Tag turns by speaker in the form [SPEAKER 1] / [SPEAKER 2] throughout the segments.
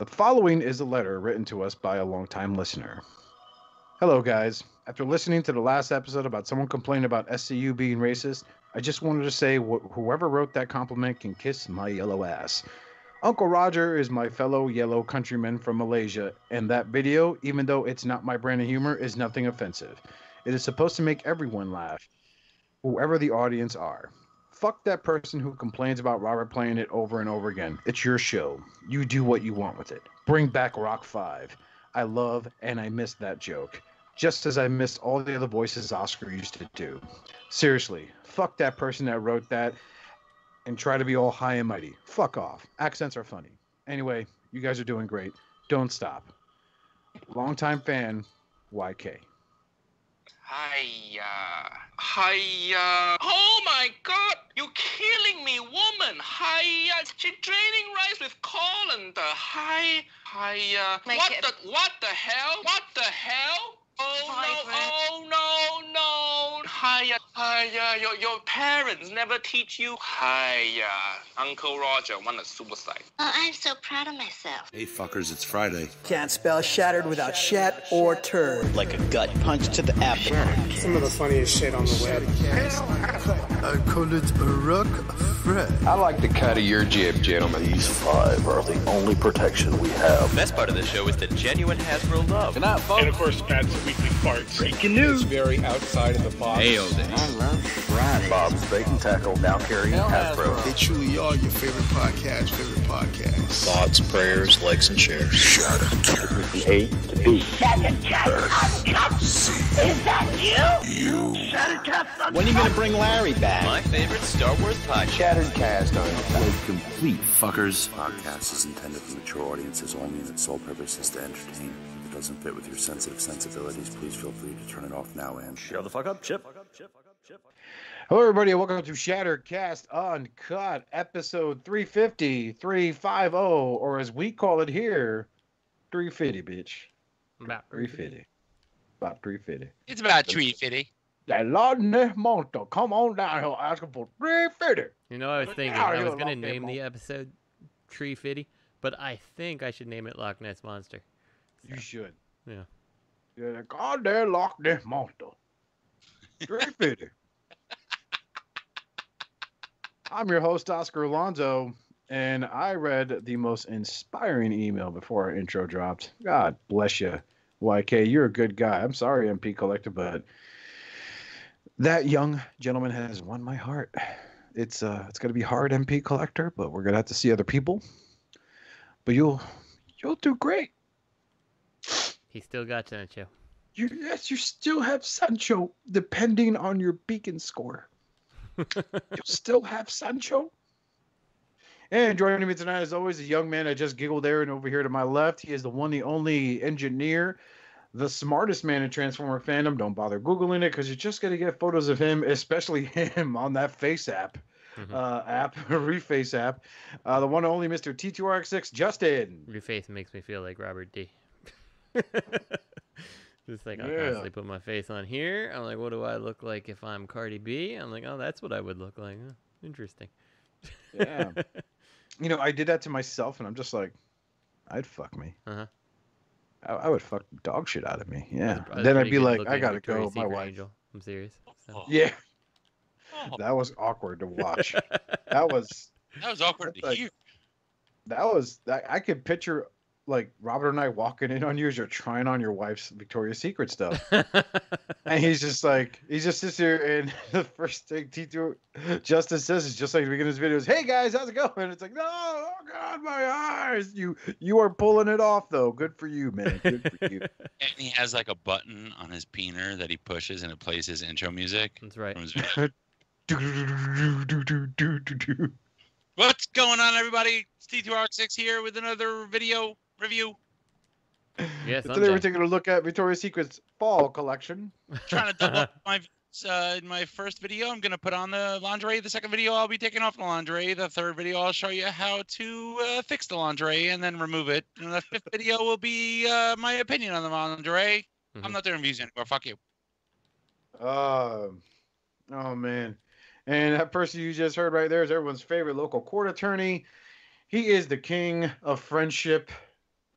[SPEAKER 1] The following is a letter written to us by a longtime listener. Hello, guys. After listening to the last episode about someone complaining about SCU being racist, I just wanted to say whoever wrote that compliment can kiss my yellow ass. Uncle Roger is my fellow yellow countryman from Malaysia, and that video, even though it's not my brand of humor, is nothing offensive. It is supposed to make everyone laugh, whoever the audience are. Fuck that person who complains about Robert playing it over and over again. It's your show. You do what you want with it. Bring back Rock 5. I love and I miss that joke. Just as I missed all the other voices Oscar used to do. Seriously, fuck that person that wrote that and try to be all high and mighty. Fuck off. Accents are funny. Anyway, you guys are doing great. Don't stop. Longtime fan, YK.
[SPEAKER 2] Hiya. Hiya. Oh my god, you're killing me, woman. Hiya. She's draining rice with colander. Hiya. What the hell? What the hell? Oh no. Hiya. Your parents never teach you. Hiya. Uncle Roger wanted suicide.
[SPEAKER 3] Oh, I'm so proud of myself.
[SPEAKER 4] Hey fuckers, it's Friday.
[SPEAKER 5] Can't spell shattered without shat or turd.
[SPEAKER 6] Like a gut punch to the abdomen.
[SPEAKER 7] Some of the funniest shit on the web.
[SPEAKER 4] I call it a rock Fred.
[SPEAKER 8] I like the cut of your jib, gentlemen.
[SPEAKER 9] These 5 are the only protection we have.
[SPEAKER 10] The best part of the show is the genuine Hasbro love.
[SPEAKER 8] Good night, folks.
[SPEAKER 7] And of course, Matt's weekly farts.
[SPEAKER 9] Breaking news.
[SPEAKER 8] It's very outside of the box.
[SPEAKER 10] I love
[SPEAKER 9] Friday. Bob's Bait and Tackle, now carrying Hasbro.
[SPEAKER 4] They truly are your favorite podcast.
[SPEAKER 9] Thoughts, prayers, likes, and shares.
[SPEAKER 4] Shattered.
[SPEAKER 9] A to B.
[SPEAKER 3] Uncut? Is that you? Shatteredcastonline.
[SPEAKER 6] When are you going to bring Larry back?
[SPEAKER 10] My favorite Star Wars podcast.
[SPEAKER 8] Shatteredcastonline.
[SPEAKER 4] Complete fuckers. Podcast is intended for mature audiences only, and its sole purpose is to entertain. If it doesn't fit with your sensitive sensibilities, please feel free to turn it off now and
[SPEAKER 9] Shut the fuck up, Chip.
[SPEAKER 1] Hello, everybody, and welcome to Shatteredcast Uncut, episode 350, 350, or as we call it here, 350, bitch.
[SPEAKER 11] About
[SPEAKER 1] 350. About 350.
[SPEAKER 11] It's about 350.
[SPEAKER 1] That Lord Ness monster, come on down here asking for 350.
[SPEAKER 11] You know, I was thinking I was going to name the episode Tree Fitty, but I think I should name it Loch Ness Monster.
[SPEAKER 1] You should.
[SPEAKER 11] Yeah.
[SPEAKER 1] Yeah, the goddamn Loch Ness monster. 350. I'm your host, Oscar Alonso, and I read the most inspiring email before our intro dropped. God bless you, YK. You're a good guy. I'm sorry, MP Collector, but that young gentleman has won my heart. It's going to be hard, MP Collector, but we're going to have to see other people. But you'll do great.
[SPEAKER 11] He still got Sancho.
[SPEAKER 1] Yes, you still have Sancho, depending on your beacon score. You'll still have Sancho. And joining me tonight, as always, a young man I just giggled there and over here to my left. He is the one, the only engineer, the smartest man in Transformer fandom. Don't bother Googling it because you're just going to get photos of him, especially him on that face app. Reface app. The one and only Mr. T2RX6, Justin.
[SPEAKER 11] Reface makes me feel like Robert D. Just like, I'll constantly put my face on here. I'm like, what do I look like if I'm Cardi B? I'm like, oh, that's what I would look like. Huh, interesting.
[SPEAKER 1] Yeah. You know, I did that to myself, and I'm just like, I'd fuck me.
[SPEAKER 11] Uh-huh.
[SPEAKER 1] I would fuck dog shit out of me. Yeah. Then I'd be like, I gotta go. My wife.
[SPEAKER 11] Angel. I'm serious. So.
[SPEAKER 1] Yeah. That was awkward to watch. That was
[SPEAKER 11] awkward to hear.
[SPEAKER 1] I could picture like Robert and I walking in on you as you're trying on your wife's Victoria's Secret stuff. And he just sits here, and the first thing T2 Justin says is just like the beginning of his videos, hey guys, how's it going? And it's like, no, oh God, my eyes. You are pulling it off though. Good for you, man. Good for you.
[SPEAKER 12] And he has like a button on his peener that he pushes and it plays his intro music.
[SPEAKER 11] That's right.
[SPEAKER 12] What's going on, everybody? It's T2RX6 here with another video review.
[SPEAKER 11] Yes,
[SPEAKER 1] today we're taking a look at Victoria's Secret's fall collection.
[SPEAKER 12] Trying to double up my in my first video. I'm gonna put on the lingerie. The second video, I'll be taking off the lingerie. The third video, I'll show you how to fix the lingerie and then remove it. And the fifth video will be my opinion on the lingerie. Mm-hmm. I'm not doing reviews anymore. Fuck you.
[SPEAKER 1] Oh man. And that person you just heard right there is everyone's favorite local court attorney. He is the king of friendship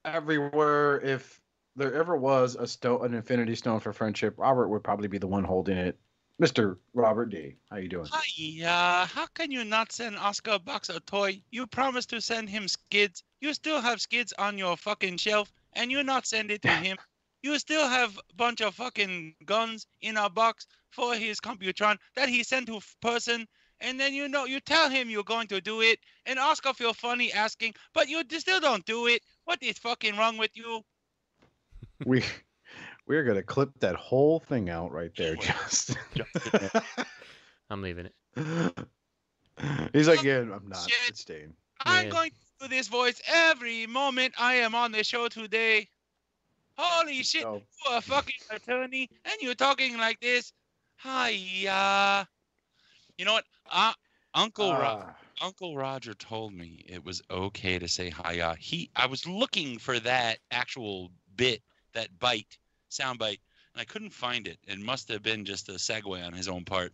[SPEAKER 1] everywhere. If there ever was an infinity stone for friendship, Robert would probably be the one holding it. Mr. Robert D, how you doing?
[SPEAKER 12] Hi, how can you not send Oscar a box of toy? You promised to send him skids. You still have skids on your fucking shelf, and you not send it to him. You still have a bunch of fucking guns in a box for his Computron that he sent to person, and then you tell him you're going to do it, and Oscar feel funny asking, but you still don't do it. What is fucking wrong with you?
[SPEAKER 1] We're gonna clip that whole thing out right there, Justin.
[SPEAKER 11] I'm leaving it.
[SPEAKER 1] He's like, yeah, I'm not. It's staying.
[SPEAKER 12] I'm going to do this voice every moment I am on the show today. Holy shit, you're a fucking attorney, and you're talking like this. Hiya. You know what? Uncle Roger told me it was okay to say hiya. I was looking for that actual bit, that sound bite, and I couldn't find it. It must have been just a segue on his own part.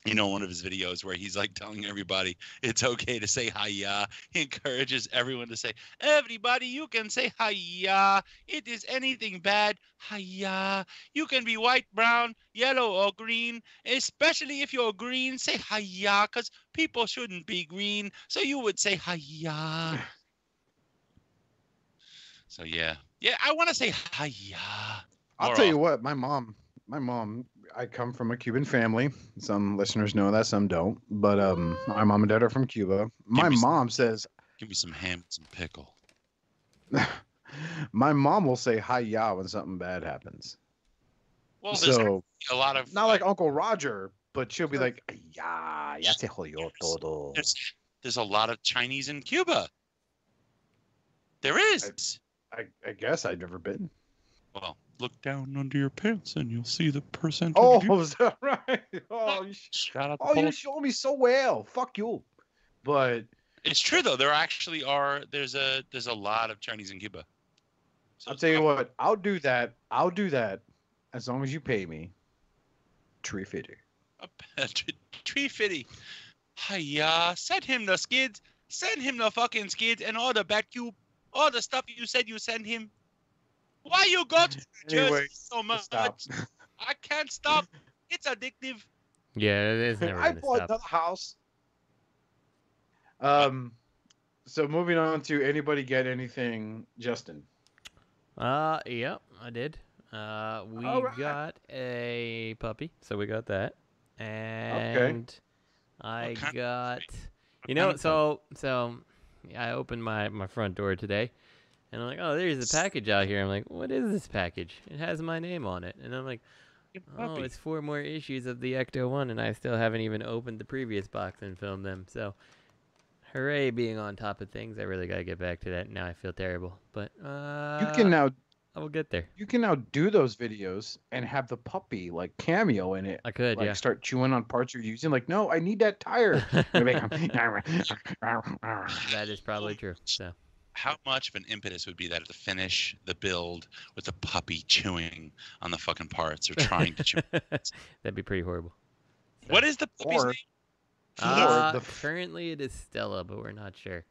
[SPEAKER 12] You know, one of his videos where he's like telling everybody it's okay to say hiya. He encourages everyone to say, everybody, you can say hiya. It is anything bad. Hiya. You can be white, brown, yellow, or green. Especially if you're green, say hiya, because people shouldn't be green. So you would say hiya. So yeah, I want to say hiya.
[SPEAKER 1] I'll tell you what, my mom, I come from a Cuban family. Some listeners know that, some don't. But my mom and dad are from Cuba. My mom says,
[SPEAKER 12] give me some ham and some pickle.
[SPEAKER 1] My mom will say hi-ya when something bad happens.
[SPEAKER 12] Well, there's a lot of...
[SPEAKER 1] Not like Uncle Roger, but she'll be like, ya se jodió todo.
[SPEAKER 12] There's a lot of Chinese in Cuba. There is.
[SPEAKER 1] I guess I've never been.
[SPEAKER 12] Well, look down under your pants and you'll see the percentage.
[SPEAKER 1] Oh, is that right? Oh,
[SPEAKER 12] you
[SPEAKER 1] show me so well. Fuck you. But
[SPEAKER 12] it's true though. There actually are. There's a lot of Chinese in Cuba. So
[SPEAKER 1] I'll tell you what. I'll do that. As long as you pay me. Tree fitty.
[SPEAKER 12] Tree fitty. Hiya. Send him the skids. Send him the fucking skids and all the Batcube. All the stuff you said you send him. Why you go to Jersey so much?
[SPEAKER 1] Stop.
[SPEAKER 12] I can't stop. It's addictive.
[SPEAKER 11] Yeah, it is never
[SPEAKER 1] I
[SPEAKER 11] gonna
[SPEAKER 1] bought
[SPEAKER 11] stop.
[SPEAKER 1] another house. So moving on to anybody get anything, Justin?
[SPEAKER 11] Yep, I did. We got a puppy, so we got that, and I got, so I opened my front door today, and I'm like, oh, there's a package out here. I'm like, what is this package? It has my name on it, and I'm like, oh, it's 4 more issues of the Ecto-1, and I still haven't even opened the previous box and filmed them. So, hooray, being on top of things. I really gotta get back to that. Now I feel terrible, but
[SPEAKER 1] You can now.
[SPEAKER 11] I will get there.
[SPEAKER 1] You can now do those videos and have the puppy like cameo in it.
[SPEAKER 11] I could,
[SPEAKER 1] like,
[SPEAKER 11] yeah.
[SPEAKER 1] Start chewing on parts you're using. Like, no, I need that tire.
[SPEAKER 11] That is probably true. So,
[SPEAKER 12] how much of an impetus would be that to finish the build with the puppy chewing on the fucking parts or trying to chew?
[SPEAKER 11] That'd be pretty horrible. So.
[SPEAKER 12] What is the puppy's name?
[SPEAKER 11] Currently it is Stella, but we're not sure.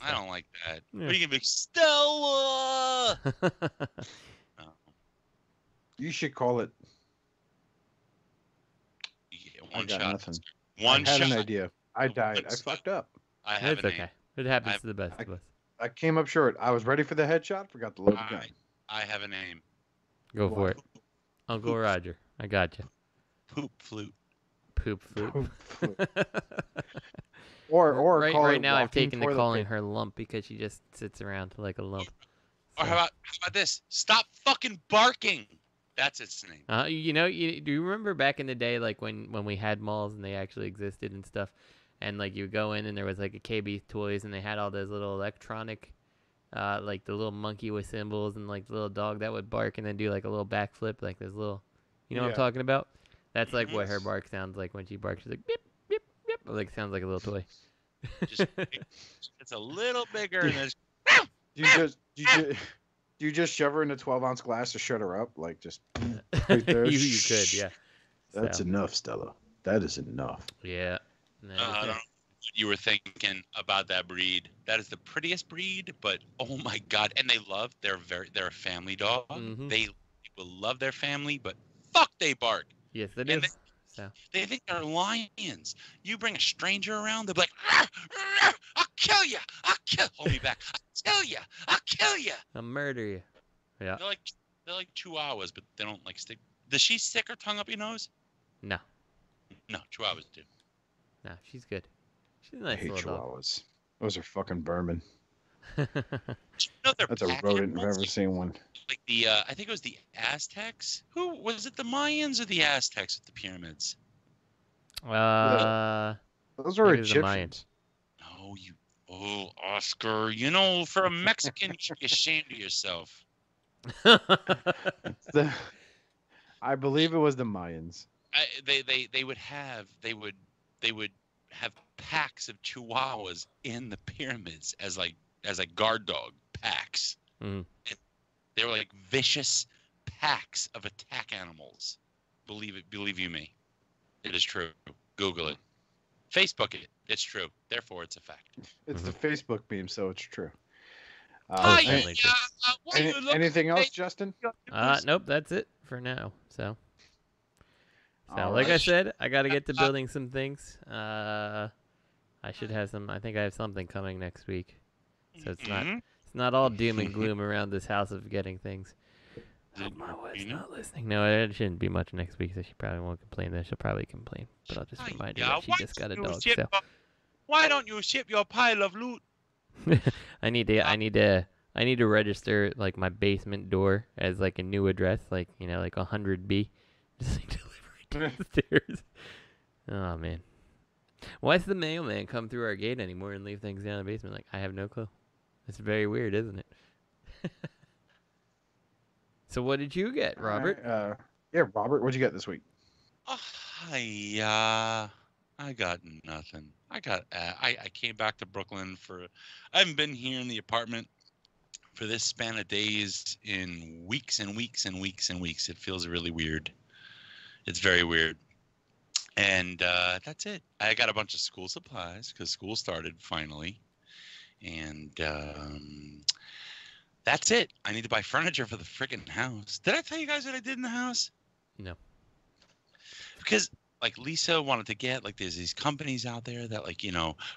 [SPEAKER 12] I don't like that.
[SPEAKER 11] Yeah.
[SPEAKER 12] What are you gonna be, Stella?
[SPEAKER 1] You should call it.
[SPEAKER 12] Yeah,
[SPEAKER 1] I got nothing.
[SPEAKER 12] One
[SPEAKER 1] I had
[SPEAKER 12] shot.
[SPEAKER 1] an idea. I died. I fucked up.
[SPEAKER 12] I have
[SPEAKER 11] It's okay. It happens to the best of us.
[SPEAKER 1] I came up short. I was ready for the headshot. Forgot to load the gun.
[SPEAKER 12] I have a name.
[SPEAKER 11] Go for it. Uncle Roger. I got you.
[SPEAKER 12] Poop flute.
[SPEAKER 11] Poop flute.
[SPEAKER 1] Or
[SPEAKER 11] right,
[SPEAKER 1] call
[SPEAKER 11] right
[SPEAKER 1] it
[SPEAKER 11] now I've taken to
[SPEAKER 1] toilet
[SPEAKER 11] calling
[SPEAKER 1] paper.
[SPEAKER 11] her lump because she just sits around like a lump.
[SPEAKER 12] Or how about this? Stop fucking barking. That's its name.
[SPEAKER 11] Do you remember back in the day, like when we had malls and they actually existed and stuff, and like you go in and there was like a KB Toys and they had all those little electronic, like the little monkey with cymbals and like the little dog that would bark and then do like a little backflip, like this little, what I'm talking about? That's like what her bark sounds like when she barks. She's like beep beep beep, like sounds like a little toy.
[SPEAKER 12] It's a little bigger and there's.
[SPEAKER 1] You just shove her in a 12-ounce glass to shut her up, like just right there.
[SPEAKER 11] you could, yeah.
[SPEAKER 1] That's enough, Stella. That is enough.
[SPEAKER 11] Yeah.
[SPEAKER 12] you were thinking about that breed. That is the prettiest breed, but oh my god! And they're a family dog.
[SPEAKER 11] Mm-hmm.
[SPEAKER 12] They will love their family, but fuck, they bark.
[SPEAKER 11] Yes, they do.
[SPEAKER 12] They think they're lions. You bring a stranger around, they'll be like, "Arr, arr, I'll kill you. Hold me back. I'll kill you. I'll kill you.
[SPEAKER 11] I'll murder you." Yeah.
[SPEAKER 12] They're like chihuahuas, but they don't like stick. Does she stick her tongue up your nose?
[SPEAKER 11] No.
[SPEAKER 12] No, chihuahuas do.
[SPEAKER 11] No, she's good. She's a nice little
[SPEAKER 1] chihuahuas. Dog. Those are fucking vermin.
[SPEAKER 12] That's
[SPEAKER 1] a rodent if I've ever seen one.
[SPEAKER 12] Like I think it was the Aztecs. Who was it? The Mayans or the Aztecs with the pyramids?
[SPEAKER 1] Those are Egyptians.
[SPEAKER 12] No, Oscar. You know, for a Mexican, you should be ashamed of yourself.
[SPEAKER 1] I believe it was the Mayans.
[SPEAKER 12] They would have packs of chihuahuas in the pyramids as guard dog packs.
[SPEAKER 11] Mm.
[SPEAKER 12] They were like vicious packs of attack animals. Believe you me. It is true. Google it. Facebook it. It's true. Therefore, it's a fact.
[SPEAKER 1] It's the Facebook meme, so it's true. Anything else, Justin?
[SPEAKER 11] Nope, that's it for now. So like I said, I got to get to building some things. I should have some. I think I have something coming next week. So it's not all doom and gloom around this house of getting things. My wife's not listening. No, it shouldn't be much next week, so she probably won't complain. Then she'll probably complain, but I'll just remind her that she just got a dog. So.
[SPEAKER 12] Why don't you ship your pile of loot?
[SPEAKER 11] I need to register like my basement door as like a new address, like 100B, just like delivery downstairs. Oh man, why does the mailman come through our gate anymore and leave things down in the basement? Like, I have no clue. It's very weird, isn't it? So what did you get, Robert?
[SPEAKER 1] Robert, what'd you get this week?
[SPEAKER 12] I got nothing. I came back to Brooklyn I haven't been here in the apartment for this span of days in weeks and weeks and weeks and weeks. It feels really weird. It's very weird. And that's it. I got a bunch of school supplies because school started finally. And that's it. I need to buy furniture for the friggin' house. Did I tell you guys what I did in the house?
[SPEAKER 11] No.
[SPEAKER 12] Because like Lisa wanted to get, like, there's these companies out there that, like,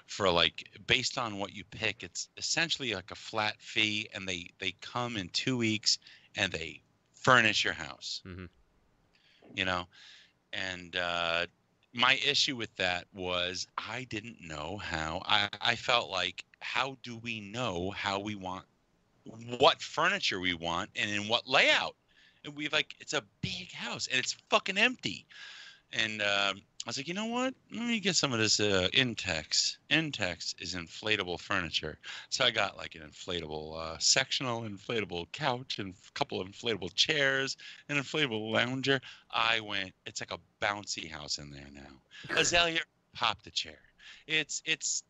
[SPEAKER 12] for like based on what you pick, it's essentially like a flat fee, and they come in 2 weeks and they furnish your house.
[SPEAKER 11] Mm-hmm.
[SPEAKER 12] And my issue with that was I didn't know how. I felt like, how do we know how we want, what furniture we want, and in what layout? And it's a big house and it's fucking empty. And I was like, you know what? Let me get some of this Intex. Intex is inflatable furniture. So I got like an inflatable sectional, inflatable couch, and a couple of inflatable chairs, an inflatable lounger. It's like a bouncy house in there now. Azalea, pop the chair. It's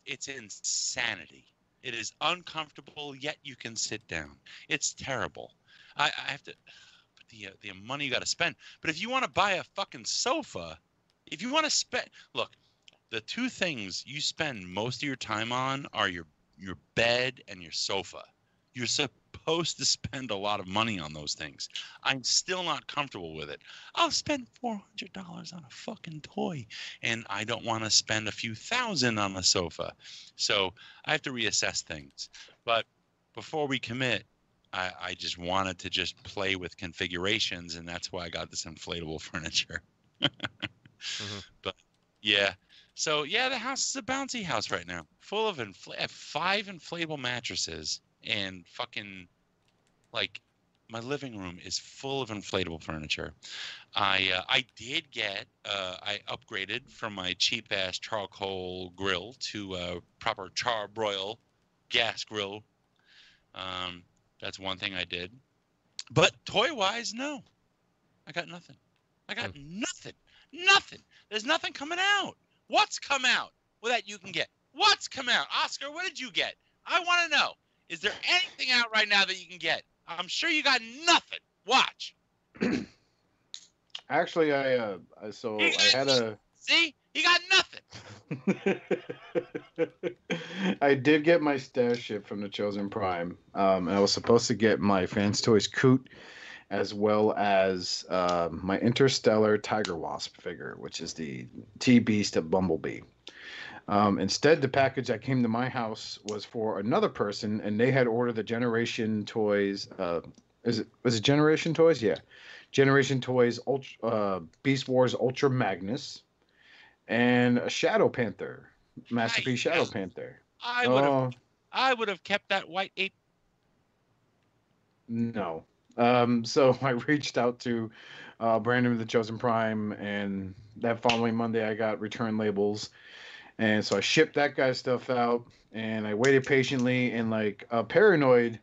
[SPEAKER 12] insanity. It is uncomfortable, yet you can sit down. It's terrible. I have to, the money you got to spend. But if you want to buy a fucking sofa, if you want to spend, look, the two things you spend most of your time on are your bed and your sofa. You're supposed to spend a lot of money on those things. I'm still not comfortable with it. I'll spend $400 on a fucking toy, and I don't want to spend a few thousand on a sofa. So I have to reassess things. But before we commit, I just wanted to just play with configurations, and that's why I got this inflatable furniture. Mm-hmm. But yeah. So yeah, the house is a bouncy house right now, full of I have 5 inflatable mattresses, and fucking, like, my living room is full of inflatable furniture. I did get I upgraded from my cheap ass charcoal grill to a proper charbroil gas grill. That's one thing I did. But toy wise, no. I got nothing. Nothing. There's nothing coming out. What's come out? Well, that you can get. What's come out? Oscar, what did you get? I want to know. Is there anything out right now that you can get? I'm sure you got nothing. Watch.
[SPEAKER 1] Actually, I had a.
[SPEAKER 12] See? He got nothing.
[SPEAKER 1] I did get my stash shipped from the Chosen Prime. And I was supposed to get my Fans Toys Coot as well as my Interstellar Tiger Wasp figure, which is the T-Beast of Bumblebee. Instead, the package that came to my house was for another person, and they had ordered the Generation Toys. Was it Generation Toys? Yeah, Generation Toys Ultra, Beast Wars Ultra Magnus, and a Shadow Panther, Masterpiece Shadow Panther.
[SPEAKER 12] I would have kept that white ape.
[SPEAKER 1] No. So I reached out to Brandon with the Chosen Prime, and that following Monday I got return labels. And so I shipped that guy's stuff out, and I waited patiently, and like a paranoid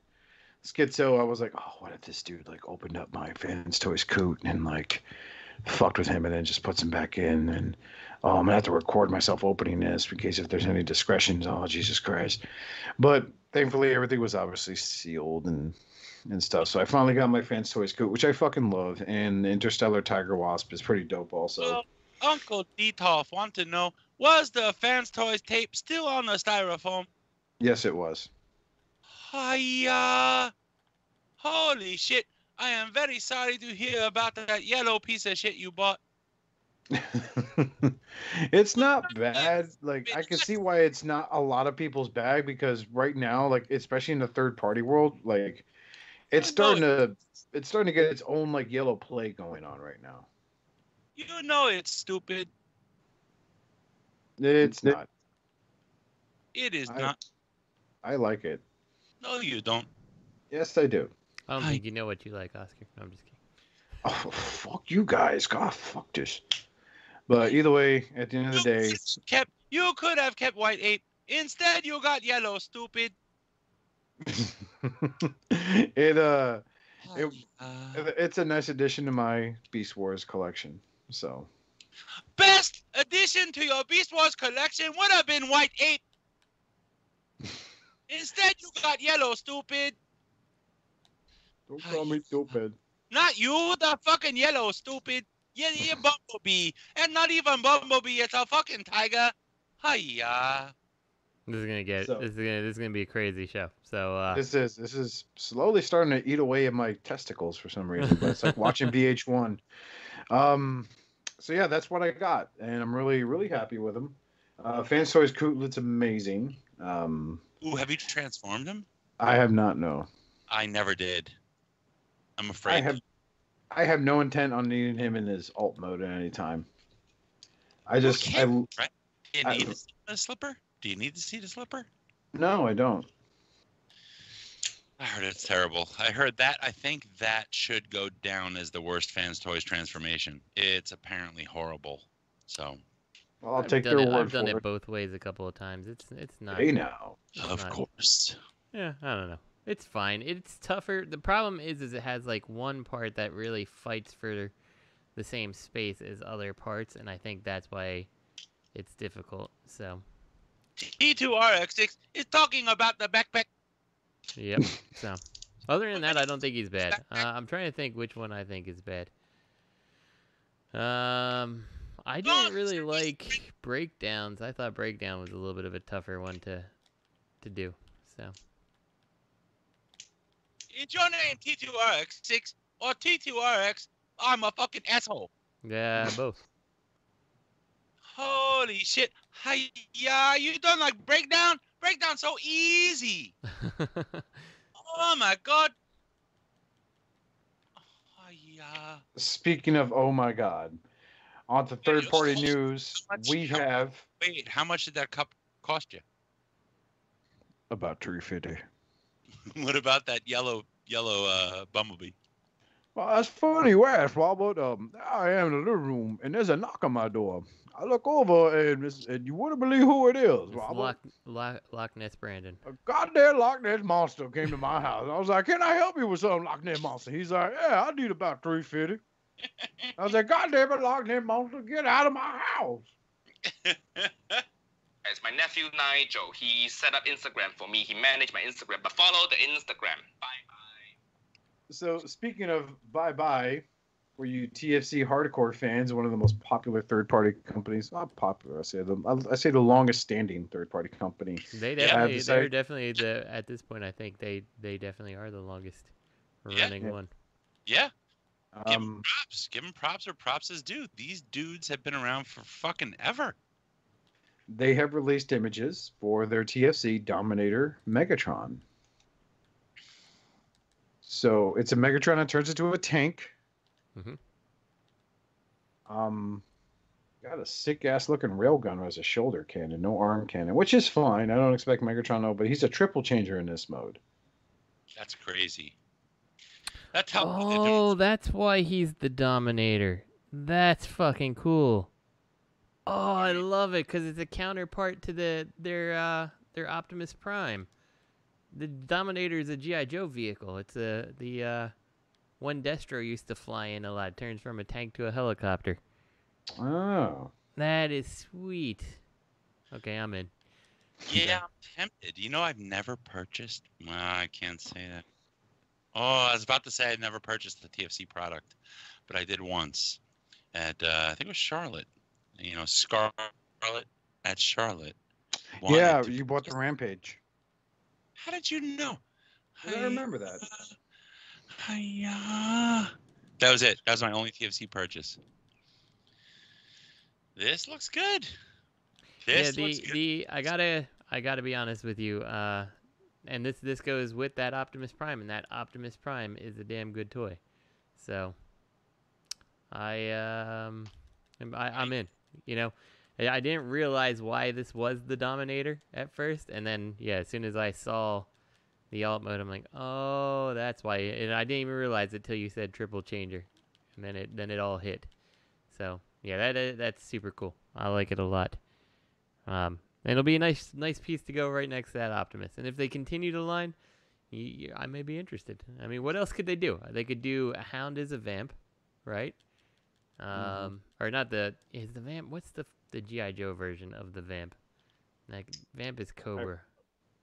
[SPEAKER 1] schizo, I was like, oh, what if this dude like opened up my Fans Toys Coot and like fucked with him and then just puts him back in, and oh, I'm gonna have to record myself opening this in case if there's any discretions. Oh, Jesus Christ. But thankfully everything was obviously sealed and stuff. So I finally got my Fans Toys Coot, which I fucking love, and the Interstellar Tiger Wasp is pretty dope also.
[SPEAKER 12] Well, Uncle Detoff want to know, was the Fans Toys tape still on the styrofoam?
[SPEAKER 1] Yes, it was.
[SPEAKER 12] Hiya! Holy shit! I am very sorry to hear about that yellow piece of shit you bought.
[SPEAKER 1] It's not bad. Like, I can see why it's not a lot of people's bag, because right now, like, especially in the third party world, like, it's starting to get its own like yellow plague going on right now.
[SPEAKER 12] You know it's stupid.
[SPEAKER 1] It's not.
[SPEAKER 12] It is not.
[SPEAKER 1] I like it.
[SPEAKER 12] No, you don't.
[SPEAKER 1] Yes, I do.
[SPEAKER 11] I don't think you know what you like, Oscar. No, I'm just kidding.
[SPEAKER 1] Oh, fuck you guys. God, fuck this. But either way, at the end of the day...
[SPEAKER 12] You could have kept White Ape. Instead, you got yellow, stupid.
[SPEAKER 1] It's a nice addition to my Beast Wars collection. So...
[SPEAKER 12] Best addition to your Beast Wars collection would have been White Ape. Instead, you got yellow, stupid.
[SPEAKER 1] Don't call me stupid.
[SPEAKER 12] Not you, the fucking yellow, stupid. Yeah, Bumblebee. And not even Bumblebee, it's a fucking tiger. Hiya.
[SPEAKER 11] This is gonna be a crazy show. So
[SPEAKER 1] this is slowly starting to eat away at my testicles for some reason, but it's like watching VH1. So yeah, that's what I got, and I'm really, really happy with them. Fans Toys Coot looks amazing.
[SPEAKER 12] Ooh, have you transformed him?
[SPEAKER 1] I have not, no.
[SPEAKER 12] I never did. I'm afraid.
[SPEAKER 1] I have no intent on needing him in his alt mode at any time.
[SPEAKER 12] Do you need to see the slipper? Do you need to see the slipper?
[SPEAKER 1] No, I don't.
[SPEAKER 12] I heard it's terrible. I heard that. I think that should go down as the worst Fans Toys transformation. It's apparently horrible. So.
[SPEAKER 1] Well, I'll take their word for it.
[SPEAKER 11] I've done it both ways a couple of times. It's not.
[SPEAKER 1] Hey now.
[SPEAKER 12] Of course.
[SPEAKER 11] Yeah, I don't know. It's fine. It's tougher. The problem is it has like one part that really fights for the same space as other parts, and I think that's why it's difficult. So.
[SPEAKER 12] T2RX6 is talking about the backpack.
[SPEAKER 11] Yep. So, other than that, I don't think he's bad. I'm trying to think which one I think is bad. I didn't really like breakdowns. I thought breakdown was a little bit of a tougher one to do. So.
[SPEAKER 12] Is your name T2RX6 or T2RX? I'm a fucking asshole.
[SPEAKER 11] Yeah, both.
[SPEAKER 12] Holy shit. Hiya, you done like breakdown? Breakdown so easy. Oh my god. Hiya.
[SPEAKER 1] Speaking of oh my god, on to third party news, we have...
[SPEAKER 12] Wait, how much did that cup cost you?
[SPEAKER 1] About $3.50.
[SPEAKER 12] What about that yellow Bumblebee?
[SPEAKER 1] Well, that's funny you ask, Robert. I am in the living room, and there's a knock on my door. I look over, and you wouldn't believe who it is, Robert.
[SPEAKER 11] Loch Ness Brandon.
[SPEAKER 1] A goddamn Loch Ness monster came to my house. I was like, can I help you with some Loch Ness monster? He's like, yeah, I need about $3.50. I was like, goddamn it, Loch Ness monster, get out of my house.
[SPEAKER 2] It's my nephew Nigel. He set up Instagram for me. He managed my Instagram, but follow the Instagram. Bye-bye.
[SPEAKER 1] So speaking of bye-bye, for you TFC hardcore fans, one of the most popular third-party companies. Not popular, I say the longest-standing third-party company.
[SPEAKER 11] They're definitely at this point. I think they definitely are the longest running one.
[SPEAKER 12] Yeah. Give them props. Give them props where props is due. These dudes have been around for fucking ever.
[SPEAKER 1] They have released images for their TFC Dominator Megatron. So it's a Megatron that turns into a tank.
[SPEAKER 11] Mm-hmm.
[SPEAKER 1] Got a sick ass looking railgun as a shoulder cannon, no arm cannon, which is fine. I don't expect Megatron to, but he's a triple changer in this mode.
[SPEAKER 12] That's crazy. That's how.
[SPEAKER 11] Oh, that's why he's the Dominator. That's fucking cool. Oh, I love it because it's a counterpart to their Optimus Prime. The Dominator is a G.I. Joe vehicle. It's the one Destro used to fly in a lot. It turns from a tank to a helicopter.
[SPEAKER 1] Oh.
[SPEAKER 11] That is sweet. Okay, I'm in.
[SPEAKER 12] Yeah, I'm tempted. You know, I've never purchased. Well, I can't say that. Oh, I was about to say I'd never purchased the TFC product, but I did once at I think it was Charlotte. You know, Scarlet at Charlotte.
[SPEAKER 1] Yeah, you bought the Rampage.
[SPEAKER 12] How did you know?
[SPEAKER 1] I remember that.
[SPEAKER 12] That was it. That was my only TFC purchase. This looks good. Looks good.
[SPEAKER 11] I gotta be honest with you. And this goes with that Optimus Prime, and that Optimus Prime is a damn good toy. So I'm in. You know, I didn't realize why this was the Dominator at first, and then as soon as I saw the alt mode, I'm like, oh, that's why. And I didn't even realize it till you said triple changer, and then it all hit. So yeah, that's super cool. I like it a lot. And it'll be a nice piece to go right next to that Optimus. And if they continue to line, I may be interested. I mean, what else could they do? They could do a Hound as a Vamp, right? Or not is the Vamp, what's the G.I. Joe version of the Vamp? Like, Vamp is Cobra.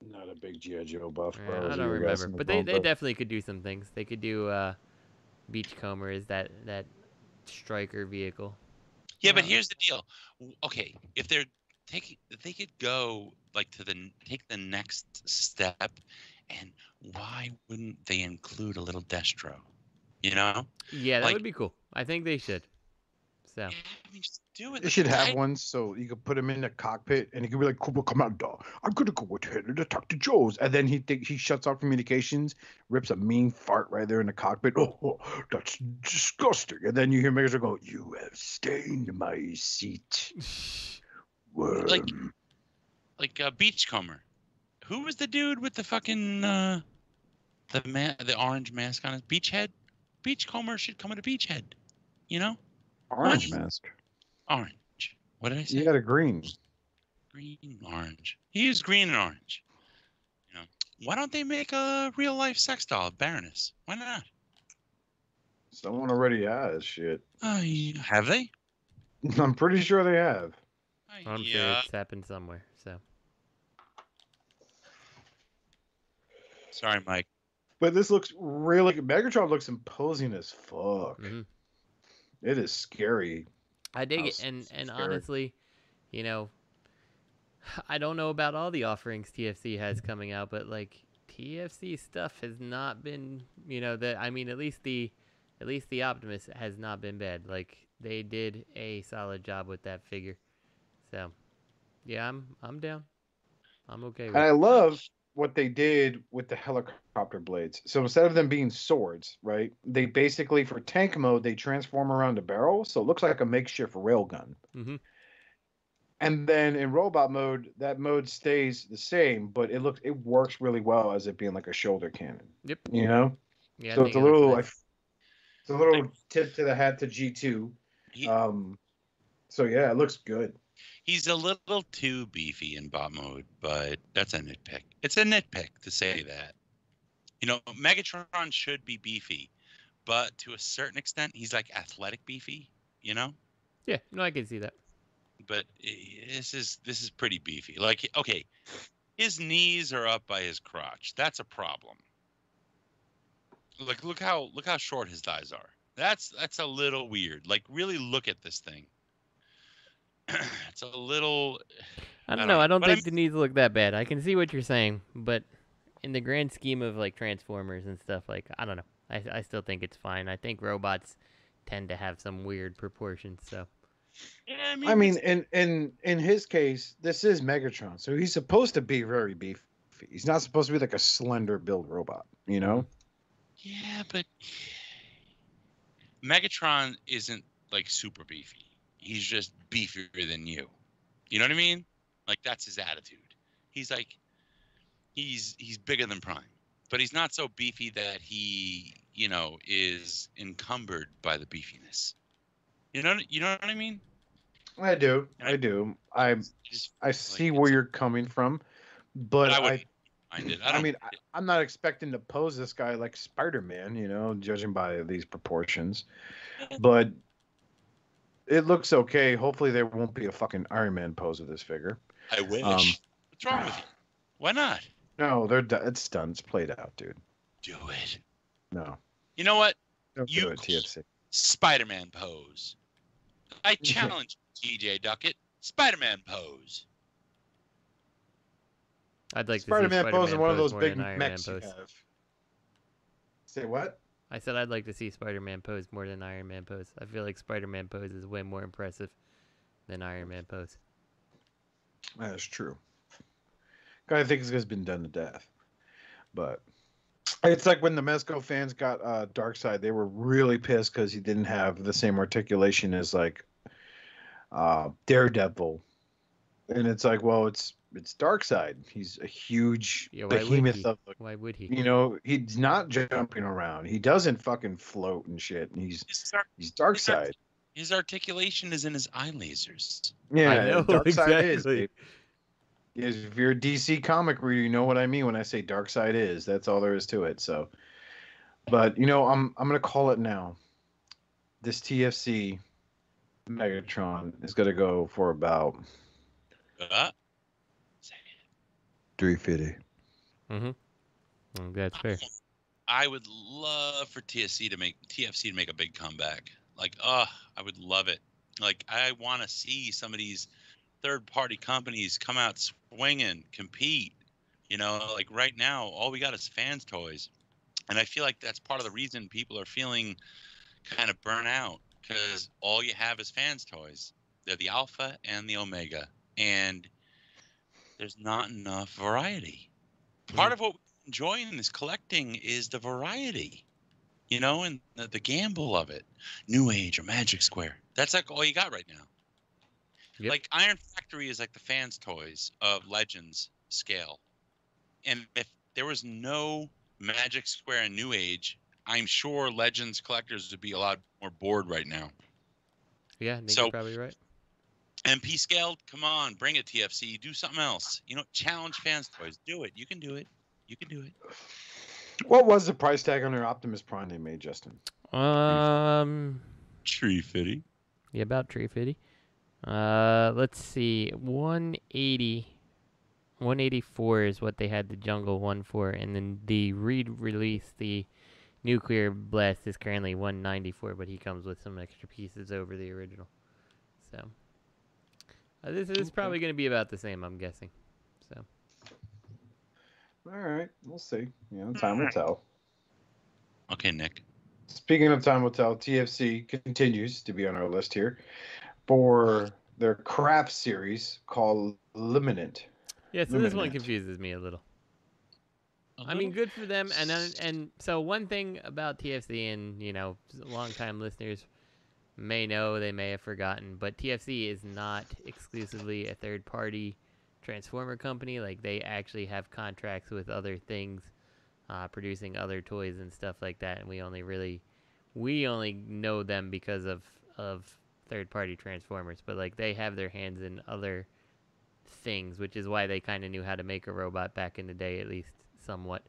[SPEAKER 1] Not a big G.I. Joe buff.
[SPEAKER 11] Yeah, I don't remember. But they definitely could do some things. They could do Beachcomber is that striker vehicle.
[SPEAKER 12] Yeah, but here's the deal. Okay, if they could go like take the next step, and why wouldn't they include a little Destro? You know?
[SPEAKER 11] Yeah, that would be cool. I think they should. So.
[SPEAKER 12] Yeah, I mean, just do it.
[SPEAKER 1] They should have one so you could put him in the cockpit and he could be like, Cobra Commander, I'm gonna go ahead and attack the Joes. And then he shuts off communications, rips a mean fart right there in the cockpit. Oh, that's disgusting. And then you hear Megatron go, you have stained my seat. Worm.
[SPEAKER 12] Like Beachcomber. Who was the dude with the fucking the orange mask on his Beachhead? Beachcomber should come with a Beachhead. You know?
[SPEAKER 1] Orange mask.
[SPEAKER 12] Orange. What did I say?
[SPEAKER 1] You got a green.
[SPEAKER 12] Green, orange. He used green and orange. You know, why don't they make a real life sex doll of Baroness? Why not?
[SPEAKER 1] Someone already has shit.
[SPEAKER 12] Have they?
[SPEAKER 1] I'm pretty sure they have.
[SPEAKER 11] I'm sure it's happened somewhere. So.
[SPEAKER 12] Sorry, Mike.
[SPEAKER 1] But this looks really good. Megatron looks imposing as fuck.
[SPEAKER 11] Mm-hmm.
[SPEAKER 1] It is scary.
[SPEAKER 11] I dig it, and honestly, you know, I don't know about all the offerings TFC has coming out, but like TFC stuff has not been, you know, at least the Optimus has not been bad. Like they did a solid job with that figure. So, yeah, I'm down. I'm okay with it.
[SPEAKER 1] And I love what they did with the helicopter blades. So instead of them being swords, right, they basically, for tank mode, they transform around the barrel, so it looks like a makeshift railgun.
[SPEAKER 11] Mm-hmm.
[SPEAKER 1] And then in robot mode, that mode stays the same, but it works really well as it being like a shoulder cannon.
[SPEAKER 11] Yep.
[SPEAKER 1] You know?
[SPEAKER 11] Yeah.
[SPEAKER 1] So it's a little tip to the hat to G2. So yeah, it looks good.
[SPEAKER 12] He's a little too beefy in bot mode, but that's a nitpick. It's a nitpick to say that. You know, Megatron should be beefy, but to a certain extent, he's like athletic beefy, you know?
[SPEAKER 11] Yeah, no, I can see that.
[SPEAKER 12] But this is pretty beefy. Like, okay, his knees are up by his crotch. That's a problem. Like, look how short his thighs are. That's a little weird. Like, really look at this thing. It's a little.
[SPEAKER 11] I don't know. I don't think it needs to look that bad. I can see what you're saying, but in the grand scheme of like Transformers and stuff, like I don't know. I still think it's fine. I think robots tend to have some weird proportions. So.
[SPEAKER 12] Yeah,
[SPEAKER 1] I mean, in his case, this is Megatron, so he's supposed to be very beefy. He's not supposed to be like a slender build robot, you know?
[SPEAKER 12] Yeah, but Megatron isn't like super beefy. He's just beefier than you. You know what I mean? Like, that's his attitude. He's like, he's bigger than Prime, but he's not so beefy that he, you know, is encumbered by the beefiness. You know what I mean?
[SPEAKER 1] I do. I see where you're coming from, but I
[SPEAKER 12] mind it.
[SPEAKER 1] I mean, I'm not expecting to pose this guy like Spider-Man, you know, judging by these proportions. But it looks okay. Hopefully, there won't be a fucking Iron Man pose of this figure.
[SPEAKER 12] I wish. What's wrong with you? Why not?
[SPEAKER 1] No, it's done. It's played out, dude.
[SPEAKER 12] Do it.
[SPEAKER 1] No.
[SPEAKER 12] You know what?
[SPEAKER 1] Don't do it, TFC.
[SPEAKER 12] Spider-Man pose. I challenge TJ Duckett. Spider-Man pose.
[SPEAKER 11] I'd like
[SPEAKER 1] Spider-Man
[SPEAKER 11] to see
[SPEAKER 1] pose in one of those
[SPEAKER 11] more
[SPEAKER 1] big
[SPEAKER 11] than Iron
[SPEAKER 1] mechs
[SPEAKER 11] Man
[SPEAKER 1] you
[SPEAKER 11] pose.
[SPEAKER 1] have. Say what?
[SPEAKER 11] I said I'd like to see Spider-Man pose more than Iron Man pose. I feel like Spider-Man pose is way more impressive than Iron Man pose.
[SPEAKER 1] That's true. I think it's been done to death. But it's like when the Mezco fans got Darkseid, they were really pissed because he didn't have the same articulation as like Daredevil. And it's like, well, it's Darkseid. He's a huge behemoth of the,
[SPEAKER 11] why would he?
[SPEAKER 1] You know, he's not jumping around. He doesn't fucking float and shit. And he's Darkseid.
[SPEAKER 12] His articulation is in his eye lasers.
[SPEAKER 1] Yeah,
[SPEAKER 11] I know,
[SPEAKER 1] Darkseid
[SPEAKER 11] exactly.
[SPEAKER 1] is. Babe. If you're a DC comic reader, you know what I mean when I say Darkseid is. That's all there is to it. So, but you know, I'm gonna call it now. This TFC Megatron is gonna go for about $350.
[SPEAKER 11] That's fair.
[SPEAKER 12] I would love for TFC to make a big comeback. Like, I would love it. Like, I want to see some of these third-party companies come out swinging, compete. You know, like right now, all we got is fans' toys. And I feel like that's part of the reason people are feeling kind of burnt out, because all you have is fans' toys. They're the Alpha and the Omega. And there's not enough variety. Part of what we enjoy in this collecting is the variety, you know, and the gamble of it. Newage or Magic Square. That's like all you got right now. Yep. Like Iron Factory is like the fans' toys of Legends scale. And if there was no Magic Square and Newage, I'm sure Legends collectors would be a lot more bored right now.
[SPEAKER 11] Yeah, I think you're probably right.
[SPEAKER 12] MP scaled, come on, bring it, TFC. Do something else. You know, challenge fans' toys. Do it. You can do it. You can do it.
[SPEAKER 1] What was the price tag on their Optimus Prime they made, Justin?
[SPEAKER 12] Tree Fitty.
[SPEAKER 11] Yeah, about Tree Fitty. Let's see. 184 is what they had the Jungle one for, and then the re-release, the Nuclear Blast, is currently 194, but he comes with some extra pieces over the original. So this is probably going to be about the same, I'm guessing. So.
[SPEAKER 1] All right, we'll see. You know, time will tell.
[SPEAKER 12] Okay, Nick.
[SPEAKER 1] Speaking of time will tell, TFC continues to be on our list here for their craft series called Luminent.
[SPEAKER 11] Yeah, so this one confuses me a little. I mean, good for them, and so one thing about TFC, and you know, long-time listeners may know, they may have forgotten, but TFC is not exclusively a third-party Transformer company. Like, they actually have contracts with other things, producing other toys and stuff like that, and we only know them because of third-party Transformers, but like they have their hands in other things, which is why they kind of knew how to make a robot back in the day, at least somewhat.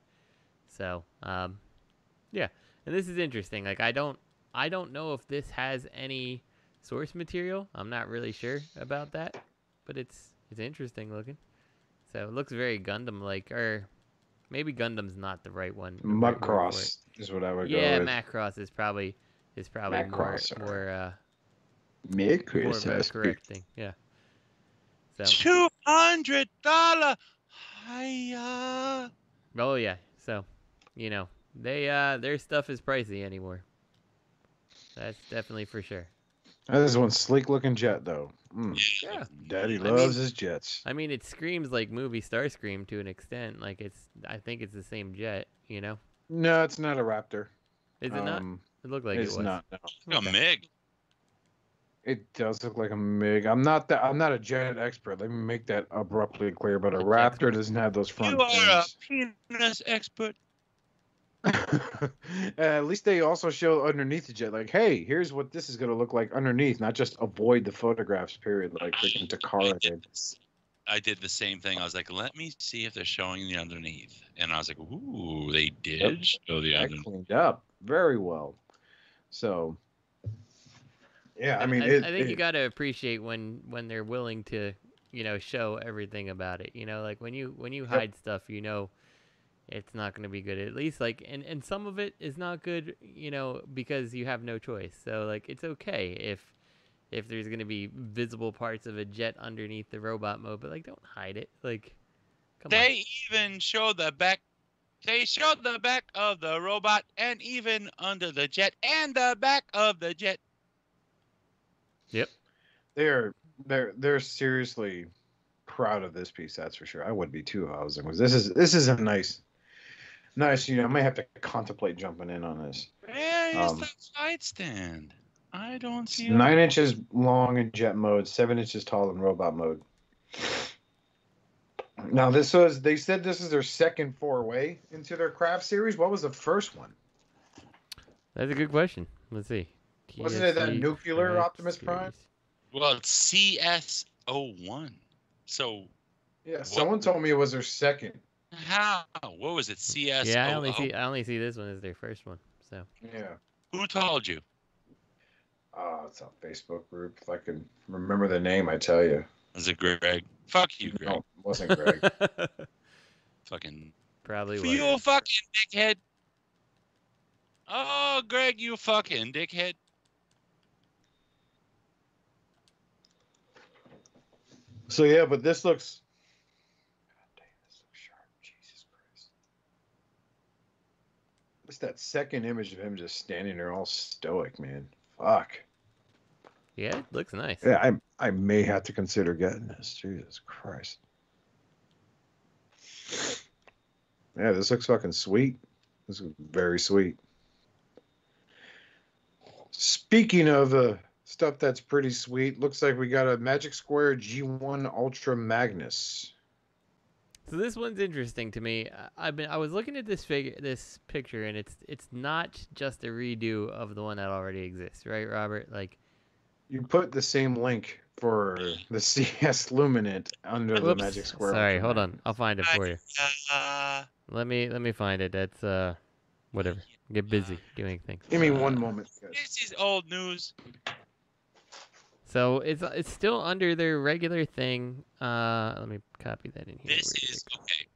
[SPEAKER 11] So yeah, and this is interesting. Like, I don't know if this has any source material. I'm not really sure about that, but it's interesting looking. So it looks very Gundam-like, or maybe Gundam's not the right one.
[SPEAKER 1] Macross is what I would go with.
[SPEAKER 11] Yeah, Macross is is probably more of a correct thing. Yeah. So.
[SPEAKER 12] $200. Hiya.
[SPEAKER 11] Oh yeah. So, you know, they their stuff is pricey anymore. That's definitely for sure.
[SPEAKER 1] That is one sleek looking jet though.
[SPEAKER 11] Yeah.
[SPEAKER 1] Daddy loves his jets.
[SPEAKER 11] I mean, it screams like movie Starscream to an extent. Like I think it's the same jet, you know?
[SPEAKER 1] No, it's not a Raptor.
[SPEAKER 11] Is it not? It looked like it was.
[SPEAKER 1] It's not. No.
[SPEAKER 12] A MiG.
[SPEAKER 1] It does look like a MiG. I'm not a jet expert. Let me make that abruptly clear. But a Raptor doesn't have those front.
[SPEAKER 12] You are a penis expert.
[SPEAKER 1] At least they also show underneath the jet, like, hey, here's what this is going to look like underneath, not just avoid the photographs, period, like freaking Takara did.
[SPEAKER 12] I did the same thing. I was like, let me see if they're showing the underneath. And I was like, ooh, they did show the underneath.
[SPEAKER 1] Cleaned up very well. So, yeah, I mean,
[SPEAKER 11] I think you got to appreciate when they're willing to, you know, show everything about it. You know, like when you hide stuff, you know, it's not going to be good. At least like, and some of it is not good, you know, because you have no choice. So like, it's okay if there's going to be visible parts of a jet underneath the robot mode, but like, don't hide it. Like, come on.
[SPEAKER 12] They even showed the back. They showed the back of the robot and even under the jet and the back of the jet.
[SPEAKER 1] Yep. They're seriously proud of this piece, that's for sure. I would be too if I was in. This is a nice, you know, I might have to contemplate jumping in on this.
[SPEAKER 12] Where is the side stand? I don't see it.
[SPEAKER 1] 9 inches long in jet mode, 7 inches tall in robot mode. Now they said this is their second foray into their craft series. What was the first one?
[SPEAKER 11] That's a good question. Let's see.
[SPEAKER 1] Wasn't it that nuclear Optimus Prime?
[SPEAKER 12] Well, it's CS01. So
[SPEAKER 1] yeah, someone told me it was their second.
[SPEAKER 12] How? What was it? CS?
[SPEAKER 11] Yeah, I only see this one as their first one. So
[SPEAKER 1] yeah.
[SPEAKER 12] Who told you?
[SPEAKER 1] It's a Facebook group. If I can remember the name, I tell you.
[SPEAKER 12] Was it Greg? Fuck you, Greg.
[SPEAKER 1] No, it wasn't Greg.
[SPEAKER 12] Fucking.
[SPEAKER 11] Probably was.
[SPEAKER 12] You fucking dickhead. Oh, Greg, you fucking dickhead.
[SPEAKER 1] So yeah, but this looks. God damn, this looks sharp. Jesus Christ. Just that second image of him just standing there all stoic, man. Fuck.
[SPEAKER 11] Yeah, it looks nice.
[SPEAKER 1] Yeah, I may have to consider getting this. Jesus Christ. Yeah, this looks fucking sweet. This is very sweet. Speaking of stuff that's pretty sweet, looks like we got a Magic Square G1 Ultra Magnus.
[SPEAKER 11] So this one's interesting to me. I was looking at this picture, and it's not just a redo of the one that already exists, right, Robert? Like,
[SPEAKER 1] you put the same link for the CS Luminent under the Magic Square.
[SPEAKER 11] Sorry, hold on. I'll find it for you. Let me find it. That's whatever. Get busy doing things.
[SPEAKER 1] Give me one moment.
[SPEAKER 12] This is old news.
[SPEAKER 11] So it's still under their regular thing. Let me copy that in here.
[SPEAKER 12] This is okay.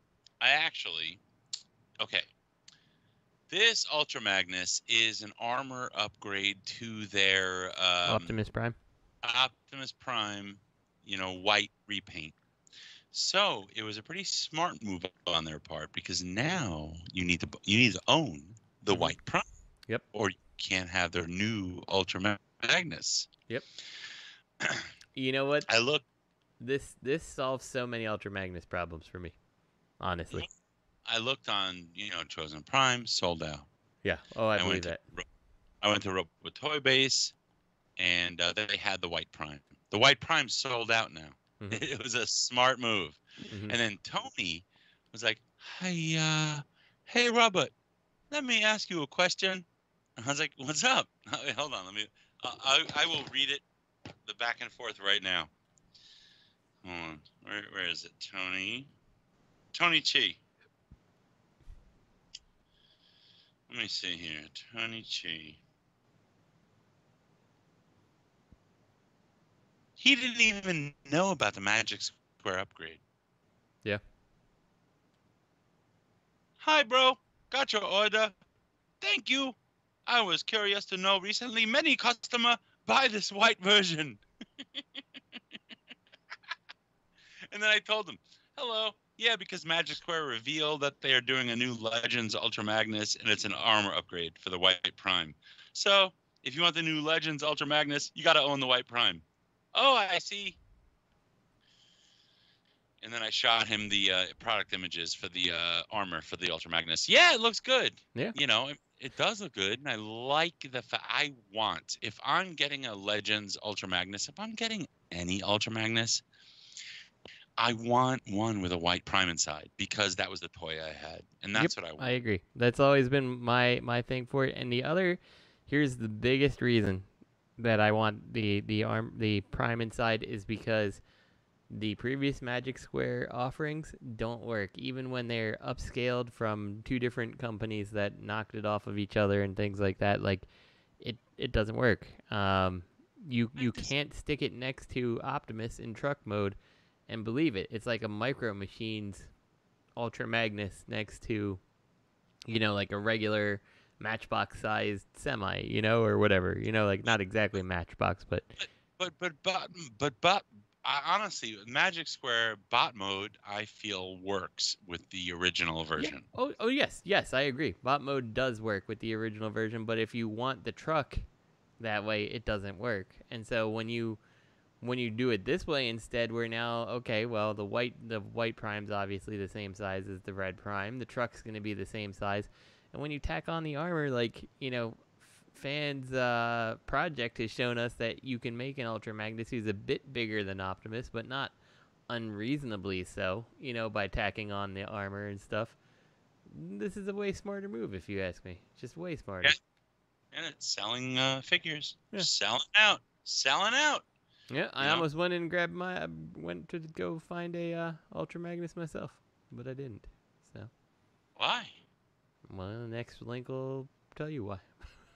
[SPEAKER 12] Okay. This Ultra Magnus is an armor upgrade to their
[SPEAKER 11] Optimus Prime.
[SPEAKER 12] Optimus Prime, you know, white repaint. So it was a pretty smart move on their part because now you need to own the white Prime.
[SPEAKER 11] Yep.
[SPEAKER 12] Or you can't have their new Ultra Magnus.
[SPEAKER 11] Yep. You know what?
[SPEAKER 12] I look.
[SPEAKER 11] This solves so many Ultra Magnus problems for me, honestly.
[SPEAKER 12] I looked on, you know, Chosen Prime, sold out.
[SPEAKER 11] Yeah. Oh, I believe that.
[SPEAKER 12] I went to Robot Toy Base, and they had the white Prime. The white Prime sold out now. Mm-hmm. It was a smart move. Mm-hmm. And then Tony was like, "Hey, Robert, let me ask you a question." I was like, "What's up?" Hold on, let me. I will read it, the back and forth right now. Hold on. Where is it, Tony? Tony Chi. Let me see here. Tony Chi. He didn't even know about the Magic Square upgrade.
[SPEAKER 11] Yeah.
[SPEAKER 12] Hi, bro. Got your order. Thank you. I was curious to know recently many customer buy this white version. And then I told him, hello. Yeah, because Magic Square revealed that they are doing a new Legends Ultra Magnus, and it's an armor upgrade for the White Prime. So, if you want the new Legends Ultra Magnus, you got to own the White Prime. Oh, I see. And then I shot him the product images for the armor for the Ultra Magnus. Yeah, it looks good.
[SPEAKER 11] Yeah.
[SPEAKER 12] You know, it does look good, and I like the fact I want, if I'm getting a Legends Ultra Magnus, if I'm getting any Ultra Magnus, I want one with a White Prime inside, because that was the toy I had, and that's what I want.
[SPEAKER 11] I agree. That's always been my thing for it. And the other, here's the biggest reason that I want the Prime inside is because the previous Magic Square offerings don't work, even when they're upscaled from two different companies that knocked it off of each other and things like that. Like, it doesn't work. You can't stick it next to Optimus in truck mode and believe it. It's like a Micro Machines Ultra Magnus next to, you know, like a regular Matchbox sized semi, you know, or whatever, you know, like not exactly Matchbox, but
[SPEAKER 12] I honestly, Magic Square bot mode, I feel works with the original version.
[SPEAKER 11] Yeah. Oh yes, I agree. Bot mode does work with the original version, but if you want the truck that way, it doesn't work. And so when you do it this way instead, we're now, okay, well, the white Prime's obviously the same size as the red Prime. The truck's going to be the same size. And when you tack on the armor, like, you know, Fans Project has shown us that you can make an Ultra Magnus who's a bit bigger than Optimus, but not unreasonably so, you know, by tacking on the armor and stuff. This is a way smarter move, if you ask me. Just way smarter.
[SPEAKER 12] Yeah. And it's selling figures. Yeah. Selling out.
[SPEAKER 11] Yeah, I almost went and grabbed I went to go find a Ultra Magnus myself, but I didn't. So.
[SPEAKER 12] Why?
[SPEAKER 11] Well, the next link will tell you why.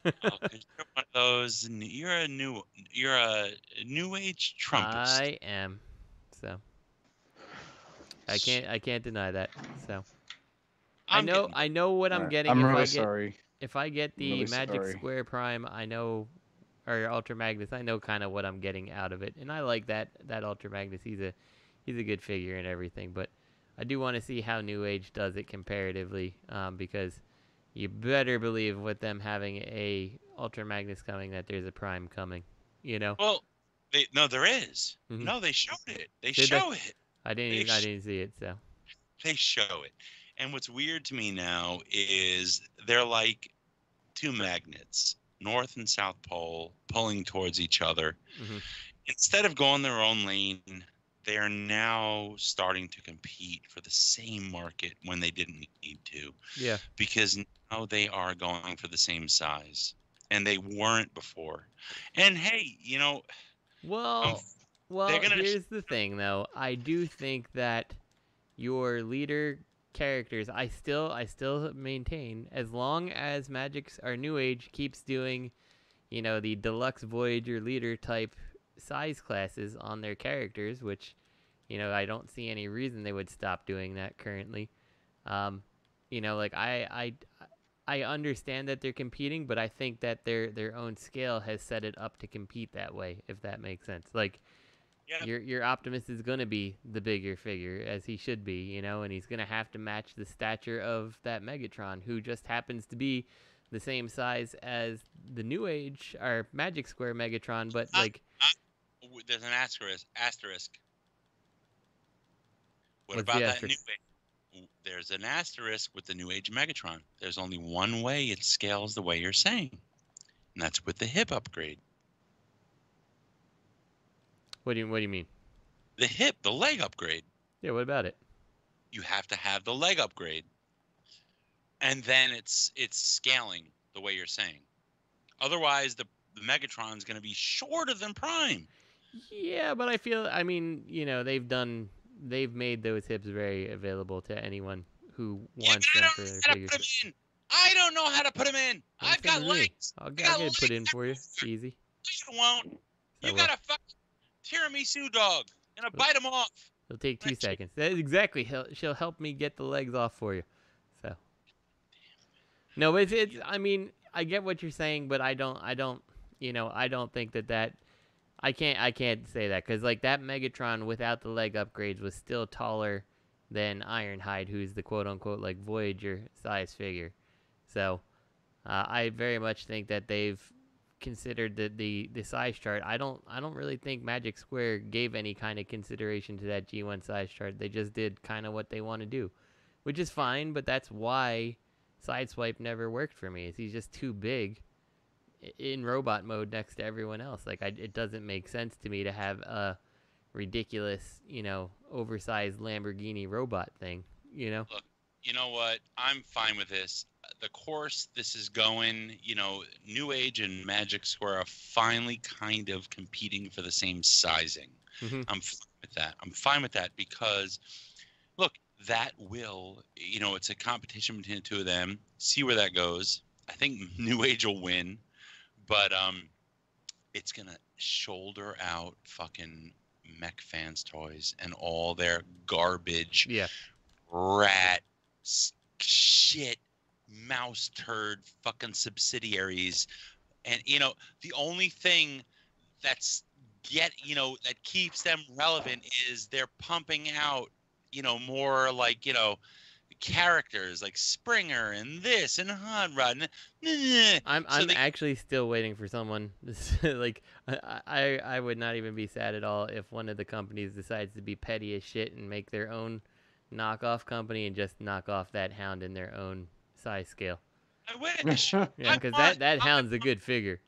[SPEAKER 12] Oh, 'cause you're one of those. You're a new age Trumpist.
[SPEAKER 11] I am. So. I can't deny that. So. I know what I'm getting.
[SPEAKER 1] I'm really sorry.
[SPEAKER 11] If I get the Magic Square Prime, I know. Or Ultra Magnus, I know kind of what I'm getting out of it, and I like that Ultra Magnus. He's a good figure and everything, but I do want to see how Newage does it comparatively, because you better believe with them having a Ultra Magnus coming that there's a Prime coming, you know.
[SPEAKER 12] Well, there is.
[SPEAKER 11] Mm-hmm.
[SPEAKER 12] No, they showed it. They show it.
[SPEAKER 11] I didn't see it, so.
[SPEAKER 12] They show it, and what's weird to me now is they're like two magnets. North and South Pole pulling towards each other. Mm-hmm. Instead of going their own lane, they are now starting to compete for the same market when they didn't need to.
[SPEAKER 11] Yeah.
[SPEAKER 12] Because now they are going for the same size, and they weren't before. And hey, you know.
[SPEAKER 11] Well, here's the thing, though. I do think that your leader characters, I still maintain, as long as Newage keeps doing, you know, the deluxe Voyager leader type size classes on their characters, which, you know, I don't see any reason they would stop doing that currently. You know, like I understand that they're competing, but I think that their own scale has set it up to compete that way, if that makes sense. Like, yeah. Your Optimus is going to be the bigger figure, as he should be, you know, and he's going to have to match the stature of that Megatron, who just happens to be the same size as the Newage, or Magic Square Megatron, but, like...
[SPEAKER 12] There's an asterisk. What about that Newage? There's an asterisk with the Newage Megatron. There's only one way it scales the way you're saying, and that's with the hip upgrade.
[SPEAKER 11] What do you mean?
[SPEAKER 12] The leg upgrade.
[SPEAKER 11] Yeah, what about it?
[SPEAKER 12] You have to have the leg upgrade. And then it's scaling the way you're saying. Otherwise, the Megatron's going to be shorter than Prime.
[SPEAKER 11] Yeah, but I mean, you know, they've made those hips very available to anyone who wants them for their figures.
[SPEAKER 12] I don't know how to put them in. I've got legs.
[SPEAKER 11] I'll get it put in for you. It's easy.
[SPEAKER 12] You won't. You got a fucking tiramisu dog, and I'll bite them off.
[SPEAKER 11] It'll take 2 seconds. Exactly. She'll help me get the legs off for you. So. No, but it's I mean, I get what you're saying, but I don't think that I can't say that, because like that Megatron without the leg upgrades was still taller than Ironhide, who's the quote unquote like Voyager size figure. So I very much think that they've considered the size chart. I don't really think Magic Square gave any kind of consideration to that G1 size chart. They just did kind of what they want to do, which is fine, but that's why Sideswipe never worked for me. Is he's just too big in robot mode next to everyone else. Like it doesn't make sense to me to have a ridiculous, oversized Lamborghini robot thing,
[SPEAKER 12] Look, you know what? I'm fine with this. The course this is going, Newage and Magic Square are finally kind of competing for the same sizing.
[SPEAKER 11] Mm-hmm.
[SPEAKER 12] I'm fine with that. I'm fine with that because, look, that will, it's a competition between the two of them. See where that goes. I think Newage will win, but it's going to shoulder out fucking Mech Fans toys and all their garbage, rat, shit, mouse turd fucking subsidiaries. And the only thing that keeps them relevant is they're pumping out more like characters like Springer and this and Hotrod.
[SPEAKER 11] I'm actually still waiting for someone like I would not even be sad at all if one of the companies decides to be petty as shit and make their own knockoff company and just knock off that Hound in their own size scale.
[SPEAKER 12] I wish.
[SPEAKER 11] Yeah, because that Hound's a good figure,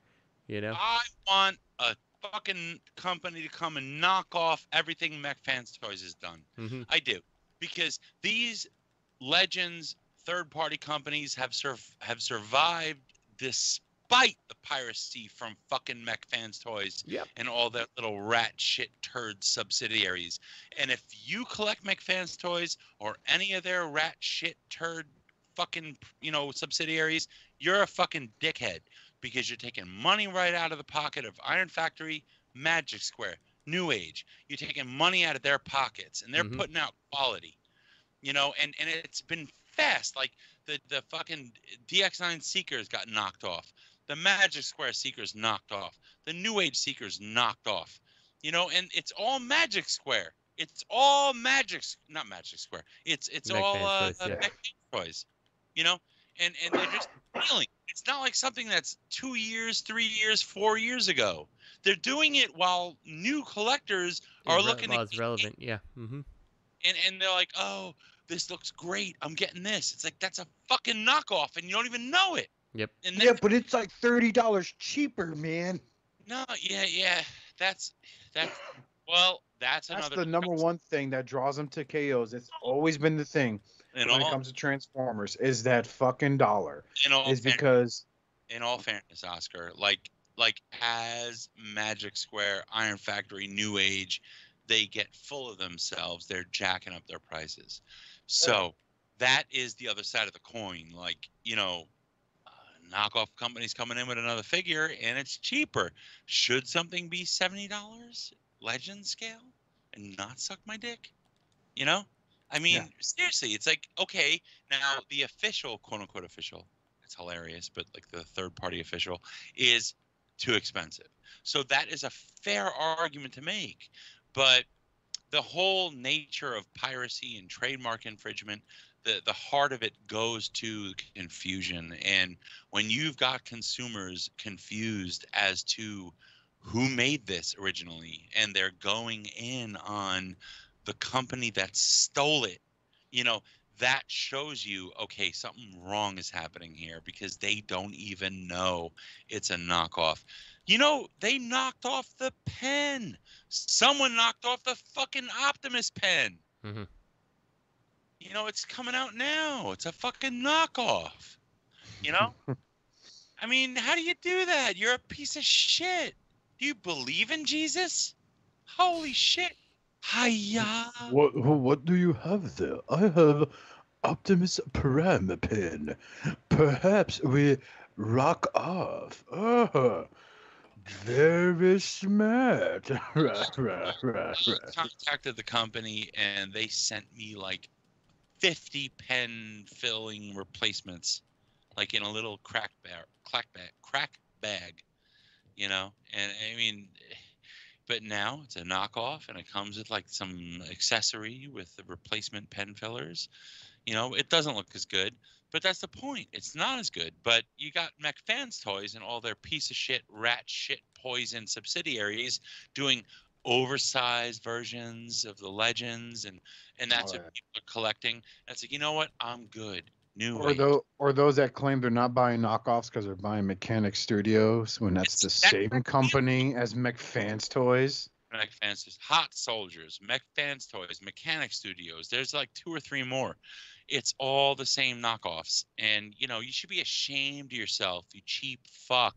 [SPEAKER 12] I want a fucking company to come and knock off everything Mech Fans Toys has done.
[SPEAKER 11] Mm-hmm.
[SPEAKER 12] I do, because these Legends third-party companies have survived despite the piracy from fucking Mech Fans Toys and all their little rat shit turd subsidiaries. And if you collect Mech Fans Toys or any of their rat shit turd fucking subsidiaries, you're a fucking dickhead, because you're taking money right out of the pocket of Iron Factory, Magic Square, Newage. You're taking money out of their pockets, and they're putting out quality. And it's been fast. Like the fucking DX9 Seekers got knocked off. The Magic Square Seekers knocked off. The Newage Seekers knocked off. And it's all Magic Square. It's all not Magic Square. It's all Mech Toys. And they're just stealing. It's not like something that's 2 years, 3 years, 4 years ago. They're doing it while new collectors are looking at
[SPEAKER 11] it's relevant. Yeah. Mm-hmm.
[SPEAKER 12] And they're like, oh, this looks great. I'm getting this. It's like, that's a fucking knockoff, and you don't even know it.
[SPEAKER 11] Yep.
[SPEAKER 12] And then,
[SPEAKER 1] but it's like $30 cheaper, man.
[SPEAKER 12] No, yeah. That's
[SPEAKER 1] That's the number one thing that draws them to KOs. It's always been the thing when it comes to Transformers, is that fucking dollar. In all
[SPEAKER 12] fairness, Oscar, like as Magic Square, Iron Factory, Newage, they get full of themselves. They're jacking up their prices. So that is the other side of the coin. Like, knockoff companies coming in with another figure, and it's cheaper. Should something be $70 Legend scale and not suck my dick? Seriously, it's like, okay, now the official, quote unquote official, it's hilarious, but like the third party official is too expensive. So that is a fair argument to make. But the whole nature of piracy and trademark infringement, the heart of it goes to confusion. And when you've got consumers confused as to who made this originally, and they're going in on the company that stole it, that shows you, okay, something wrong is happening here, because they don't even know it's a knockoff. They knocked off the pen. Someone knocked off the fucking Optimus pen.
[SPEAKER 11] Mm-hmm.
[SPEAKER 12] It's coming out now. It's a fucking knockoff. I mean, how do you do that? You're a piece of shit. Do you believe in Jesus? Holy shit. Hiya.
[SPEAKER 1] What do you have there? I have Optimus Prime pen. Perhaps we rock off. Oh, very smart.
[SPEAKER 12] Contacted the company, and they sent me like 50 pen filling replacements. like in a little crack bag, you know. And I mean, but now it's a knockoff, and it comes with like some accessory with the replacement pen fillers. You know, it doesn't look as good, but that's the point. It's not as good. But you got McFans Toys and all their piece of shit, rat shit, poison subsidiaries doing oversized versions of the Legends, and that's what people are collecting. That's like, you know what? I'm good.
[SPEAKER 1] Or those that claim they're not buying knockoffs because they're buying Mechanic Studios when that's the same company as McFans Toys.
[SPEAKER 12] McFans Toys, Hot Soldiers, McFans Toys, Mechanic Studios. There's like 2 or 3 more. It's all the same knockoffs. And, you know, you should be ashamed of yourself, you cheap fuck.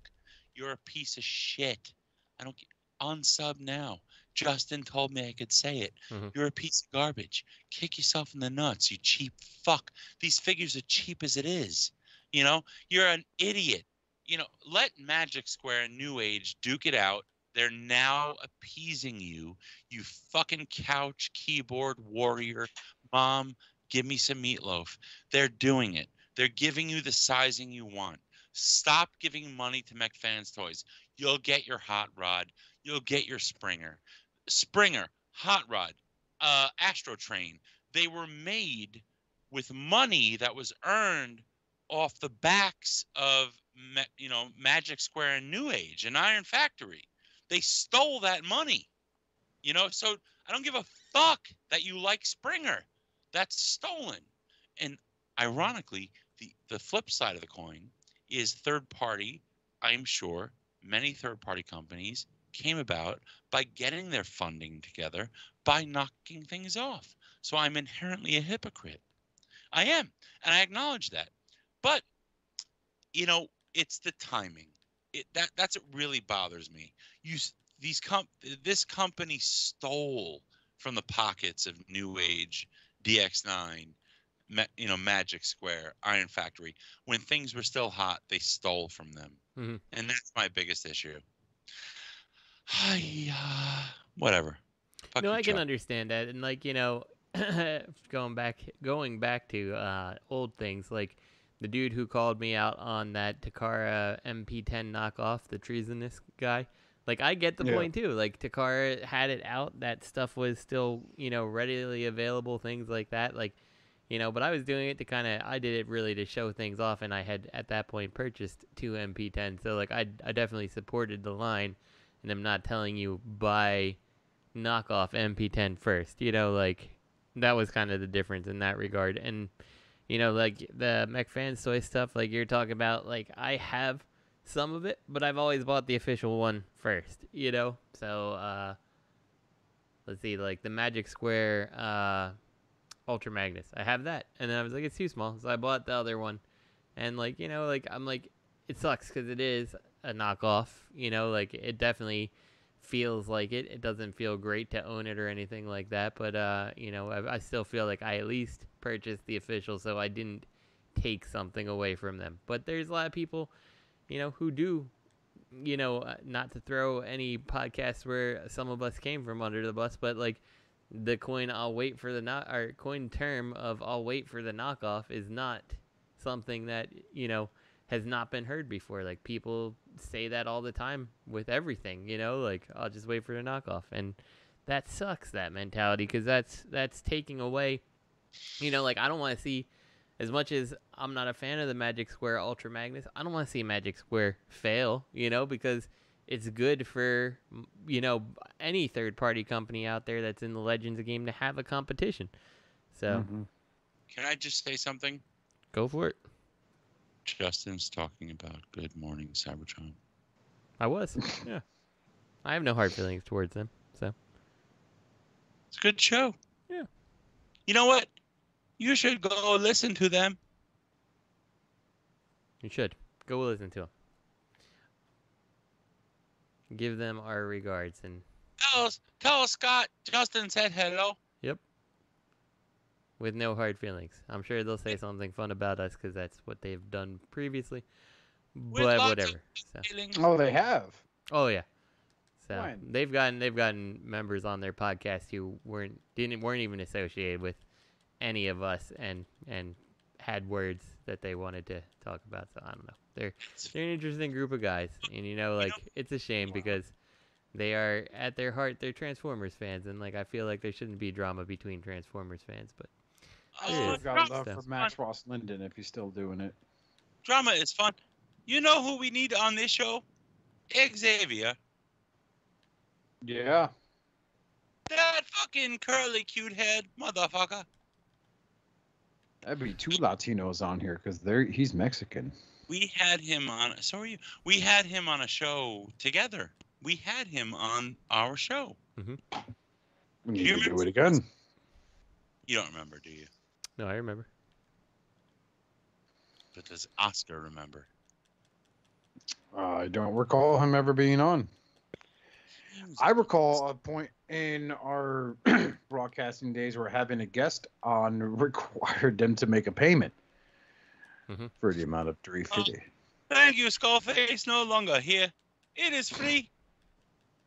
[SPEAKER 12] You're a piece of shit. I don't unsub now. Justin told me I could say it. You're a piece of garbage. Kick yourself in the nuts, you cheap fuck. These figures are cheap as it is. You know, you're an idiot. You know, let Magic Square and Newage duke it out. They're now appeasing you, you fucking couch keyboard warrior. Mom, give me some meatloaf. They're doing it. They're giving you the sizing you want. Stop giving money to McFans Toys. You'll get your Hot Rod. You'll get your Springer. Hot Rod, Astro Train. They were made with money that was earned off the backs of, you know, Magic Square and Newage and Iron Factory. They stole that money, you know, so I don't give a fuck that you like Springer. That's stolen. And ironically, the flip side of the coin is third party. I'm sure many third party companies came about by getting their funding together by knocking things off. So I'm inherently a hypocrite. I am, and I acknowledge that. But, you know, it's the timing. That's what really bothers me. This company stole from the pockets of Newage, DX9, you know, Magic Square, Iron Factory. When things were still hot, they stole from them, and that's my biggest issue. Whatever.
[SPEAKER 11] Fuck no, I can understand that, and like, you know, going back to old things, like the dude who called me out on that Takara MP10 knockoff, the treasonous guy. Like, I get the point too. Like, Takara had it out. That stuff was still, you know, readily available, things like that. Like, you know, but I was doing it to I did it really to show things off, and I had at that point purchased 2 MP10. So like, I definitely supported the line, and I'm not telling you buy knockoff MP10 first. You know, like, that was kind of the difference in that regard. And, you know, like the McFans Toy stuff, like you're talking about, like I have some of it, but I've always bought the official one first, you know? So, let's see, like the Magic Square Ultra Magnus. I have that. And then I was like, it's too small. So I bought the other one. And like, you know, like I'm like, it sucks because it is a knockoff, you know, like it definitely feels like it. It doesn't feel great to own it or anything like that. But, you know, I still feel like I at least purchased the official, so I didn't take something away from them. But there's a lot of people, you know, who do, you know, not to throw any podcasts where some of us came from under the bus, but like the coin I'll wait for the coin term of I'll wait for the knockoff is not something that, you know, has not been heard before. Like people say that all the time with everything, you know, like I'll just wait for the knockoff, and that sucks, that mentality, because that's taking away, you know, like I don't want to see, as much as I'm not a fan of the Magic Square Ultra Magnus, I don't want to see Magic Square fail, you know, because it's good for, you know, any third-party company out there that's in the Legends game to have a competition. So,
[SPEAKER 12] Can I just say something?
[SPEAKER 11] Go for it.
[SPEAKER 12] Justin's talking about Good Morning Cybertron.
[SPEAKER 11] I was, yeah. I have no hard feelings towards them, so.
[SPEAKER 12] It's a good show.
[SPEAKER 11] Yeah.
[SPEAKER 12] You know what? You should go listen to them.
[SPEAKER 11] You should. Go listen to them. Give them our regards. And
[SPEAKER 12] tell Scott Justin said hello.
[SPEAKER 11] Yep. With no hard feelings. I'm sure they'll say something fun about us because that's what they've done previously. But whatever. So.
[SPEAKER 1] Oh, they have.
[SPEAKER 11] Oh yeah. So Fine. they've gotten members on their podcast who weren't even associated with any of us and had words that they wanted to talk about. So I don't know. They're an interesting group of guys, and it's a shame because they are at their heart they're Transformers fans, and I feel like there shouldn't be drama between Transformers fans, but
[SPEAKER 1] I've got love for Max Ross Linden if he's still doing it.
[SPEAKER 12] Drama is fun. You know who we need on this show? Xavier.
[SPEAKER 1] Yeah.
[SPEAKER 12] That fucking curly cute head motherfucker.
[SPEAKER 1] That'd be 2 Latinos on here because he's Mexican.
[SPEAKER 12] We had him on. So are you? We had him on a show together. We had him on our show.
[SPEAKER 11] Mm-hmm.
[SPEAKER 1] We need to do it again.
[SPEAKER 12] You don't remember, do you?
[SPEAKER 11] No, I remember.
[SPEAKER 12] But does Oscar remember?
[SPEAKER 1] I don't recall him ever being on. I recall a point in our broadcasting days where having a guest on required them to make a payment for the amount of $3.50.
[SPEAKER 12] Thank you, Skullface. No longer here. It is free.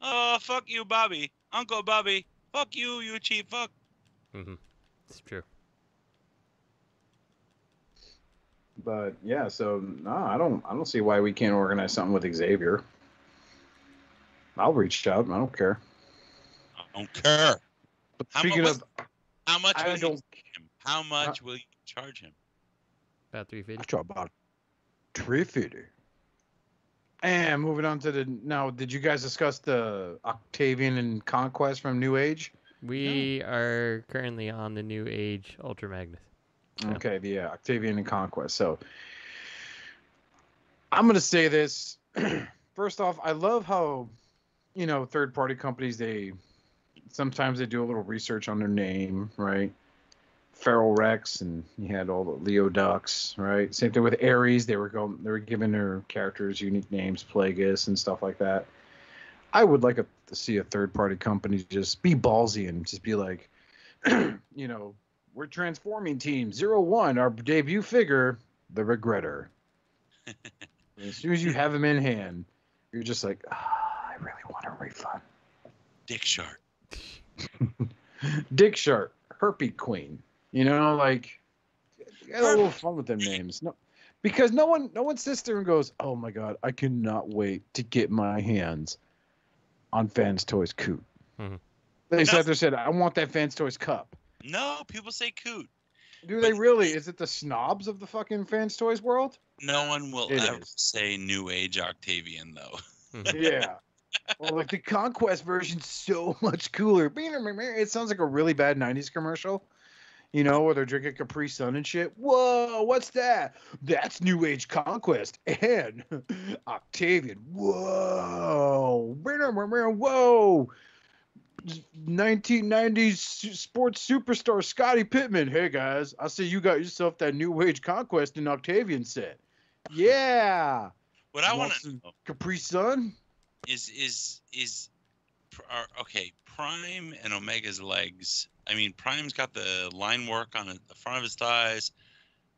[SPEAKER 12] Oh, fuck you, Bobby. Uncle Bobby. Fuck you, you cheap fuck.
[SPEAKER 11] It's true.
[SPEAKER 1] But yeah, so no, I don't see why we can't organize something with Xavier. I'll reach out. I don't care.
[SPEAKER 12] I don't care.
[SPEAKER 1] But speaking of,
[SPEAKER 12] how much will you charge him? How much will you charge him?
[SPEAKER 11] About $3.50.
[SPEAKER 1] I charge about $3.50. And moving on to now, did you guys discuss the Octavian and Conquest from Newage?
[SPEAKER 11] We are currently on the Newage Ultra Magnus.
[SPEAKER 1] Okay, the Octavian and Conquest. So I'm gonna say this. First off, I love how third-party companies sometimes they do a little research on their name, right? Feral Rex, and you had all the Leo Ducks, right? Same thing with Ares. They were giving their characters unique names, Plagueis and stuff like that. I would like to see a third-party company just be ballsy and just be like, we're transforming Team 01, our debut figure, the Regretter. As soon as you have him in hand, you're just like, I really want a refund.
[SPEAKER 12] Dick Shark.
[SPEAKER 1] Dick Shark, Herpy Queen. Get a little fun with them names. No, because no one sits there and goes, oh my god, I cannot wait to get my hands on Fans Toys Coot. They sat there and said, I want that Fans Toys cup.
[SPEAKER 12] No, people say Coot.
[SPEAKER 1] Do they really? Is it the snobs of the fucking Fans Toys world?
[SPEAKER 12] No one will ever say Newage Octavian, though.
[SPEAKER 1] Yeah. Well, the Conquest version's so much cooler. It sounds like a really bad 90s commercial. Where they're drinking Capri Sun and shit. Whoa, what's that? That's Newage Conquest and Octavian. Whoa. Whoa. 1990s sports superstar Scottie Pittman. Hey, guys, I see you got yourself that Newage Conquest and Octavian set. Yeah.
[SPEAKER 12] What I want to know,
[SPEAKER 1] Capri Sun
[SPEAKER 12] is Prime and Omega's legs. I mean, Prime's got the line work on the front of his thighs,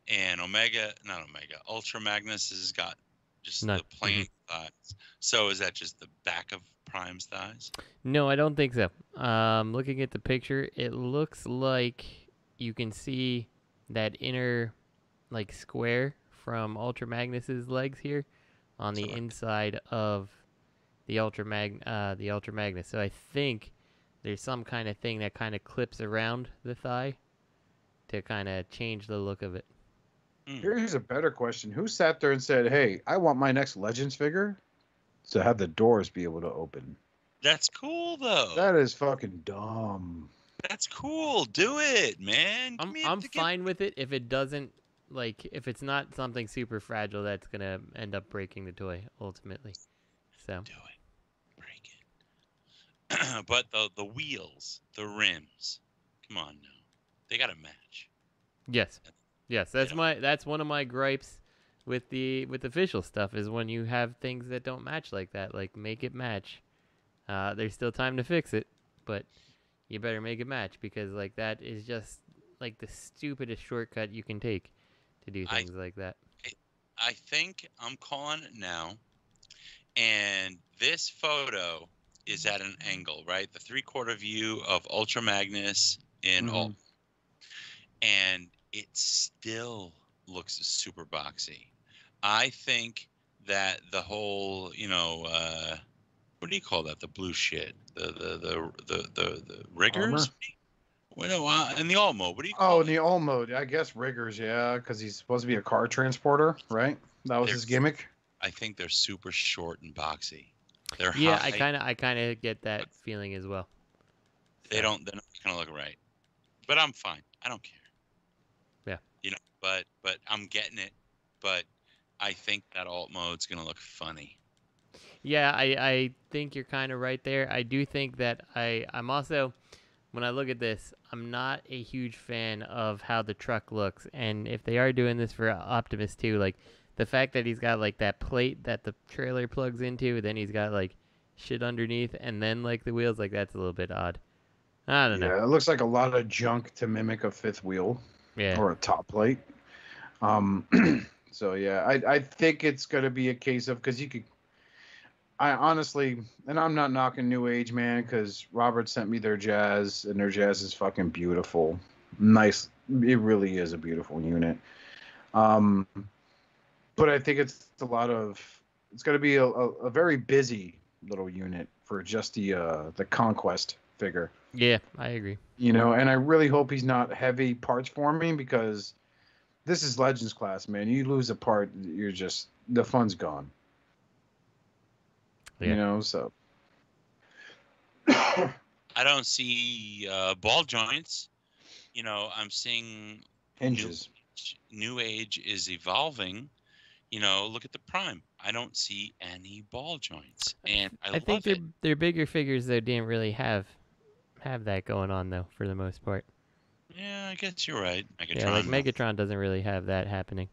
[SPEAKER 12] and Ultra Magnus has got just the plain thighs. So is that just the back of Prime's thighs?
[SPEAKER 11] No, I don't think so. Looking at the picture, it looks like you can see that inner square from Ultra Magnus's legs here on the inside of the Ultra Magnus. So I think there's some kind of thing that kind of clips around the thigh to kind of change the look of it.
[SPEAKER 1] Here's a better question. Who sat there and said, hey, I want my next Legends figure to have the doors be able to open?
[SPEAKER 12] That's cool, though.
[SPEAKER 1] That is fucking dumb.
[SPEAKER 12] That's cool. Do it, man.
[SPEAKER 11] I'm fine with it if it doesn't, if it's not something super fragile that's going to end up breaking the toy, ultimately. So.
[SPEAKER 12] Do it. But the wheels, the rims, come on now, they got to match.
[SPEAKER 11] Yes, that's one of my gripes with the official stuff is when you have things that don't match like that. Make it match. There's still time to fix it, but you better make it match because that is just the stupidest shortcut you can take to do things like that.
[SPEAKER 12] I think I'm calling it now, and this photo is at an angle, right? The 3/4 view of Ultra Magnus in Alt. And it still looks super boxy. I think that the whole, what do you call that? The blue shit, the riggers. In the all mode. What do you call
[SPEAKER 1] in the all mode. I guess riggers, yeah, because he's supposed to be a car transporter, right? That was his gimmick.
[SPEAKER 12] I think they're super short and boxy. They're
[SPEAKER 11] yeah,
[SPEAKER 12] high.
[SPEAKER 11] I kind of get that feeling as well.
[SPEAKER 12] They're not gonna look right, but I'm fine. I don't care.
[SPEAKER 11] Yeah.
[SPEAKER 12] But I'm getting it. But I think that alt mode's gonna look funny.
[SPEAKER 11] Yeah, I think you're kind of right there. I do think that I'm also, when I look at this, I'm not a huge fan of how the truck looks. And if they are doing this for Optimus too, like the fact that he's got like that plate that the trailer plugs into, then he's got like shit underneath, and then like the wheels, like that's a little bit odd. I don't know.
[SPEAKER 1] Yeah, it looks like a lot of junk to mimic a fifth wheel.
[SPEAKER 11] Yeah.
[SPEAKER 1] Or a top plate. So yeah, I think it's gonna be a case of, because I honestly, and I'm not knocking Newage, man, because Robert sent me their Jazz, and their Jazz is fucking beautiful. Nice. It really is a beautiful unit. But I think it's going to be a very busy little unit for just the Conquest figure.
[SPEAKER 11] Yeah, I agree.
[SPEAKER 1] And I really hope he's not heavy parts forming, because this is Legends class, man. You lose a part, the fun's gone.
[SPEAKER 11] Yeah.
[SPEAKER 1] So.
[SPEAKER 12] I don't see ball joints. I'm seeing
[SPEAKER 1] hinges.
[SPEAKER 12] Newage is evolving. Look at the Prime. I don't see any ball joints, and I
[SPEAKER 11] think their bigger figures though didn't really have that going on though, for the most part.
[SPEAKER 12] Yeah, I guess you're right. Megatron.
[SPEAKER 11] Yeah, like Megatron doesn't really have that happening.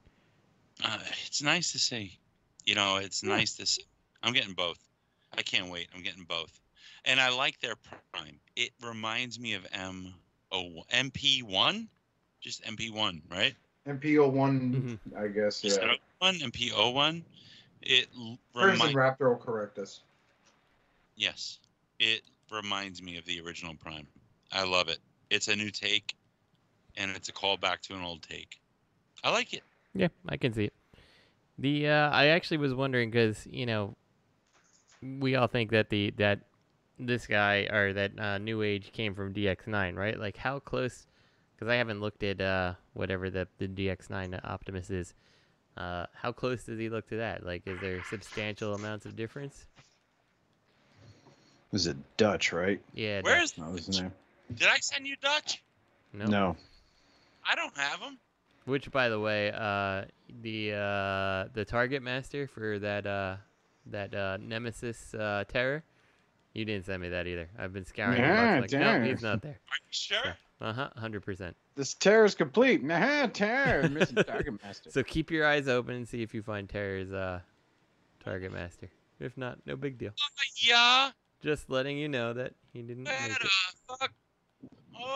[SPEAKER 12] It's nice to see. It's nice to see. I'm getting both. I can't wait. I'm getting both, and I like their Prime. It reminds me of MP1, just MP1, right?
[SPEAKER 1] MP01, I guess. Yeah.
[SPEAKER 12] Is that one? MP01. It
[SPEAKER 1] Raptor will correct us.
[SPEAKER 12] Yes, it reminds me of the original Prime. I love it. It's a new take, and it's a callback to an old take. I like it.
[SPEAKER 11] Yeah, I can see it. I actually was wondering, because we all think that this guy, or that Newage, came from DX9, right? Like how close? Because I haven't looked at whatever the DX9 Optimus is. How close does he look to that? Like, is there substantial amounts of difference?
[SPEAKER 1] Is it Dutch, right?
[SPEAKER 11] Yeah.
[SPEAKER 12] Where's
[SPEAKER 1] his name?
[SPEAKER 12] Did I send you Dutch?
[SPEAKER 1] No.
[SPEAKER 12] I don't have him.
[SPEAKER 11] Which, by the way, the target master for that Nemesis Terror, you didn't send me that either. I've been scouring.
[SPEAKER 1] Yeah,
[SPEAKER 11] no, he's not there.
[SPEAKER 12] Are you sure?
[SPEAKER 11] 100%.
[SPEAKER 1] This Terror is complete. Terror, missing target master.
[SPEAKER 11] So keep your eyes open and see if you find Terror's target master. If not, no big deal.
[SPEAKER 12] Yeah.
[SPEAKER 11] Just letting you know that he didn't make it.
[SPEAKER 12] Fuck?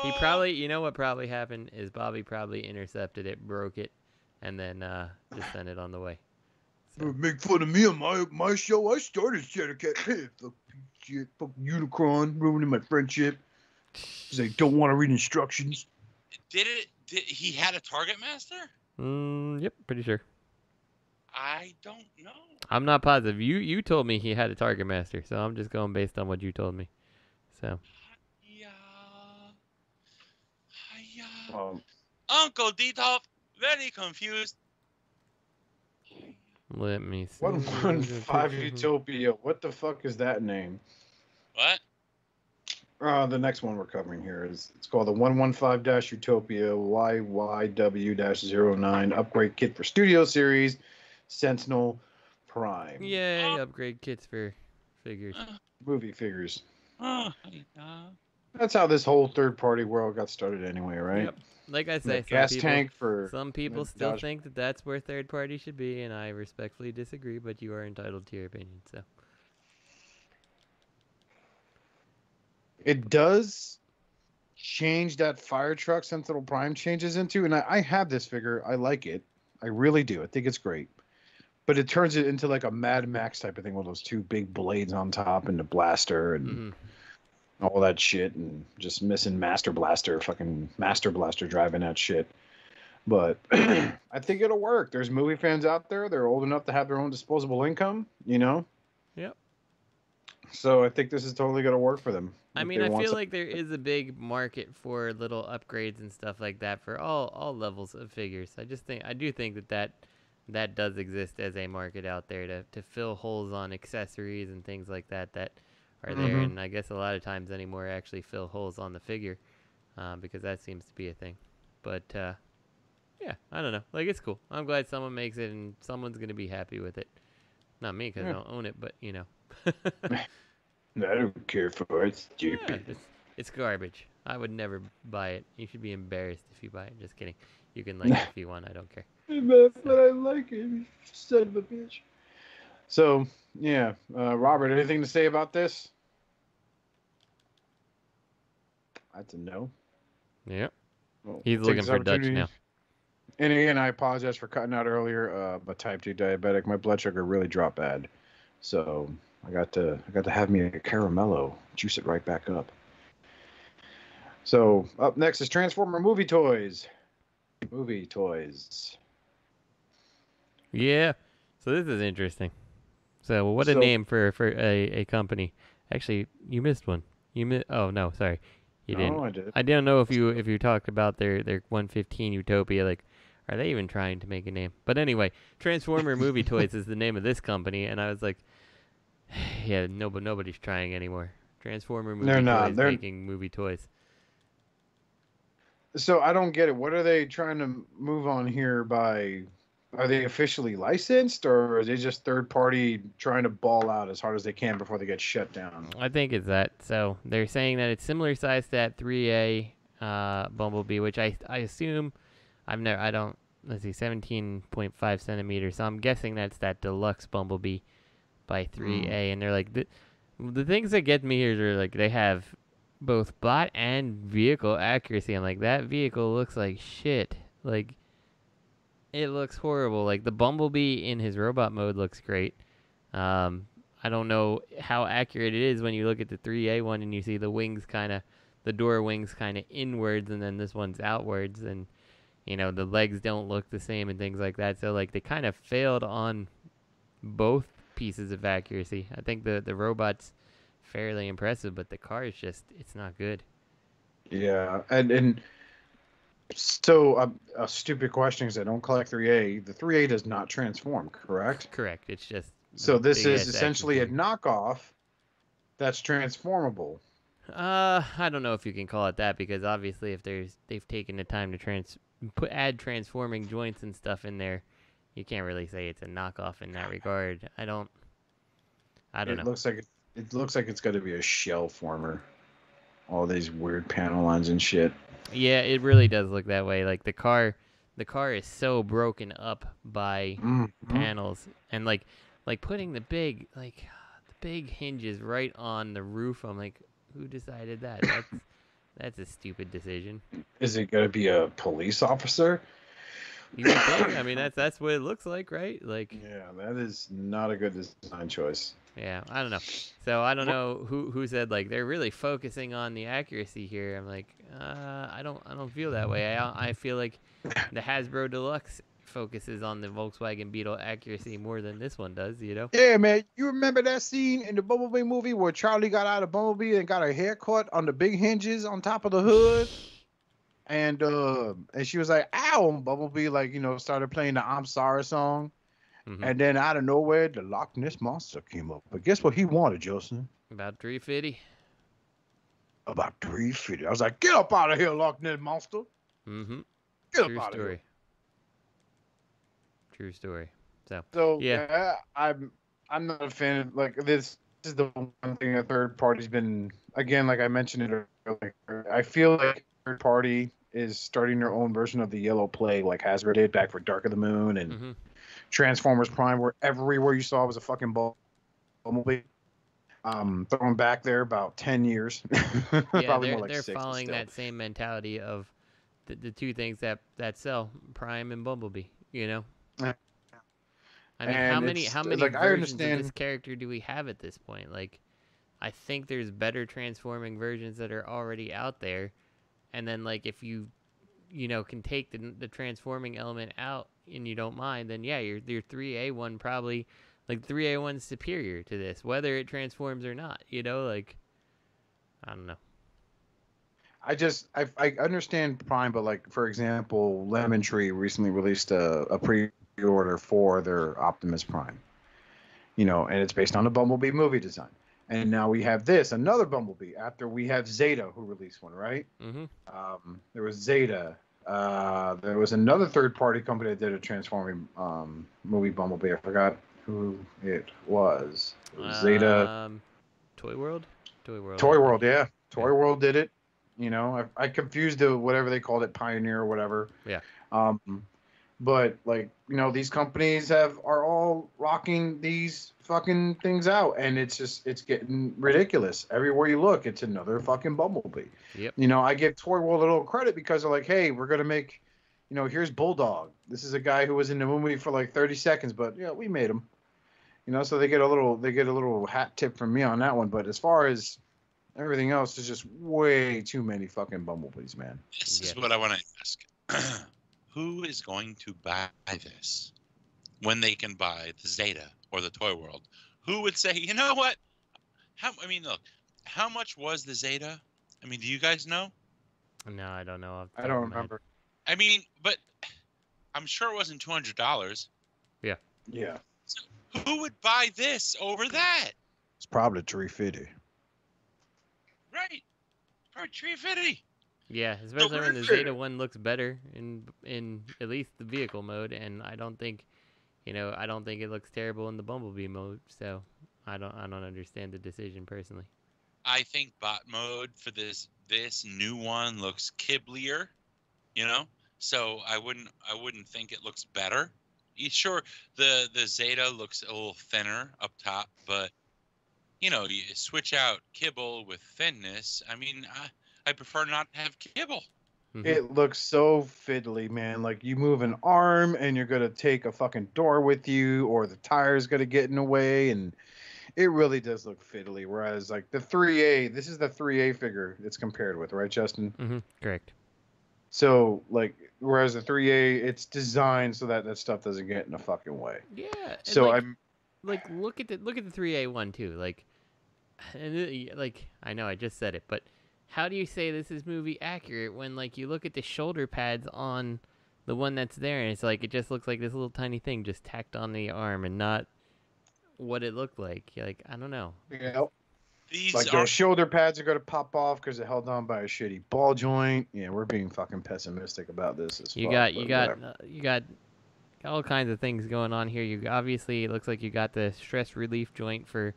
[SPEAKER 11] He probably, what probably happened is Bobby probably intercepted it, broke it, and then just sent it on the way.
[SPEAKER 1] So. Make fun of me on my show. I started Shattercat. Fuck shit. Fuck Unicron, ruining my friendship. Because I don't want to read instructions.
[SPEAKER 12] Did he had a target master?
[SPEAKER 11] Yep, pretty sure.
[SPEAKER 12] I don't know.
[SPEAKER 11] I'm not positive. You told me he had a target master, so I'm just going based on what you told me. So.
[SPEAKER 12] Uncle Detolf, very confused.
[SPEAKER 11] Let me see.
[SPEAKER 1] 115 Utopia. What the fuck is that name?
[SPEAKER 12] What?
[SPEAKER 1] The next one we're covering here it's called the 115-Utopia YYW-09 upgrade kit for Studio Series Sentinel Prime.
[SPEAKER 11] Yay, upgrade kits for figures.
[SPEAKER 1] Movie figures.
[SPEAKER 12] That's
[SPEAKER 1] how this whole third-party world got started anyway, right?
[SPEAKER 11] Yep. Like I say, some people still think that that's where third party should be, and I respectfully disagree, but you are entitled to your opinion. So
[SPEAKER 1] it does change that fire truck Sentinel Prime changes into, and I have this figure. I like it. I really do. I think it's great. But it turns it into like a Mad Max type of thing with those two big blades on top and the blaster and all that shit, and just missing fucking Master Blaster driving that shit. But I think it'll work. There's movie fans out there. They're old enough to have their own disposable income, you know?
[SPEAKER 11] Yep.
[SPEAKER 1] So I think this is totally going to work for them.
[SPEAKER 11] I mean, I feel like there is a big market for little upgrades and stuff like that for all levels of figures. I do think that does exist as a market out there to fill holes on accessories and things like that are there. And I guess a lot of times anymore actually fill holes on the figure because that seems to be a thing. But yeah, I don't know. Like, it's cool. I'm glad someone makes it and someone's going to be happy with it. Not me because I don't own it, but, you know.
[SPEAKER 1] I don't care for it. It's stupid.
[SPEAKER 11] Yeah, it's garbage. I would never buy it. You should be embarrassed if you buy it. Just kidding. You can like it if you want. I don't care.
[SPEAKER 1] But I like it. Son of a bitch. So, yeah. Robert, anything to say about this? That's a no.
[SPEAKER 11] Yep.
[SPEAKER 1] Well,
[SPEAKER 11] he's looking for Dutch now.
[SPEAKER 1] And again, I apologize for cutting out earlier. I'm a type 2 diabetic. My blood sugar really dropped bad. So I got to have me a caramello, juice it right back up. So up next is Transformer movie toys. Movie toys.
[SPEAKER 11] Yeah. So this is interesting. So what a name for a company. Actually, you missed one. Oh no, sorry. You didn't.
[SPEAKER 1] No, I did.
[SPEAKER 11] I don't know if you talked about their 115 Utopia. Like, are they even trying to make a name? But anyway, Transformer Movie Toys is the name of this company, and I was like, yeah, no, but nobody's trying anymore. Transformer Movie Toys making movie toys.
[SPEAKER 1] So I don't get it. What are they trying to move on here by? Are they officially licensed, or are they just third party trying to ball out as hard as they can before they get shut down?
[SPEAKER 11] I think it's that. So they're saying that it's similar size to that 3A Bumblebee, which I assume let's see, 17.5 centimeters. So I'm guessing that's that deluxe Bumblebee by 3A. And they're like, the things that get me here are like they have both bot and vehicle accuracy. I'm like, that vehicle looks like shit. Like, it looks horrible. Like, the Bumblebee in his robot mode looks great. I don't know how accurate it is when you look at the 3A one and you see the wings the door wings kind of inwards, and then this one's outwards, and, you know, the legs don't look the same and things like that. So, like, they kind of failed on both pieces of accuracy. I think the robot's fairly impressive, but the car is just, it's not good.
[SPEAKER 1] Yeah, and so a stupid question is I don't collect 3A. The 3A does not transform, correct?
[SPEAKER 11] Correct. It's just
[SPEAKER 1] so this is essentially a knockoff that's transformable.
[SPEAKER 11] I don't know if you can call it that, because obviously if they've taken the time to add transforming joints and stuff in there, you can't really say it's a knockoff in that regard. I don't know.
[SPEAKER 1] It looks like it's going to be a shell former. All these weird panel lines and shit.
[SPEAKER 11] Yeah, it really does look that way. Like the car is so broken up by panels, and like putting the big hinges right on the roof. I'm like, who decided that? That's a stupid decision.
[SPEAKER 1] Is it going to be a police officer?
[SPEAKER 11] You would think. I mean, that's what it looks like, right? Like,
[SPEAKER 1] yeah, that is not a good design choice.
[SPEAKER 11] Yeah, I don't know. So I don't know who said like they're really focusing on the accuracy here. I'm like, I don't feel that way. I feel like the Hasbro Deluxe focuses on the Volkswagen Beetle accuracy more than this one does, you know?
[SPEAKER 1] Yeah, man. You remember that scene in the Bumblebee movie where Charlie got out of Bumblebee and got a haircut on the big hinges on top of the hood? And she was like, ow, and Bumblebee, like, you know, started playing the I'm Sorry song. Mm-hmm. And then out of nowhere, the Loch Ness monster came up. But guess what he wanted, Justin?
[SPEAKER 11] About 350.
[SPEAKER 1] About 350. I was like, get up out of here, Loch Ness monster.
[SPEAKER 11] Mm-hmm.
[SPEAKER 1] Get up out of here.
[SPEAKER 11] True story.
[SPEAKER 1] So
[SPEAKER 11] yeah,
[SPEAKER 1] I'm not a fan of, like, this is the one thing a third party's been, again, like I mentioned it earlier, I feel like third party is starting their own version of the yellow plague, like Hasbro did back for Dark of the Moon and Transformers Prime, where everywhere you saw was a fucking Bumblebee. Throwing back there about 10 years.
[SPEAKER 11] Yeah, they're following that same mentality of the two things that sell, Prime and Bumblebee, you know? I mean, how many like, versions of this character do we have at this point? Like, I think there's better transforming versions that are already out there. And then, like, if you can take the transforming element out and you don't mind, then yeah, your 3A one probably, like 3A one's superior to this, whether it transforms or not. I don't know.
[SPEAKER 1] I understand Prime, but like for example, Lemon Tree recently released a pre-order for their Optimus Prime. And it's based on the Bumblebee movie design. And now we have another Bumblebee, after we have Zeta, who released one, right?
[SPEAKER 11] Mm-hmm.
[SPEAKER 1] There was Zeta. There was another third-party company that did a transforming movie Bumblebee. I forgot who it was. It was Zeta.
[SPEAKER 11] Toy World,
[SPEAKER 1] yeah. Toy World did it. I confused whatever they called it, Pioneer or whatever.
[SPEAKER 11] Yeah.
[SPEAKER 1] But like, these companies are all rocking these fucking things out, and it's getting ridiculous. Everywhere you look, it's another fucking Bumblebee.
[SPEAKER 11] Yep.
[SPEAKER 1] I give Toy World a little credit because they're like, hey, we're gonna make, here's Bulldog. This is a guy who was in the movie for like 30 seconds, but yeah, we made him. So they get a little hat tip from me on that one. But as far as everything else, there's just way too many fucking Bumblebees, man.
[SPEAKER 12] This is what I want to ask. Who is going to buy this when they can buy the Zeta or the Toy World? Who would say, you know what? Look, how much was the Zeta? Do you guys know?
[SPEAKER 11] No, I don't know.
[SPEAKER 1] I don't remember.
[SPEAKER 12] But I'm sure it wasn't $200.
[SPEAKER 11] Yeah.
[SPEAKER 1] Yeah.
[SPEAKER 12] So who would buy this over that?
[SPEAKER 1] It's probably $350.
[SPEAKER 12] Right. Probably $350.
[SPEAKER 11] Yeah, especially when the Zeta one looks better in at least the vehicle mode, and I don't think it looks terrible in the Bumblebee mode. So I don't understand the decision personally.
[SPEAKER 12] I think bot mode for this new one looks kibblier, So I wouldn't think it looks better. Sure, the Zeta looks a little thinner up top, but you switch out kibble with thinness. I prefer not to have kibble.
[SPEAKER 11] Mm-hmm.
[SPEAKER 1] It looks so fiddly, man. Like you move an arm and you're going to take a fucking door with you, or the tire's going to get in the way. And it really does look fiddly. Whereas like the 3A, this is the 3A figure it's compared with, right, Justin?
[SPEAKER 11] Mm-hmm. Correct.
[SPEAKER 1] So like, whereas the 3A, it's designed so that stuff doesn't get in the fucking way.
[SPEAKER 11] Yeah.
[SPEAKER 1] So
[SPEAKER 11] look at the 3A one too. Like, I know I just said it, but how do you say this is movie accurate when, like, you look at the shoulder pads on the one that's there, and it's like it just looks like this little tiny thing just tacked on the arm and not what it looked like. Like, I don't know.
[SPEAKER 1] Yeah. Those shoulder pads are going to pop off because they're held on by a shitty ball joint. Yeah, we're being fucking pessimistic about this.
[SPEAKER 11] You got all kinds of things going on here. You obviously, it looks like you got the stress relief joint for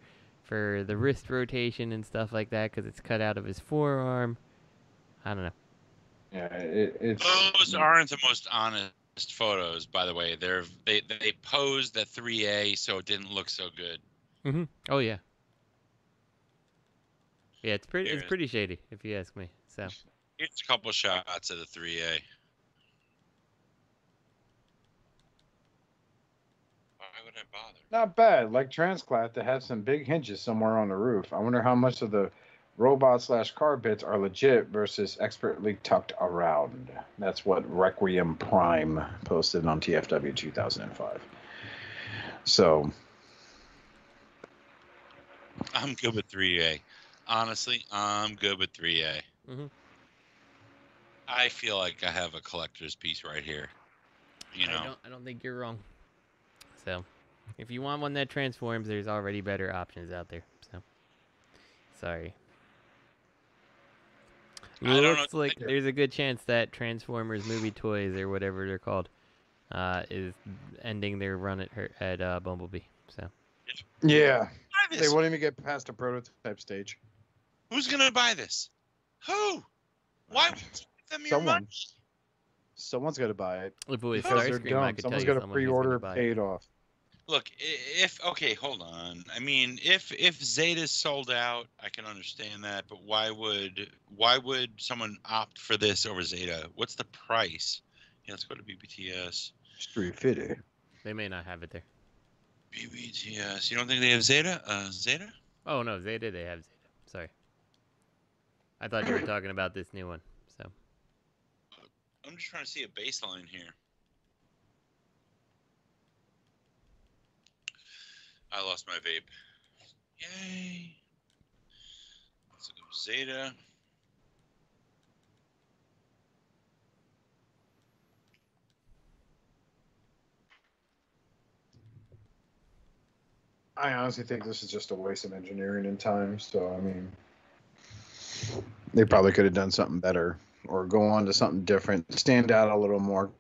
[SPEAKER 11] the wrist rotation and stuff like that because it's cut out of his forearm. I don't know.
[SPEAKER 1] Yeah,
[SPEAKER 12] those aren't the most honest photos, by the way. They posed the 3A so it didn't look so good.
[SPEAKER 11] Mm-hmm. Oh yeah. Yeah, it's pretty shady if you ask me. So
[SPEAKER 12] here's a couple shots of the 3A. Would I bother?
[SPEAKER 1] Not bad. Like Transclat, that has some big hinges somewhere on the roof. I wonder how much of the robot/car bits are legit versus expertly tucked around. That's what Requiem Prime posted on TFW 2005. So
[SPEAKER 12] I'm good with 3A. Honestly, I'm good with 3A.
[SPEAKER 11] Mm-hmm.
[SPEAKER 12] I feel like I have a collector's piece right here.
[SPEAKER 11] I don't think you're wrong. So, if you want one that transforms, there's already better options out there. So, sorry. It looks like there's a good chance that Transformers Movie Toys, or whatever they're called, is ending their run at Bumblebee. So.
[SPEAKER 1] Yeah. They won't even get past the prototype stage.
[SPEAKER 12] Who's going to buy this? Who? Why would you give them your money?
[SPEAKER 1] Someone's got to buy it.
[SPEAKER 11] If it was
[SPEAKER 1] because they're dumb. Someone's got to pre-order paid off.
[SPEAKER 12] Look, okay, hold on. If Zeta's sold out, I can understand that, but why would someone opt for this over Zeta? What's the price? Yeah, let's go to BBTS.
[SPEAKER 1] It's $350.
[SPEAKER 11] They may not have it there.
[SPEAKER 12] BBTS. You don't think they have Zeta? Zeta?
[SPEAKER 11] Oh no, Zeta. They have Zeta. Sorry. I thought you were talking about this new one. So.
[SPEAKER 12] I'm just trying to see a baseline here. I lost my vape. Yay. Let's look up Zeta.
[SPEAKER 1] I honestly think this is just a waste of engineering and time. So, I mean, they probably could have done something better or go on to something different, stand out a little more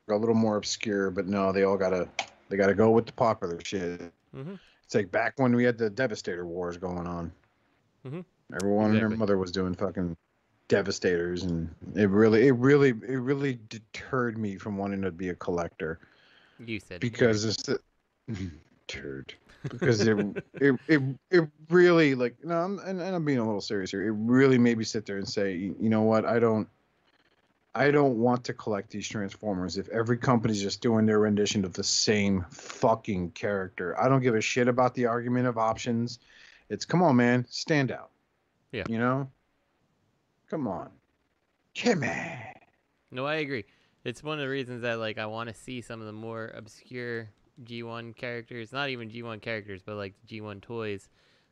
[SPEAKER 1] obscure. But no, they gotta go with the popular shit.
[SPEAKER 11] Mm-hmm.
[SPEAKER 1] It's like back when we had the Devastator wars going on.
[SPEAKER 11] Mm-hmm.
[SPEAKER 1] Everyone and their mother was doing fucking Devastators, and it really deterred me from wanting to be a collector.
[SPEAKER 11] You said
[SPEAKER 1] because it's the turd. Because it really, like, no, and I'm being a little serious here. It really made me sit there and say, you know what, I don't want to collect these Transformers if every company's just doing their rendition of the same fucking character. I don't give a shit about the argument of options. It's, come on, man, stand out.
[SPEAKER 11] Yeah.
[SPEAKER 1] You know? Come on. Come on.
[SPEAKER 11] No, I agree. It's one of the reasons that, like, I want to see some of the more obscure G1 characters, not even G1 characters, but like G1 toys,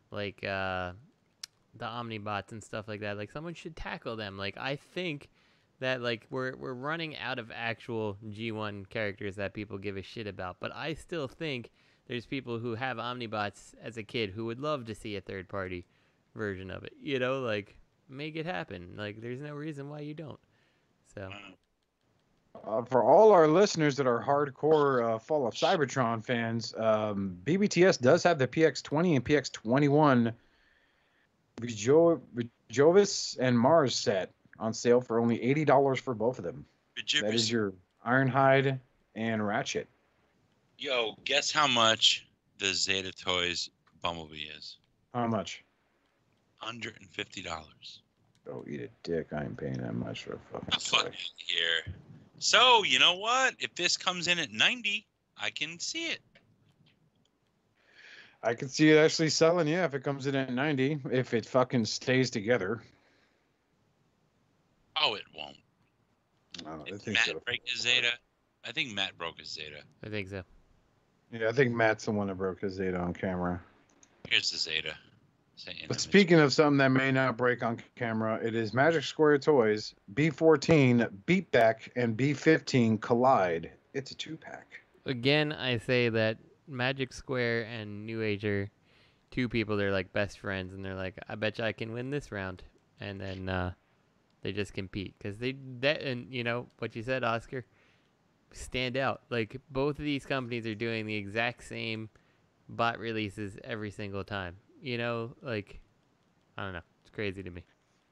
[SPEAKER 11] like the Omnibots and stuff like that. Like, someone should tackle them. Like, I think that, like, we're running out of actual G1 characters that people give a shit about, but I still think there's people who have Omnibots as a kid who would love to see a third-party version of it. You know, like, make it happen. Like, there's no reason why you don't. So.
[SPEAKER 1] For all our listeners that are hardcore Fall of Cybertron fans, BBTS does have the PX20 and PX21 Jovis and Mars set on sale for only $80 for both of them. That is your Ironhide and Ratchet.
[SPEAKER 12] Yo, guess how much the Zeta Toys Bumblebee is?
[SPEAKER 1] How much?
[SPEAKER 12] $150.
[SPEAKER 1] Oh, eat a dick. I ain't paying that much for a fucking toy.
[SPEAKER 12] Here. So, you know what? If this comes in at 90, I can see it.
[SPEAKER 1] I can see it actually selling, yeah, if it comes in at 90, if it fucking stays together.
[SPEAKER 12] Oh, it won't.
[SPEAKER 1] Did
[SPEAKER 12] Matt break his Zeta? I think Matt broke his Zeta.
[SPEAKER 11] I think so.
[SPEAKER 1] Yeah, I think Matt's the one that broke his Zeta on camera.
[SPEAKER 12] Here's the Zeta.
[SPEAKER 1] But speaking of something that may not break on camera, it is Magic Square Toys B14, Beatback, and B15 collide. It's a 2-pack.
[SPEAKER 11] Again, I say that Magic Square and Newage are two people. They're like best friends, and they're like, I bet you I can win this round, and then they just compete because and you know what you said, Oscar, stand out. Like, both of these companies are doing the exact same bot releases every single time. You know, like, I don't know. It's crazy to me.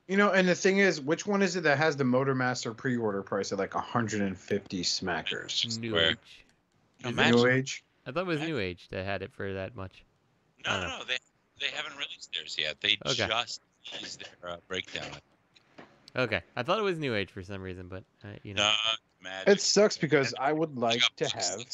[SPEAKER 1] You know, and the thing is, which one is it that has the Motormaster pre-order price at like 150 smackers?
[SPEAKER 11] Newage.
[SPEAKER 1] Newage?
[SPEAKER 11] I thought it was Newage that had it for that much.
[SPEAKER 12] No, they haven't released theirs yet. They just used their breakdown.
[SPEAKER 11] Okay, I thought it was Newage for some reason, but you know.
[SPEAKER 12] No, Magic.
[SPEAKER 1] It sucks because I would like to have.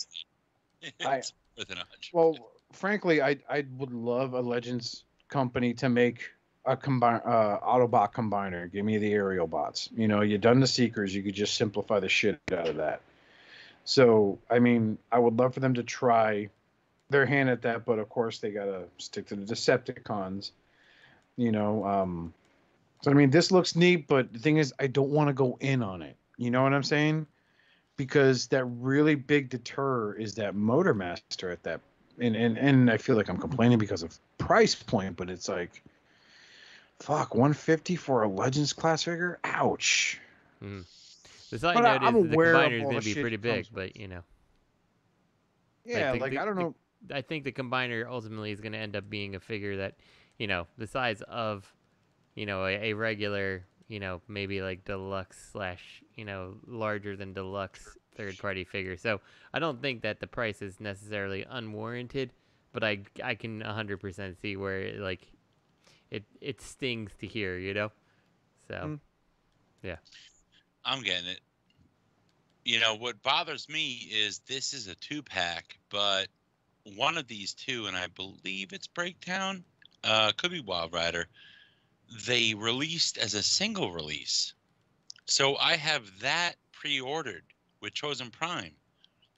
[SPEAKER 1] Well, frankly, I would love a Legends company to make a Autobot combiner. Give me the aerial bots. You know, you've done the Seekers. You could just simplify the shit out of that. So, I mean, I would love for them to try their hand at that, but of course they gotta stick to the Decepticons. You know, so I mean, this looks neat, but the thing is, I don't want to go in on it. You know what I'm saying? Because that really big deter is that Motormaster at that. And I feel like I'm complaining because of price point, but it's like, fuck, 150 for a Legends class figure? Ouch.
[SPEAKER 11] The side note is the combiner is going to be pretty big, but, you know.
[SPEAKER 1] Yeah, like I don't know.
[SPEAKER 11] I think the combiner ultimately is going to end up being a figure that, you know, the size of, you know, a regular, you know, maybe like deluxe / you know, larger than deluxe third-party figure. So I don't think that the price is necessarily unwarranted, but I can 100% see where like it stings to hear, you know. So yeah,
[SPEAKER 12] I'm getting it. You know, what bothers me is this is a 2-pack, but one of these two, and I believe it's Breakdown, could be Wild Rider, they released as a single release. So I have that pre-ordered with Chosen Prime,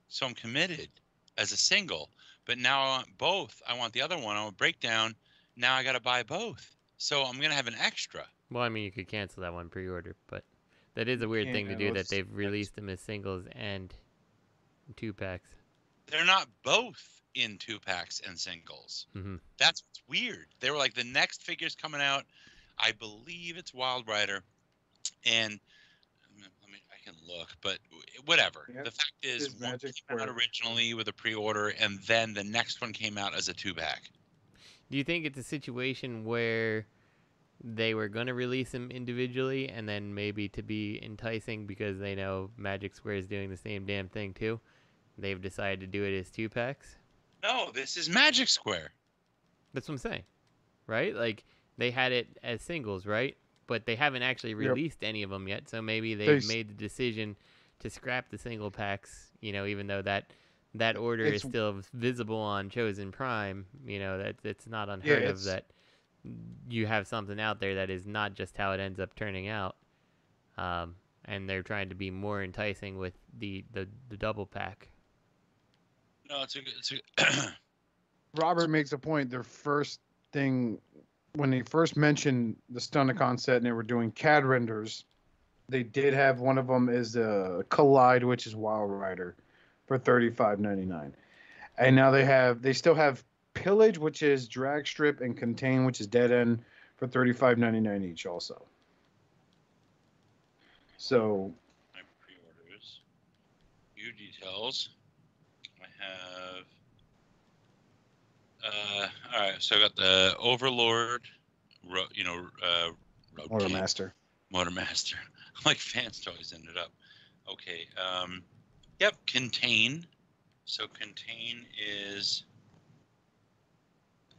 [SPEAKER 12] so I'm committed as a single. But now I want both. I want the other one. I want Breakdown. Now I got to buy both. So I'm gonna have an extra.
[SPEAKER 11] Well, I mean, you could cancel that one pre-order, but that is a weird thing to do, that they've released them as singles and 2-packs.
[SPEAKER 12] They're not both in 2-packs and singles.
[SPEAKER 11] Mm-hmm.
[SPEAKER 12] That's what's weird. They were like, the next figure's coming out. I believe it's Wild Rider. And I can look, but whatever. Yep. The fact is, one came out originally with a pre-order, and then the next one came out as a 2-pack.
[SPEAKER 11] Do you think it's a situation where they were going to release them individually, and then maybe to be enticing because they know Magic Square is doing the same damn thing too, they've decided to do it as 2-packs?
[SPEAKER 12] No, this is Magic Square.
[SPEAKER 11] That's what I'm saying, right? Like, they had it as singles, right? But they haven't actually released any of them yet, so maybe they've made the decision to scrap the single packs, you know, even though that order is still visible on Chosen Prime. You know, that it's not unheard of that you have something out there that is not just how it ends up turning out. And they're trying to be more enticing with the double pack.
[SPEAKER 12] No, it's a
[SPEAKER 1] Robert makes a point. Their first thing, when they first mentioned the Stunticon set and they were doing CAD renders, they did have one of them is a Collide, which is Wild Rider, for $35.99. And now they still have Pillage, which is Drag Strip, and Contain, which is Dead End, for $35.99 each also. So
[SPEAKER 12] my pre-orders, view details. I have all right, so I got the Overlord,
[SPEAKER 1] Motormaster.
[SPEAKER 12] Like Fans Toys ended up. Okay. Yep. Contain. So Contain is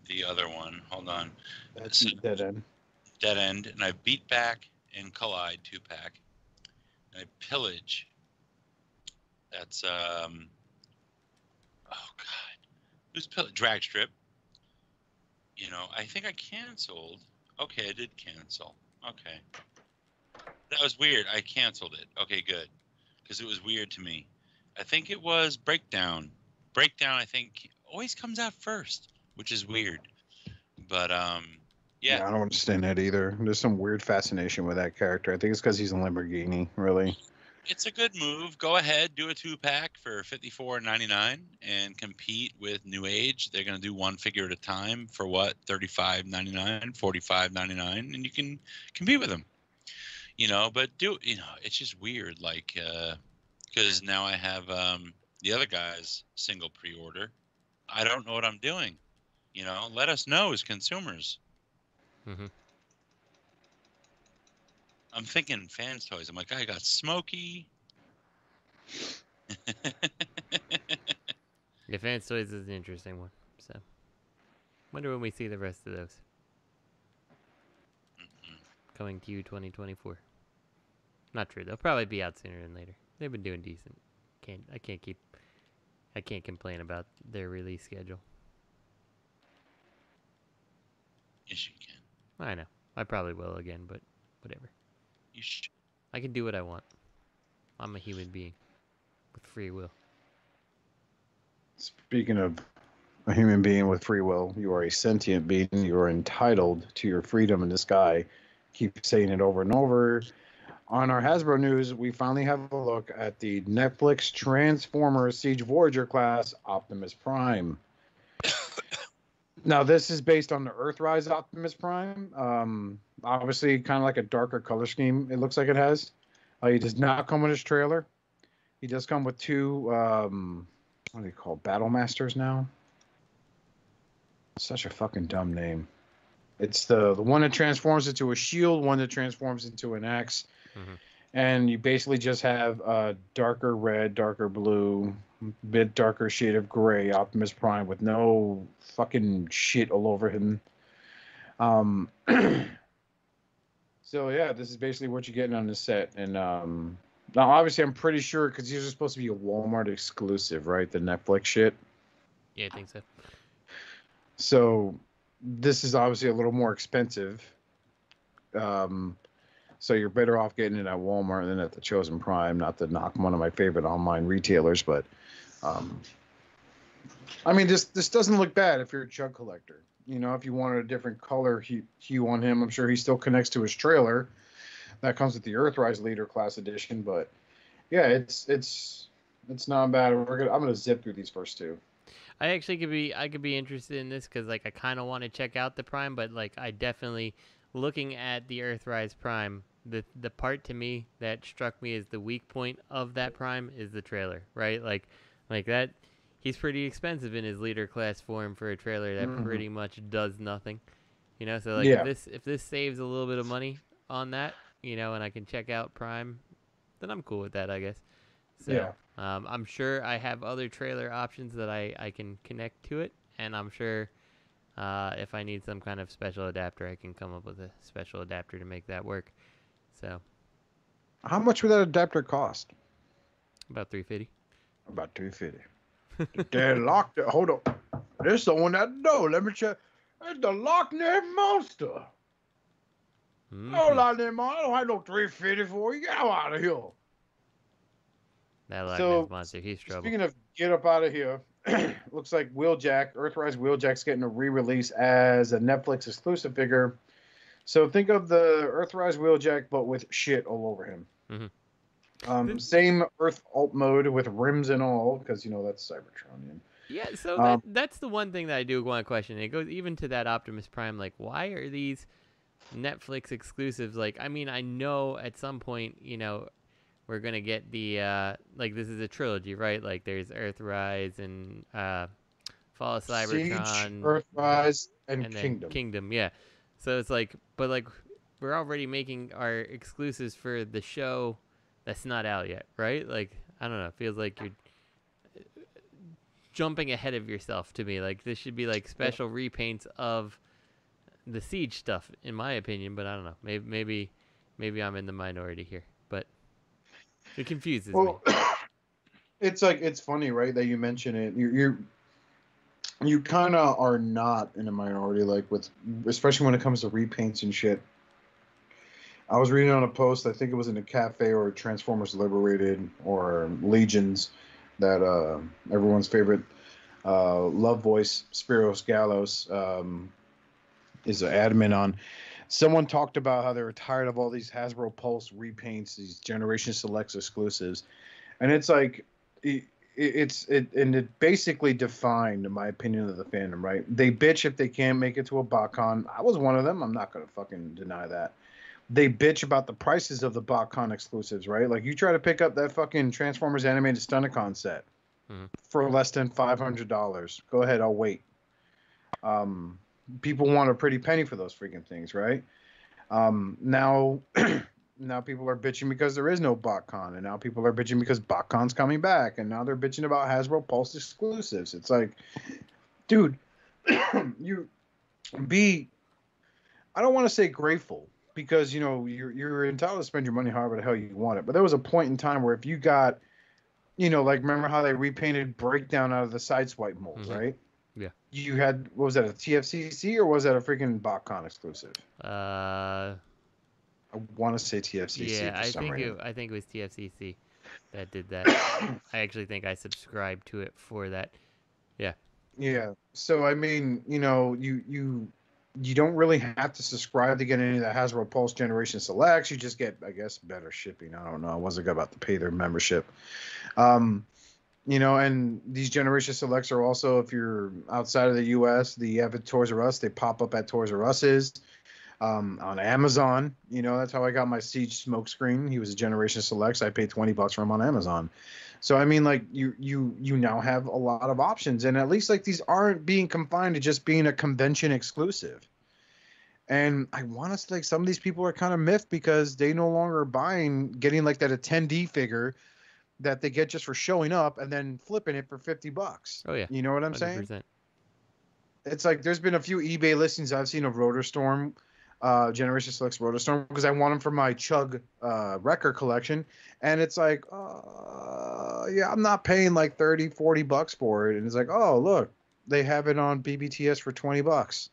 [SPEAKER 12] the other one. Hold on.
[SPEAKER 1] That's Dead End.
[SPEAKER 12] Dead End, and I Beat Back and Collide 2-pack. And I Pillage. That's oh god, who's Pillage? Drag Strip. You know, I think I canceled. Okay, I did cancel. Okay. That was weird. I canceled it. Okay, good. Because it was weird to me. I think it was Breakdown. Breakdown, I think, always comes out first, which is weird. But, yeah.
[SPEAKER 1] I don't understand that either. There's some weird fascination with that character. I think it's because he's a Lamborghini, really.
[SPEAKER 12] It's a good move. Go ahead, do a 2-pack for $54.99 and compete with Newage. They're going to do one figure at a time for what? $35.99, $45.99, and you can compete with them. You know, but it's just weird, like, because now I have the other guy's single pre-order. I don't know what I'm doing. You know, let us know as consumers.
[SPEAKER 11] Mm-hmm.
[SPEAKER 12] I'm thinking Fans Toys. I'm like, I got Smokey.
[SPEAKER 11] Yeah, Fans Toys is an interesting one. So, wonder when we see the rest of those. Coming to you 2024. Not true. They'll probably be out sooner than later. They've been doing decent. I can't complain about their release schedule.
[SPEAKER 12] Yes, you can.
[SPEAKER 11] I know. I probably will again, but whatever.
[SPEAKER 12] You should.
[SPEAKER 11] I can do what I want. I'm a human being with free will.
[SPEAKER 1] Speaking of a human being with free will, you are a sentient being. You are entitled to your freedom, and this guy keeps saying it over and over. On our Hasbro news, we finally have a look at the Netflix Transformers Siege Voyager class Optimus Prime. Now, this is based on the Earthrise Optimus Prime. Obviously, kind of like a darker color scheme, it looks like it has. He does not come with his trailer. He does come with two, what do they call, Battle Masters now? Such a fucking dumb name. It's the one that transforms into a shield, one that transforms into an axe. Mm-hmm. And you basically just have a darker red, darker blue, bit darker shade of gray Optimus Prime with no fucking shit all over him. So yeah, this is basically what you're getting on the set. And now obviously I'm pretty sure, because these are supposed to be a Walmart exclusive, right? The Netflix shit.
[SPEAKER 11] Yeah, I think so.
[SPEAKER 1] So this is obviously a little more expensive. So you're better off getting it at Walmart than at the Chosen Prime. Not to knock one of my favorite online retailers, but I mean, this doesn't look bad if you're a Chug collector. You know, if you wanted a different color hue on him, I'm sure he still connects to his trailer. That comes with the Earthrise Leader Class Edition, but yeah, it's not bad. I'm gonna zip through these first two.
[SPEAKER 11] I actually could be interested in this because like I kind of want to check out the Prime, but like I definitely looking at the Earthrise Prime, the part to me that struck me as the weak point of that Prime is the trailer, right? Like that. He's pretty expensive in his leader class form for a trailer that pretty much does nothing, you know. So like if this saves a little bit of money on that, you know, and I can check out Prime, then I'm cool with that, I guess. So I'm sure I have other trailer options that I can connect to it, and I'm sure if I need some kind of special adapter, I can come up with a special adapter to make that work. So
[SPEAKER 1] how much would that adapter cost?
[SPEAKER 11] About $350.
[SPEAKER 1] About $250. They locked it. Hold on. There's someone at the door. Let me check. It's the Loch Ness monster. No, Loch Ness monster. I don't have no $350 for you. Get out of here.
[SPEAKER 11] That Loch Ness monster, he's trouble.
[SPEAKER 1] Speaking of get up out of here, looks like Wheeljack, Earthrise Wheeljack's getting a re-release as a Netflix exclusive figure. So think of the Earthrise Wheeljack, but with shit all over him. Same Earth alt mode with rims and all, because you know that's Cybertronian.
[SPEAKER 11] Yeah, so that's the one thing that I do want to question. It goes even to that Optimus Prime. Like, why are these Netflix exclusives? Like, I mean, I know at some point, you know, we're gonna get the like this is a trilogy, right? Like, there's Earthrise and Fall of Cybertron,
[SPEAKER 1] Siege, Earthrise, and Kingdom.
[SPEAKER 11] Kingdom, yeah. So it's like, but like, we're already making our exclusives for the show that's not out yet, right? Like, I don't know. It feels like you're jumping ahead of yourself to me. Like, this should be like special repaints of the Siege stuff, in my opinion. But I don't know. Maybe I'm in the minority here. But it confuses me.
[SPEAKER 1] It's like, it's funny, right, that you mention it. You kind of are not in a minority, like with, especially when it comes to repaints and shit. I was reading on a post, I think it was in a cafe or Transformers Liberated or Legions, that everyone's favorite love voice, Spiros Gallos, is an admin on. Someone talked about how they were tired of all these Hasbro Pulse repaints, these Generation Selects exclusives. And it's like, it basically defined, in my opinion, of the fandom, right? They bitch if they can't make it to a BotCon. I was one of them. I'm not going to fucking deny that. They bitch about the prices of the BotCon exclusives, right? Like, you try to pick up that fucking Transformers Animated Stunticon set for less than $500. Go ahead, I'll wait. People want a pretty penny for those freaking things, right? Now people are bitching because there is no BotCon, and now people are bitching because BotCon's coming back, and now they're bitching about Hasbro Pulse exclusives. It's like, dude, I don't want to say grateful, because, you know, you're entitled to spend your money however the hell you want it. But there was a point in time where if you got, you know, like, remember how they repainted Breakdown out of the Sideswipe mold, right?
[SPEAKER 11] Yeah.
[SPEAKER 1] You had, what was that, a TFCC, or was that a freaking BotCon exclusive?
[SPEAKER 11] I
[SPEAKER 1] want to say TFCC.
[SPEAKER 11] Yeah, I think it was TFCC that did that. I actually think I subscribed to it for that. Yeah.
[SPEAKER 1] Yeah. So I mean, you know, you don't really have to subscribe to get any of the Hasbro Pulse Generation Selects. You just get, I guess, better shipping. I don't know. I wasn't about to pay their membership. You know, and these Generation Selects are also, if you're outside of the U.S., you have at Toys R Us. They pop up at Toys R Us's, on Amazon. You know, that's how I got my Siege smokescreen. He was a Generation Selects. I paid $20 for him on Amazon. So I mean, like, you now have a lot of options, and at least, like, these aren't being confined to just being a convention exclusive. And I want to say, like, some of these people are kind of miffed because they no longer are getting like that attendee figure that they get just for showing up and then flipping it for $50.
[SPEAKER 11] Oh yeah,
[SPEAKER 1] you know what I'm 100%. Saying? It's like, there's been a few eBay listings I've seen of Rotorstorm, Generation Selects Rotorstorm, because I want them for my Chug Wrecker collection, and it's like, yeah, I'm not paying like $30-$40 for it, and it's like, oh, look, they have it on BBTS for $20.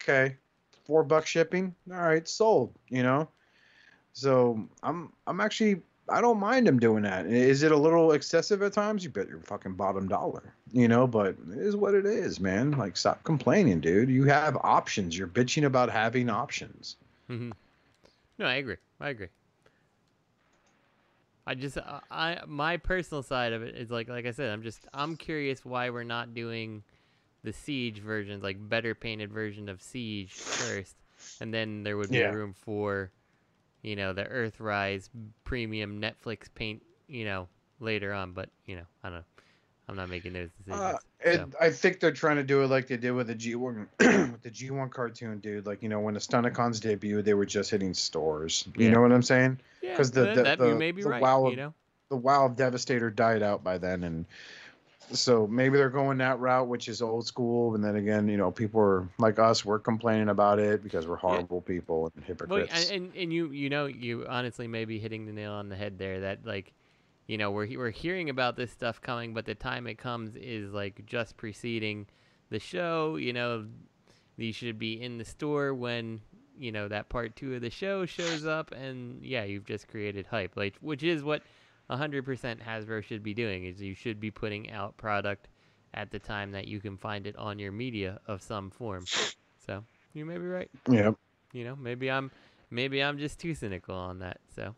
[SPEAKER 1] Okay, $4 shipping. All right, sold. You know, So I'm actually, I don't mind him doing that. Is it a little excessive at times? You bet your fucking bottom dollar, but it is what it is, man. Like, stop complaining, dude. You have options. You're bitching about having options.
[SPEAKER 11] Mm-hmm. No, I agree. My personal side of it is like I said, I'm curious why we're not doing the Siege versions, like better painted version of Siege first, and then there would be room for, the Earthrise premium Netflix paint, later on. But I don't know. I'm not making those decisions.
[SPEAKER 1] I think they're trying to do it like they did with the G1, with the G1 cartoon, dude. Like, when the Stunticons debuted, they were just hitting stores. You know what I'm saying?
[SPEAKER 11] Yeah,
[SPEAKER 1] because
[SPEAKER 11] you may be right.
[SPEAKER 1] The WoW Devastator died out by then, and so maybe they're going that route, which is old school. And then again, people are like us. We're complaining about it because we're horrible people and hypocrites.
[SPEAKER 11] Well, and you honestly may be hitting the nail on the head there. That we're hearing about this stuff coming, but the time it comes is like just preceding the show. These should be in the store when that part 2 of the show shows up, and you've just created hype, like, which is what 100% Hasbro should be doing. Is you should be putting out product at the time that you can find it on your media of some form. So you may be right.
[SPEAKER 1] Yeah.
[SPEAKER 11] Maybe I'm just too cynical on that. So.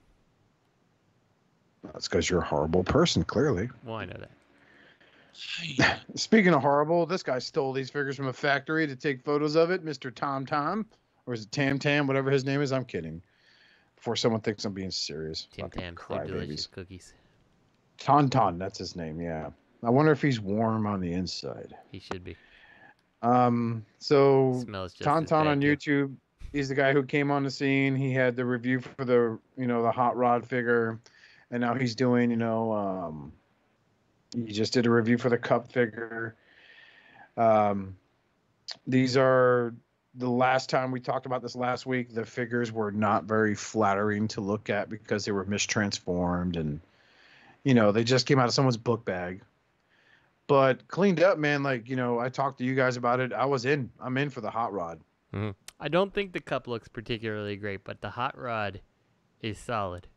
[SPEAKER 1] That's because you're a horrible person, clearly.
[SPEAKER 11] Well, I know that.
[SPEAKER 1] Speaking of horrible, this guy stole these figures from a factory to take photos of it, Mr. Tom, or is it Tam, whatever his name is. I'm kidding. Before someone thinks I'm being serious.
[SPEAKER 11] Tam, delicious cookies.
[SPEAKER 1] Tauntaun, that's his name, yeah. I wonder if he's warm on the inside.
[SPEAKER 11] He should be.
[SPEAKER 1] So
[SPEAKER 11] Tauntaun
[SPEAKER 1] on YouTube, he's the guy who came on the scene. He had the review for the, the Hot Rod figure. And now he's doing, he just did a review for the Cup figure. These are, the last time we talked about this last week, the figures were not very flattering to look at because they were mistransformed and, they just came out of someone's book bag. But cleaned up, man, like, I talked to you guys about it. I'm in for the Hot Rod.
[SPEAKER 11] Mm-hmm. I don't think the Cup looks particularly great, but the Hot Rod is solid.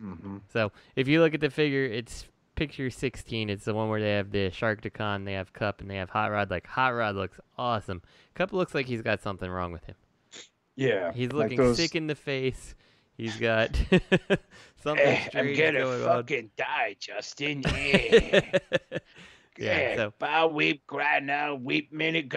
[SPEAKER 1] Mm-hmm.
[SPEAKER 11] So if you look at the figure, it's picture 16. It's the one where they have the Sharkticon, they have Cup, and they have Hot Rod. Like, Hot Rod looks awesome. Cup looks like he's got something wrong with him.
[SPEAKER 1] Yeah.
[SPEAKER 11] He's looking sick in the face. He's got something strange going on.
[SPEAKER 13] I'm gonna fucking die, Justin. Yeah.
[SPEAKER 11] Yeah. So,
[SPEAKER 13] bow, weep, cry now, weep, minute.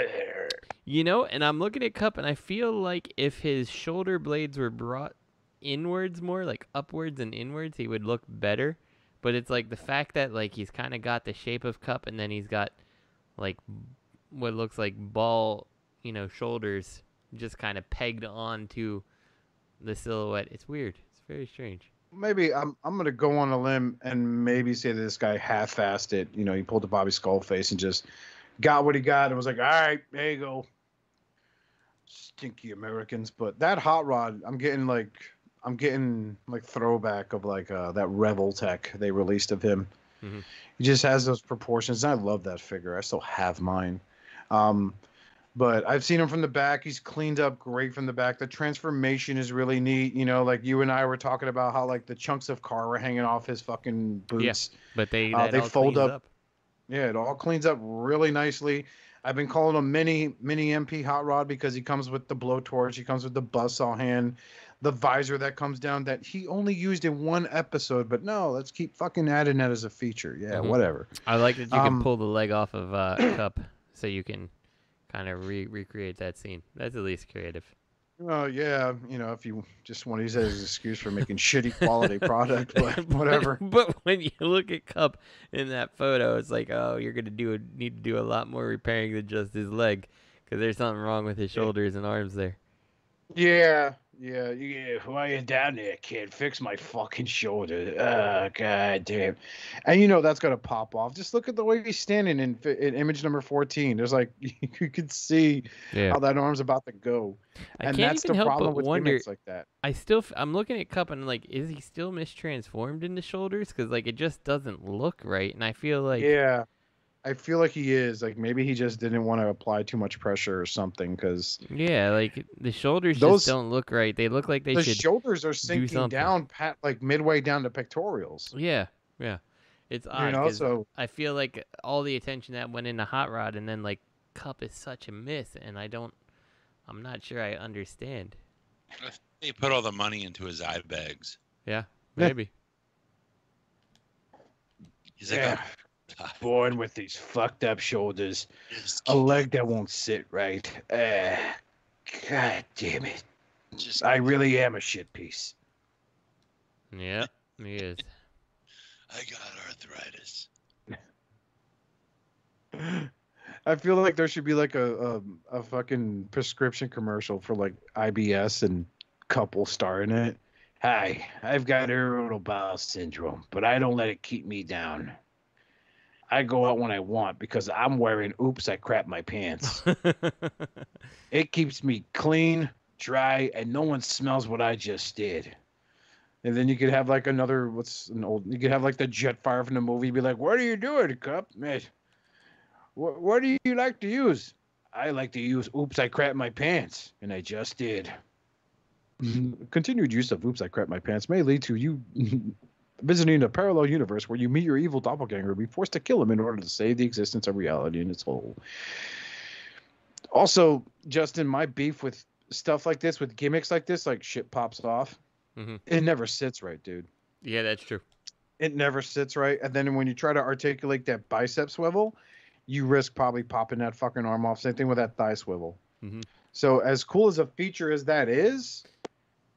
[SPEAKER 11] And I'm looking at Cup, and I feel like if his shoulder blades were brought inwards more, like upwards and inwards, he would look better. But it's like the fact that like he's kind of got the shape of Cup, and then he's got like what looks like ball, shoulders just kind of pegged onto the silhouette. It's weird. It's very strange.
[SPEAKER 1] Maybe I'm gonna go on a limb and maybe say that this guy half-assed it. He pulled the Bobby Skull face and just got what he got and was like, all right, there you go. Stinky Americans. But that Hot Rod, I'm getting like throwback of like that Rebel Tech they released of him.
[SPEAKER 11] Mm-hmm.
[SPEAKER 1] He just has those proportions. And I love that figure. I still have mine. But I've seen him from the back. He's cleaned up great from the back. The transformation is really neat. Like you and I were talking about how like the chunks of car were hanging off his fucking boots.
[SPEAKER 11] Yeah, but they
[SPEAKER 1] fold up. Yeah, it all cleans up really nicely. I've been calling him mini MP Hot Rod because he comes with the blowtorch. He comes with the buzzsaw hand, the visor that comes down that he only used in one episode. But no, let's keep fucking adding that as a feature. Yeah, whatever.
[SPEAKER 11] I like that you can pull the leg off of Cup so you can kind of recreate that scene. That's at least creative.
[SPEAKER 1] Oh, yeah. If you just want to use that as an excuse for making shitty quality product, but whatever.
[SPEAKER 11] But when you look at Cup in that photo, it's like, oh, you're going to need to do a lot more repairing than just his leg because there's something wrong with his shoulders and arms there.
[SPEAKER 13] Yeah. Why you down there, kid? Fix my fucking shoulder. Oh, god damn.
[SPEAKER 1] And that's gonna pop off. Just look at the way he's standing in image number 14. There's like you could see how that arm's about to go. And that's the problem with gimmicks like that.
[SPEAKER 11] I'm looking at Cup and like, is he still mistransformed into shoulders? Because like it just doesn't look right. And I feel like
[SPEAKER 1] I feel like he is. Like maybe he just didn't want to apply too much pressure or something. Because
[SPEAKER 11] yeah, like the shoulders just don't look right. They look like they should.
[SPEAKER 1] The shoulders are
[SPEAKER 11] do
[SPEAKER 1] sinking
[SPEAKER 11] something.
[SPEAKER 1] down, like midway down to pectorials.
[SPEAKER 11] Yeah, yeah. It's odd because I feel like all the attention that went into Hotrod and then like Cup is such a myth, and I'm not sure I understand.
[SPEAKER 12] They put all the money into his eye bags.
[SPEAKER 11] Yeah, maybe.
[SPEAKER 12] He's like,
[SPEAKER 13] born with these fucked up shoulders, a leg that won't sit right. God damn it! I really am a shit piece.
[SPEAKER 11] Yeah, he is.
[SPEAKER 12] I got arthritis.
[SPEAKER 1] I feel like there should be like a fucking prescription commercial for like IBS and couple star in it.
[SPEAKER 13] Hi, I've got irritable bowel syndrome, but I don't let it keep me down. I go out when I want because I'm wearing oops, I crap my pants. It keeps me clean, dry, and no one smells what I just did.
[SPEAKER 1] And then you could have like you could have like the Jetfire from the movie be like, what are you doing, Cup? Mate, what do you like to use?
[SPEAKER 13] I like to use oops, I crap my pants, and I just did.
[SPEAKER 1] Continued use of oops, I crap my pants may lead to you visiting a parallel universe where you meet your evil doppelganger and be forced to kill him in order to save the existence of reality in its whole. Also, Justin, my beef with stuff like this, with gimmicks like this, like shit pops off.
[SPEAKER 11] Mm-hmm.
[SPEAKER 1] It never sits right, dude.
[SPEAKER 11] Yeah, that's true.
[SPEAKER 1] It never sits right. And then when you try to articulate that bicep swivel, you risk probably popping that fucking arm off. Same thing with that thigh swivel.
[SPEAKER 11] Mm-hmm.
[SPEAKER 1] So as cool as a feature as that is,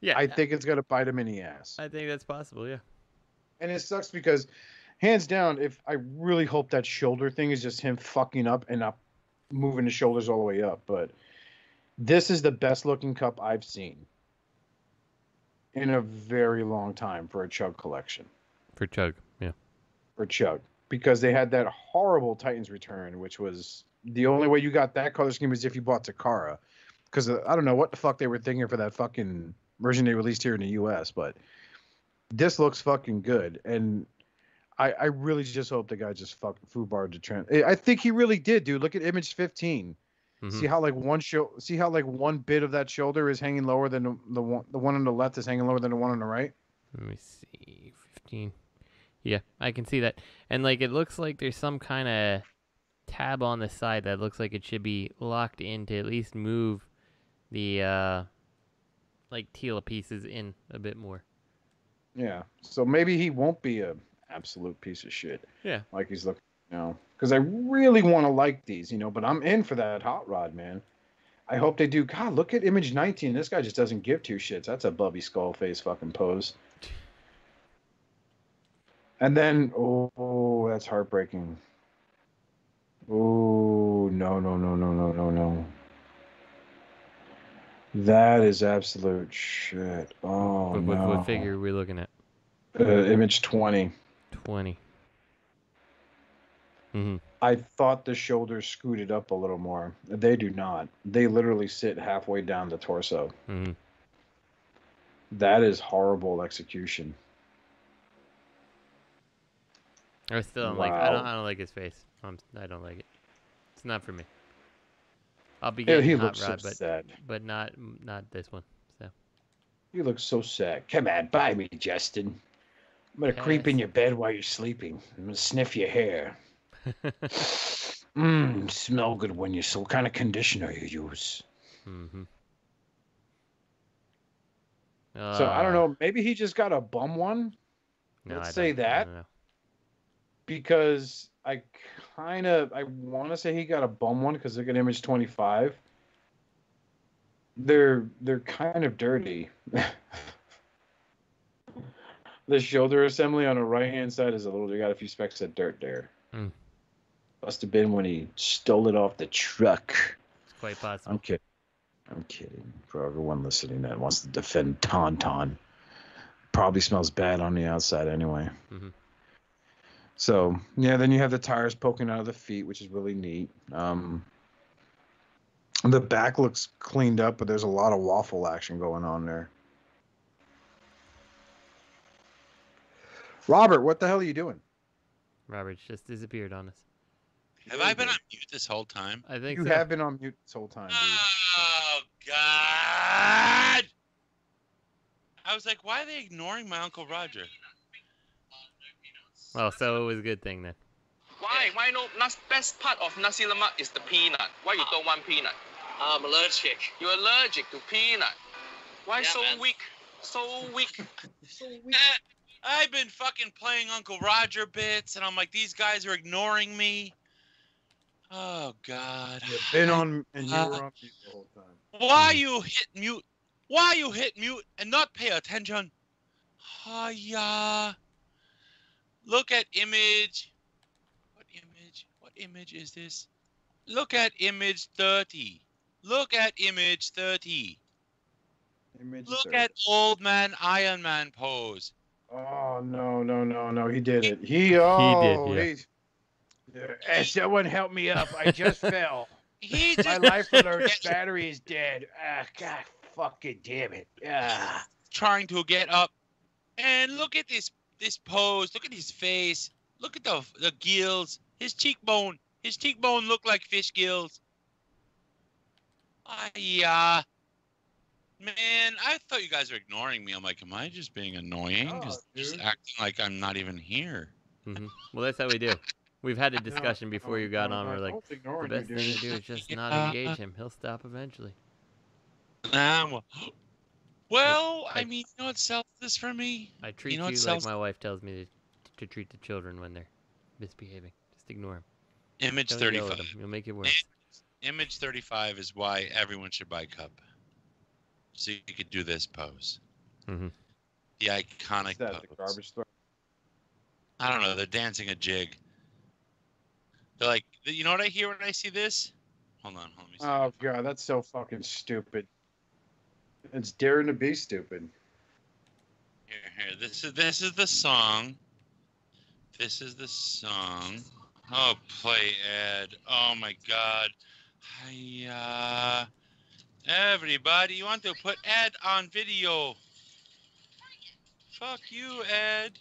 [SPEAKER 11] yeah,
[SPEAKER 1] I think it's going to bite him in the ass.
[SPEAKER 11] I think that's possible, yeah.
[SPEAKER 1] And it sucks because, hands down, if I really hope that shoulder thing is just him fucking up and not moving the shoulders all the way up. But this is the best looking Cup I've seen in a very long time for a Chug collection.
[SPEAKER 11] For Chug, yeah.
[SPEAKER 1] For Chug. Because they had that horrible Titans Return, which was the only way you got that color scheme is if you bought Takara. Because I don't know what the fuck they were thinking for that fucking version they released here in the U.S., but this looks fucking good. And I really just hope the guy just fucking foobarred the trend. I think he really did, dude. Look at image 15. Mm-hmm. See how like one bit of that shoulder is hanging lower than the one on the left is hanging lower than the one on the right?
[SPEAKER 11] Let me see. 15. Yeah, I can see that. And like it looks like there's some kind of tab on the side that looks like it should be locked in to at least move the like teal pieces in a bit more.
[SPEAKER 1] Yeah. So maybe he won't be a absolute piece of shit.
[SPEAKER 11] Yeah.
[SPEAKER 1] Like he's looking now. Because I really want to like these, but I'm in for that Hotrod, man. I hope they do. God, look at image 19. This guy just doesn't give two shits. That's a Bubby skull face fucking pose. And then, oh, that's heartbreaking. Oh, no. That is absolute shit. Oh, no.
[SPEAKER 11] What figure are we looking at?
[SPEAKER 1] Image 20.
[SPEAKER 11] 20. Mm-hmm.
[SPEAKER 1] I thought the shoulders scooted up a little more. They do not. They literally sit halfway down the torso.
[SPEAKER 11] Mm-hmm.
[SPEAKER 1] That is horrible execution.
[SPEAKER 11] I still don't like. I don't like his face. I don't like it. It's not for me. I'll be getting Hot Rod, but not this one. So.
[SPEAKER 13] You look so sad. Come on, buy me, Justin. I'm gonna creep in your bed while you're sleeping. I'm gonna sniff your hair. Smell good when you. So what kind of conditioner you use?
[SPEAKER 11] Mm-hmm.
[SPEAKER 1] So I don't know. Maybe he just got a bum one. Let's say that. Because I want to say he got a bum one because look at image 25. They're kind of dirty. The shoulder assembly on the right hand side is they got a few specks of dirt there. Must have been when he stole it off the truck.
[SPEAKER 11] It's quite possible.
[SPEAKER 1] I'm kidding. For everyone listening that wants to defend Tauntaun, probably smells bad on the outside anyway.
[SPEAKER 11] Mm-hmm.
[SPEAKER 1] So, yeah, then you have the tires poking out of the feet, which is really neat. The back looks cleaned up, but there's a lot of waffle action going on there. Robert, what the hell are you doing?
[SPEAKER 11] Robert's just disappeared on us.
[SPEAKER 12] Have I been on mute this whole time?
[SPEAKER 11] I think
[SPEAKER 1] you have been on mute this whole time, dude.
[SPEAKER 12] Oh, God! I was like, why are they ignoring my Uncle Roger?
[SPEAKER 11] Well, so it was a good thing then.
[SPEAKER 2] Why? Why no? Best part of nasi lemak is the peanut. Why you don't want peanut?
[SPEAKER 10] I'm allergic.
[SPEAKER 2] You're allergic to peanut. Why so
[SPEAKER 10] man.
[SPEAKER 2] weak? So weak.
[SPEAKER 12] I've been fucking playing Uncle Roger bits, and I'm like, these guys are ignoring me. Oh, God.
[SPEAKER 1] You've been on, and you were on mute the whole time.
[SPEAKER 12] Why you hit mute? Why you hit mute and not pay attention? Hiya. Look at image. What image? What image is this? Look at image 30. Look at image 30. Look at old man Iron Man pose.
[SPEAKER 1] Oh, no. He did it. He
[SPEAKER 11] did,
[SPEAKER 1] yeah. Someone help me up. I just fell.
[SPEAKER 12] He
[SPEAKER 1] My
[SPEAKER 12] just
[SPEAKER 1] life alert's battery is dead. God fucking damn it.
[SPEAKER 12] trying to get up. And look at this pose. Look at his face. Look at the gills. His cheekbone. His cheekbone look like fish gills. Man, I thought you guys were ignoring me. I'm like, am I just being annoying? Just acting like I'm not even here.
[SPEAKER 11] Mm-hmm. Well, that's how we do. We've had a discussion before you got on. We're like, the best thing to do is just not engage him. He'll stop eventually.
[SPEAKER 12] Well, I mean, you know what sells this for me?
[SPEAKER 11] I treat you like my wife tells me to treat the children when they're misbehaving. Just ignore them.
[SPEAKER 12] Image
[SPEAKER 11] Don't
[SPEAKER 12] 35.
[SPEAKER 11] yell at them. You'll make it worse.
[SPEAKER 12] Image 35 is why everyone should buy Cup. So you could do this pose.
[SPEAKER 11] Mm-hmm.
[SPEAKER 12] The iconic pose.
[SPEAKER 1] The garbage throw?
[SPEAKER 12] I don't know. They're dancing a jig. They're like, you know what I hear when I see this? Hold on. Let me see.
[SPEAKER 1] Oh, God, that's so fucking stupid. It's daring to be stupid.
[SPEAKER 12] Here. This is the song. This is the song. Oh, play ad. Oh, my God. Hiya. Everybody, you want to put ad on video. Fuck you, Ed.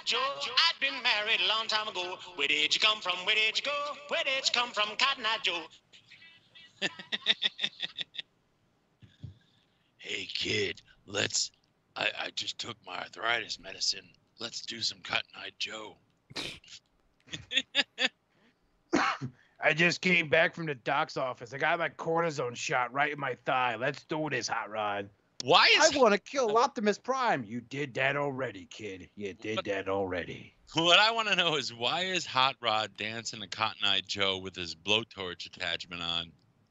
[SPEAKER 14] Joe, I'd been married a long time ago. Where did you come from? Where did you go? Where did you come from, Cotton Eye Joe?
[SPEAKER 12] Hey, kid, I just took my arthritis medicine. Let's do some Cotton Eye Joe.
[SPEAKER 1] I just came back from the doc's office. I got my cortisone shot right in my thigh. Let's do this, Hot Rod.
[SPEAKER 12] Why is
[SPEAKER 1] I want to kill Optimus Prime. You did that already, kid. You did that already.
[SPEAKER 12] What I want to know is why is Hot Rod dancing to Cotton Eye Joe with his blowtorch attachment on?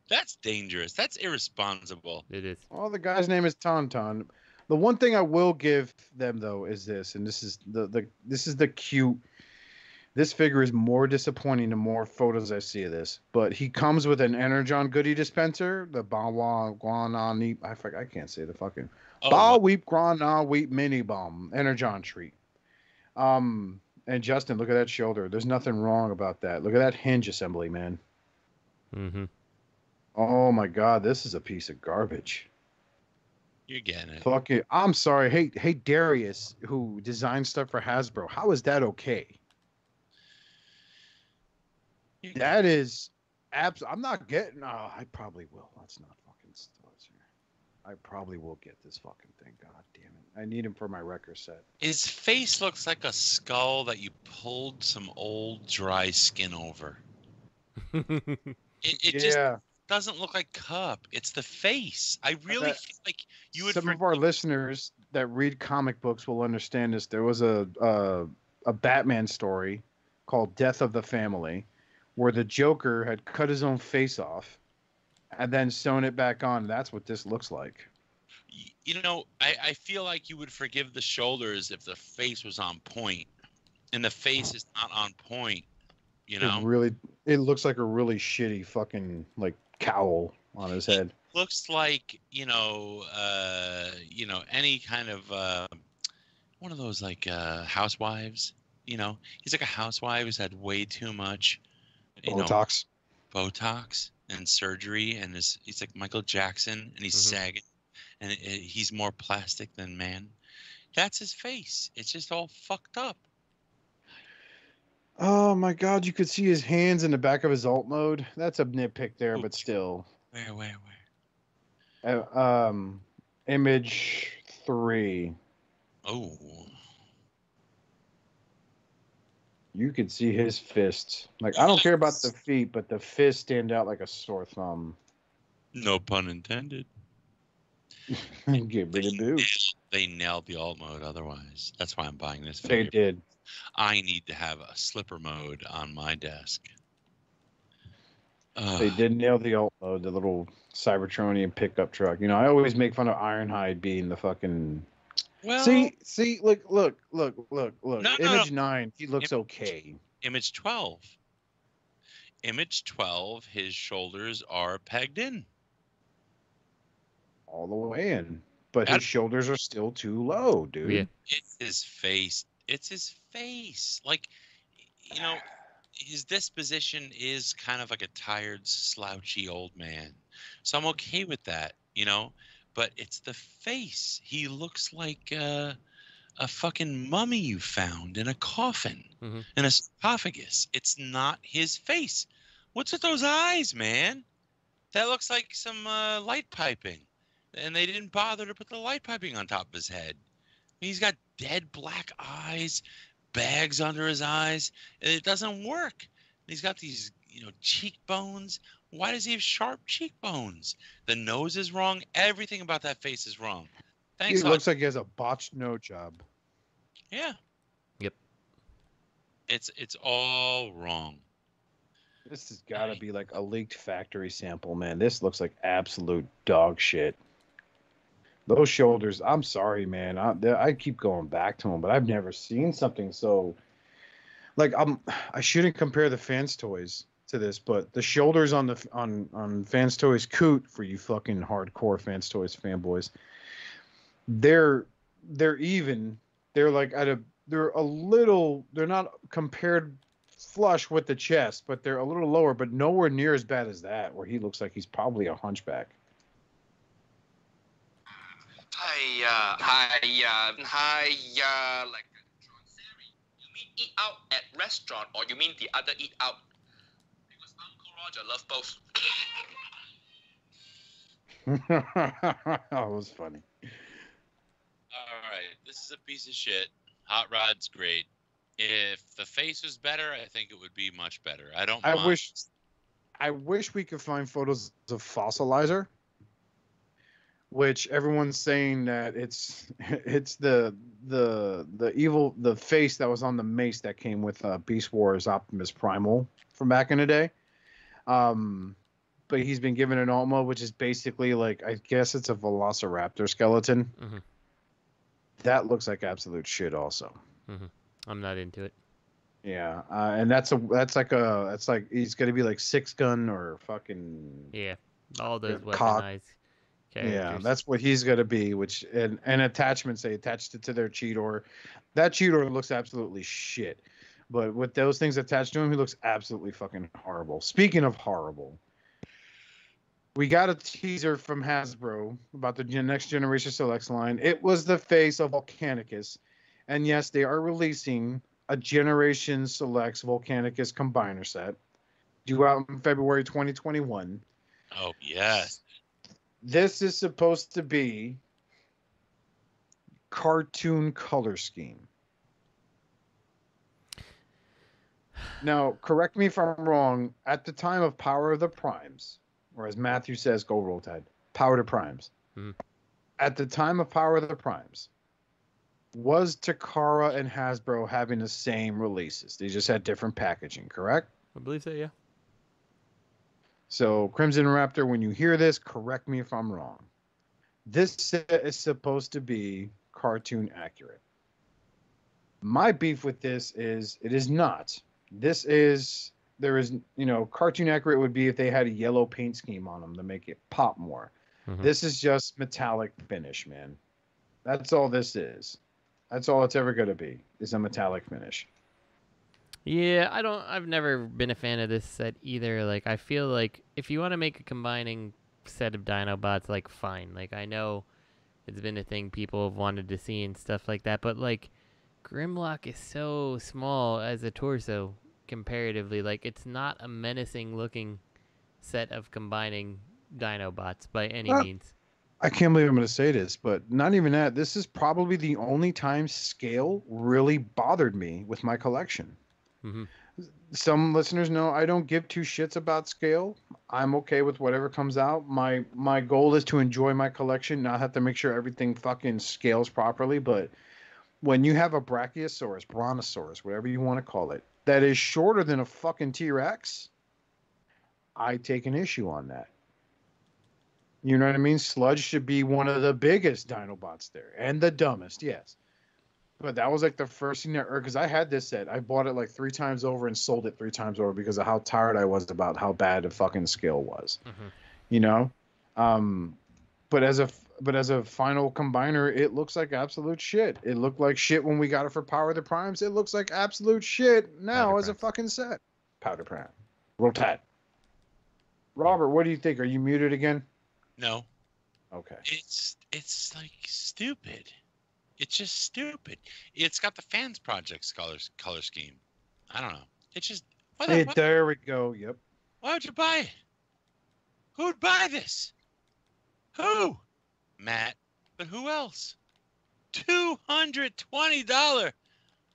[SPEAKER 12] That's dangerous. That's irresponsible.
[SPEAKER 11] It is.
[SPEAKER 1] Well, the guy's name is Tauntaun. The one thing I will give them though is this, and this is the cute. This figure is more disappointing the more photos I see of this. But he comes with an Energon goodie dispenser, the Bawa Guanani. I can't say the fucking Ba Weep Guana Weep Mini Bomb Energon treat. And Justin, look at that shoulder. There's nothing wrong about that. Look at that hinge assembly, man.
[SPEAKER 11] Mm-hmm.
[SPEAKER 1] Oh my God, this is a piece of garbage.
[SPEAKER 12] You're getting it.
[SPEAKER 1] Fuck it. I'm sorry. Hey, Darius, who designed stuff for Hasbro. How is that okay? That is I'm not getting. Oh, I probably will. Let's not fucking start here. I probably will get this fucking thing. God damn it. I need him for my record set.
[SPEAKER 12] His face looks like a skull that you pulled some old dry skin over. It just doesn't look like Cup. It's the face. I really feel like you would.
[SPEAKER 1] Some of our listeners that read comic books will understand this. There was a Batman story called Death of the Family, where the Joker had cut his own face off and then sewn it back on. That's what this looks like.
[SPEAKER 12] You know, I feel like you would forgive the shoulders if the face was on point, and the face is not on point. You know,
[SPEAKER 1] it looks like a really shitty fucking like cowl on his head.
[SPEAKER 12] It looks like any kind of one of those like housewives. You know, he's like a housewife who's had way too much. Botox and surgery, and he's like Michael Jackson, and he's sagging, and he's more plastic than man. That's his face. It's just all fucked up.
[SPEAKER 1] Oh my God, you could see his hands in the back of his alt mode. That's a nitpick there, but still.
[SPEAKER 12] Where?
[SPEAKER 1] Image 3.
[SPEAKER 12] Oh.
[SPEAKER 1] You could see his fists. Like, I don't care about the feet, but the fists stand out like a sore thumb.
[SPEAKER 12] No pun intended.
[SPEAKER 1] Get rid of boobs.
[SPEAKER 12] They nailed the alt mode otherwise. That's why I'm buying this
[SPEAKER 1] They
[SPEAKER 12] figure.
[SPEAKER 1] did.
[SPEAKER 12] I need to have a slipper mode on my desk.
[SPEAKER 1] They did nail the alt mode, the little Cybertronian pickup truck. You know, I always make fun of Ironhide being the fucking...
[SPEAKER 12] Well,
[SPEAKER 1] see, look.
[SPEAKER 12] No,
[SPEAKER 1] Image 9, he looks okay.
[SPEAKER 12] Image 12. Image 12, his shoulders are pegged in.
[SPEAKER 1] All the way in. But his shoulders are still too low, dude.
[SPEAKER 11] Yeah.
[SPEAKER 12] It's his face. It's his face. Like, you know, his disposition is kind of like a tired, slouchy old man. So I'm okay with that, you know? But it's the face. He looks like a fucking mummy you found in a coffin, in a sarcophagus. It's not his face. What's with those eyes, man? That looks like some light piping. And they didn't bother to put the light piping on top of his head. He's got dead black eyes, bags under his eyes. It doesn't work. He's got these, you know, cheekbones. Why does he have sharp cheekbones? The nose is wrong. Everything about that face is wrong. Thanks.
[SPEAKER 1] He looks like he has a botched nose job.
[SPEAKER 12] Yeah.
[SPEAKER 11] Yep.
[SPEAKER 12] It's all wrong.
[SPEAKER 1] This has got to be like a leaked factory sample, man. This looks like absolute dog shit. Those shoulders, I'm sorry, man. I keep going back to them, but I've never seen something so... Like, I shouldn't compare the Fans Toys to this, but the shoulders on the on Fans Toys Coot, for you fucking hardcore Fans Toys fanboys, they're even. They're like they're not compared flush with the chest, but they're a little lower, but nowhere near as bad as that, where he looks like he's probably a hunchback.
[SPEAKER 2] Like, you mean eat out at restaurant, or you mean the other eat out? Because Uncle Roger love both.
[SPEAKER 1] That was funny.
[SPEAKER 12] All right, this is a piece of shit. Hot Rod's great. If the face was better, I think it would be much better.
[SPEAKER 1] I wish we could find photos of Fossilizer, which everyone's saying that it's the face that was on the mace that came with Beast Wars Optimus Primal from back in the day. But he's been given an alt mode, which is basically like, I guess it's a Velociraptor skeleton.
[SPEAKER 11] Mm-hmm.
[SPEAKER 1] That looks like absolute shit also.
[SPEAKER 11] Mm-hmm. I'm not into it.
[SPEAKER 1] Yeah, and that's like he's gonna be like 6-gun or fucking
[SPEAKER 11] all those
[SPEAKER 1] cock.
[SPEAKER 11] weaponized characters.
[SPEAKER 1] Yeah, that's what he's gonna be. Which and attachments, they attached it to their Cheetor. That Cheetor looks absolutely shit, but with those things attached to him, he looks absolutely fucking horrible. Speaking of horrible, we got a teaser from Hasbro about the next generation Selects line. It was the face of Volcanicus, and yes, they are releasing a Generation Selects Volcanicus Combiner set, due out in February 2021.
[SPEAKER 12] Oh, yes.
[SPEAKER 1] This is supposed to be cartoon color scheme. Now, correct me if I'm wrong, at the time of Power of the Primes, or as Matthew says, go Roll Tide, Power to Primes.
[SPEAKER 11] Mm-hmm.
[SPEAKER 1] At the time of Power of the Primes, was Takara and Hasbro having the same releases? They just had different packaging, correct?
[SPEAKER 11] I believe so, yeah.
[SPEAKER 1] So, Crimson Raptor, when you hear this, correct me if I'm wrong. This set is supposed to be cartoon accurate. My beef with this is it is not. Cartoon accurate would be if they had a yellow paint scheme on them to make it pop more.
[SPEAKER 11] Mm-hmm.
[SPEAKER 1] This is just metallic finish, man. That's all this is. That's all it's ever going to be, is a metallic finish.
[SPEAKER 11] Yeah, I've never been a fan of this set either. Like, I feel like if you want to make a combining set of Dinobots, like, fine. Like, I know it's been a thing people have wanted to see and stuff like that, but, like, Grimlock is so small as a torso. comparatively. Like, it's not a menacing looking set of combining Dinobots by any means.
[SPEAKER 1] I can't believe I'm going to say this, but not even that. This is probably the only time scale really bothered me with my collection.
[SPEAKER 11] Mm-hmm.
[SPEAKER 1] Some listeners know I don't give two shits about scale. I'm okay with whatever comes out. My goal is to enjoy my collection, not have to make sure everything fucking scales properly. But when you have a Brachiosaurus, Brontosaurus, whatever you want to call it, that is shorter than a fucking T-Rex, I take an issue on that. You know what I mean? Sludge should be one of the biggest Dinobots there, and the dumbest, yes. But that was like the first thing that, because I had this set. I bought it like 3 times over and sold it 3 times over because of how tired I was about how bad the fucking scale was.
[SPEAKER 11] Mm-hmm.
[SPEAKER 1] You know? But as a final combiner, it looks like absolute shit. It looked like shit when we got it for Power of the Primes. It looks like absolute shit now
[SPEAKER 11] Powder
[SPEAKER 1] as
[SPEAKER 11] Primes.
[SPEAKER 1] a fucking set. Powder Prime. Rotat. Robert, what do you think? Are you muted again?
[SPEAKER 12] No.
[SPEAKER 1] Okay.
[SPEAKER 12] It's like stupid. It's just stupid. It's got the Fans Project's color scheme. I don't know. It's just
[SPEAKER 1] There we go. Yep.
[SPEAKER 12] Why would you buy it? Who would buy this? Who? Matt. But who else? $220.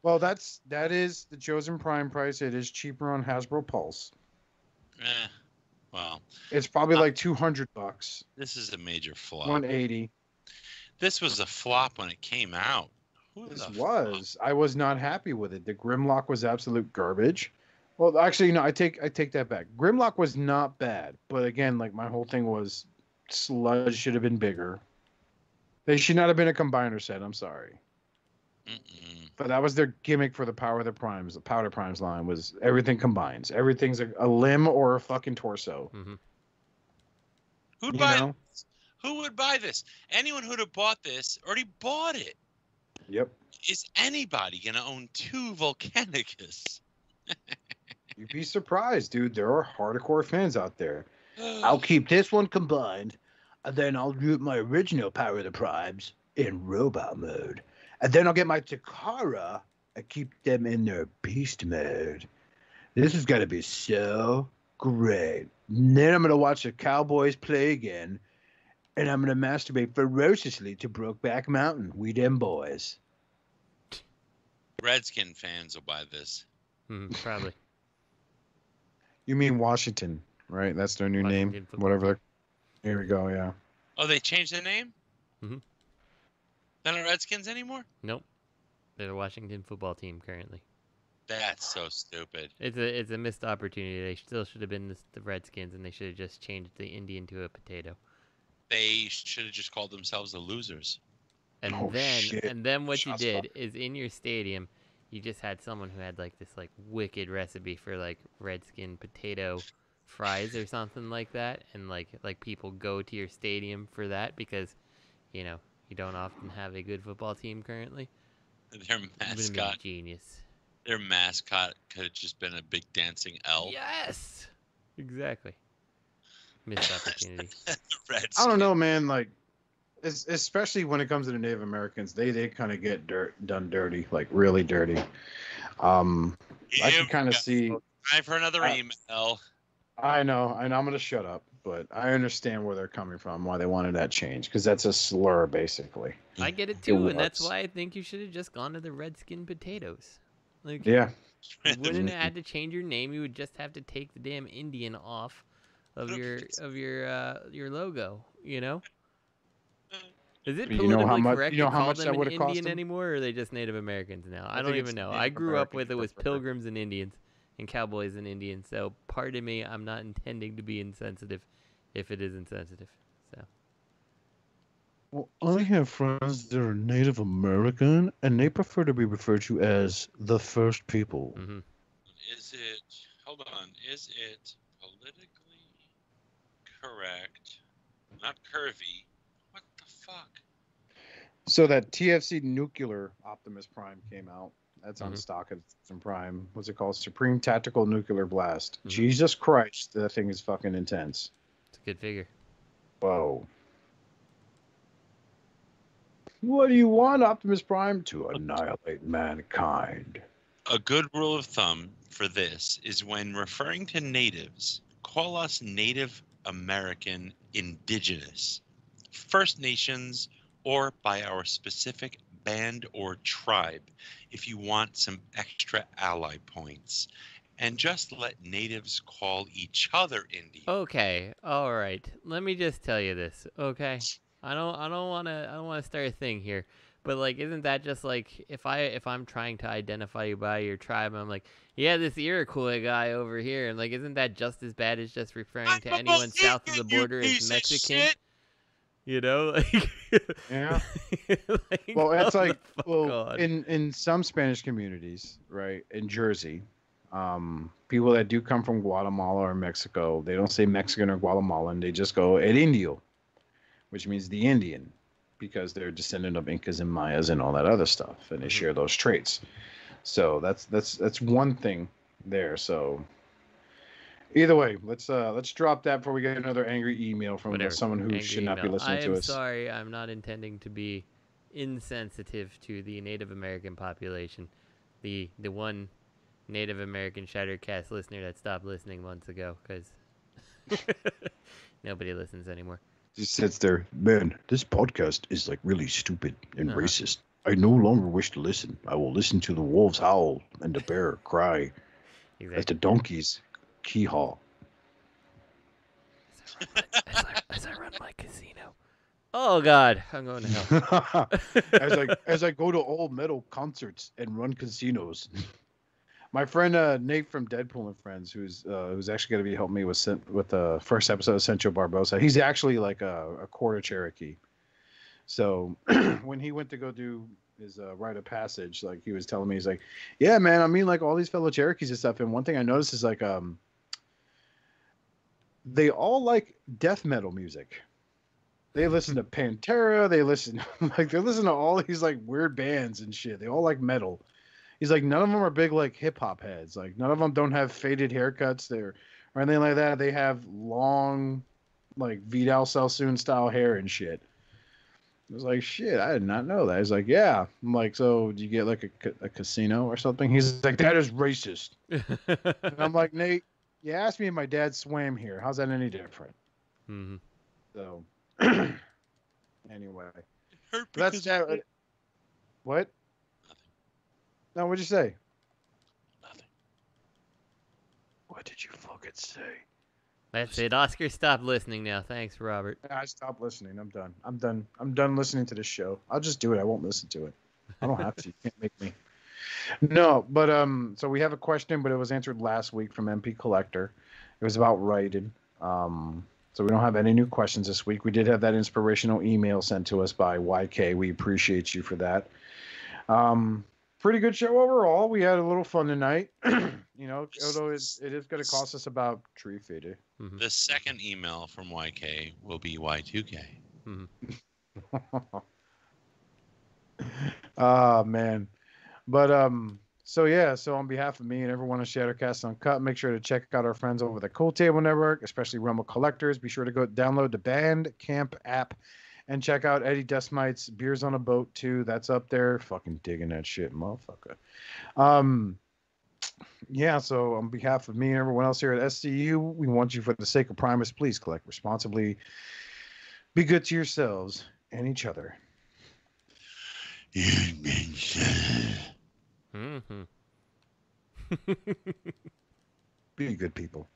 [SPEAKER 1] Well, that is the chosen prime price. It is cheaper on Hasbro Pulse.
[SPEAKER 12] Well,
[SPEAKER 1] it's probably like $200.
[SPEAKER 12] This is a major flop.
[SPEAKER 1] 180.
[SPEAKER 12] This was a flop when it came out.
[SPEAKER 1] I was not happy with it. The Grimlock was absolute garbage. Well, actually, no, I take that back. Grimlock was not bad, but again, like my whole thing was Sludge should have been bigger. They should not have been a combiner set. I'm sorry. But that was their gimmick for the Power of the Primes. The Powder Primes line was everything combines. Everything's a limb or a fucking torso.
[SPEAKER 11] Mm-hmm.
[SPEAKER 12] Who'd buy this? Who would buy this? Anyone who'd have bought this already bought it.
[SPEAKER 1] Yep.
[SPEAKER 12] Is anybody going to own 2 Volcanicus?
[SPEAKER 1] You'd be surprised, dude. There are hardcore fans out there. I'll keep this one combined, and then I'll do my original Power of the Primes in robot mode. And then I'll get my Takara and keep them in their beast mode. This is going to be so great. And then I'm going to watch the Cowboys play again, and I'm going to masturbate ferociously to Brokeback Mountain. We them boys.
[SPEAKER 12] Redskin fans will buy this.
[SPEAKER 11] Probably.
[SPEAKER 1] You mean Washington, right? That's their new name. Whatever. Here we go, yeah.
[SPEAKER 12] Oh, they changed the name?
[SPEAKER 11] Mm-hmm.
[SPEAKER 12] They're not Redskins anymore?
[SPEAKER 11] Nope. They're the Washington football team currently.
[SPEAKER 12] That's so stupid.
[SPEAKER 11] It's a missed opportunity. They still should have been the Redskins, and they should have just changed the Indian to a potato.
[SPEAKER 12] They should have just called themselves the Losers.
[SPEAKER 11] And then what you did is in your stadium, you just had someone who had like this like wicked recipe for like Redskin potato fries or something like that, and like people go to your stadium for that because, you know, you don't often have a good football team currently.
[SPEAKER 12] Their mascot,
[SPEAKER 11] genius.
[SPEAKER 12] Their mascot could have just been a big dancing L.
[SPEAKER 11] Yes, exactly. Missed opportunity.
[SPEAKER 1] I don't know, man. Like, especially when it comes to the Native Americans, they kind of get done dirty, like really dirty. I can kind of see.
[SPEAKER 12] Time for another email.
[SPEAKER 1] I know, and I'm gonna shut up, but I understand where they're coming from, why they wanted that change, because that's a slur, basically.
[SPEAKER 11] I get it too, and that's why I think you should have just gone to the Redskin potatoes. Like,
[SPEAKER 1] yeah,
[SPEAKER 11] you wouldn't have had to change your name. You would just have to take the damn Indian off of your logo. You know. Is it politically correct to call them an Indian anymore, or are they just Native Americans now? I don't even know. I grew up with it was Pilgrims and Indians and Cowboys and Indians, so pardon me, I'm not intending to be insensitive if it is insensitive. So.
[SPEAKER 1] Well, I have friends that are Native American, and they prefer to be referred to as the first people.
[SPEAKER 11] Mm-hmm.
[SPEAKER 12] Is it politically correct, not curvy? What the fuck?
[SPEAKER 1] So that TFC Nuclear Optimus Prime came out. That's on stock at Prime. What's it called? Supreme Tactical Nuclear Blast. Jesus Christ, that thing is fucking intense.
[SPEAKER 11] It's a good figure.
[SPEAKER 1] Whoa. What do you want, Optimus Prime? To annihilate mankind.
[SPEAKER 12] a good rule of thumb for this is when referring to natives, call us Native American, Indigenous, First Nations, or by our specific band or tribe if you want some extra ally points. And just let natives call each other Indian.
[SPEAKER 11] Okay, all right. Let me just tell you this, okay? I don't want to start a thing here. But like, isn't that just like if I'm trying to identify you by your tribe, I'm like, yeah, this Iroquois guy over here, and like, isn't that just as bad as just referring to anyone south of the border as Mexican? You know, like,
[SPEAKER 1] yeah.
[SPEAKER 11] like,
[SPEAKER 1] well, it's like,
[SPEAKER 11] well,
[SPEAKER 1] in some Spanish communities, right, in Jersey, people that do come from Guatemala or Mexico, they don't say Mexican or Guatemalan, they just go El Indio, which means the Indian, because they're descendant of Incas and Mayas and all that other stuff, and they share those traits. So that's one thing there. So either way, let's drop that before we get another angry email from someone who should not be listening to us.
[SPEAKER 11] I'm sorry, I'm not intending to be insensitive to the Native American population, the one Native American Shatteredcast listener that stopped listening months ago because nobody listens anymore.
[SPEAKER 13] He sits there, man, this podcast is like really stupid and racist. I no longer wish to listen. I will listen to the wolves howl and the bear cry as the donkeys kee-haw.
[SPEAKER 11] As I run my casino. Oh God, I'm going to hell.
[SPEAKER 1] as I go to old metal concerts and run casinos. My friend Nate from Deadpool and Friends, who's actually going to be helping me with the first episode of Sancho Barbosa. He's actually like a quarter Cherokee. So when he went to go do his rite of passage, like he was telling me, he's like, "Yeah, man, I mean like all these fellow Cherokees and stuff." And one thing I noticed is like they all like death metal music. They listen to Pantera. They listen to all these like weird bands and shit. They all like metal. He's like, none of them are big like hip hop heads. Like none of them don't have faded haircuts there or anything like that. They have long, like Vidal Sassoon style hair and shit. I was like, shit, I did not know that. He's like, yeah. I'm like, so do you get like a casino or something? He's like, that is racist. And I'm like, Nate, you asked me if my dad swam here. How's that any different?
[SPEAKER 11] Mm-hmm.
[SPEAKER 1] So anyway, that's that. What? No, what'd you say?
[SPEAKER 13] Nothing. What did you fucking say?
[SPEAKER 11] That's it. Oscar, stop listening now. Thanks, Robert.
[SPEAKER 1] I stopped listening. I'm done. I'm done listening to this show. I'll just do it. I won't listen to it. I don't have to. You can't make me. No, but so we have a question, but it was answered last week from MP Collector. It was about writing. So we don't have any new questions this week. We did have that inspirational email sent to us by YK. We appreciate you for that. Pretty good show overall. We had a little fun tonight. You know, although it is going to cost us about $350.
[SPEAKER 11] Mm-hmm.
[SPEAKER 12] The second email from YK will be Y2K.
[SPEAKER 11] Mm-hmm.
[SPEAKER 1] Oh, man. But, so yeah, so on behalf of me and everyone on Shattercast Uncut, make sure to check out our friends over the Cool Table Network, especially Rumble Collectors. Be sure to go download the Bandcamp app and check out Eddie Desmite's Beers on a Boat too. That's up there. Fucking digging that shit, motherfucker. Yeah, so on behalf of me and everyone else here at SCU, we want you, for the sake of Primus, please collect responsibly. Be good to yourselves and each other.
[SPEAKER 11] Mm-hmm.
[SPEAKER 1] Be good people.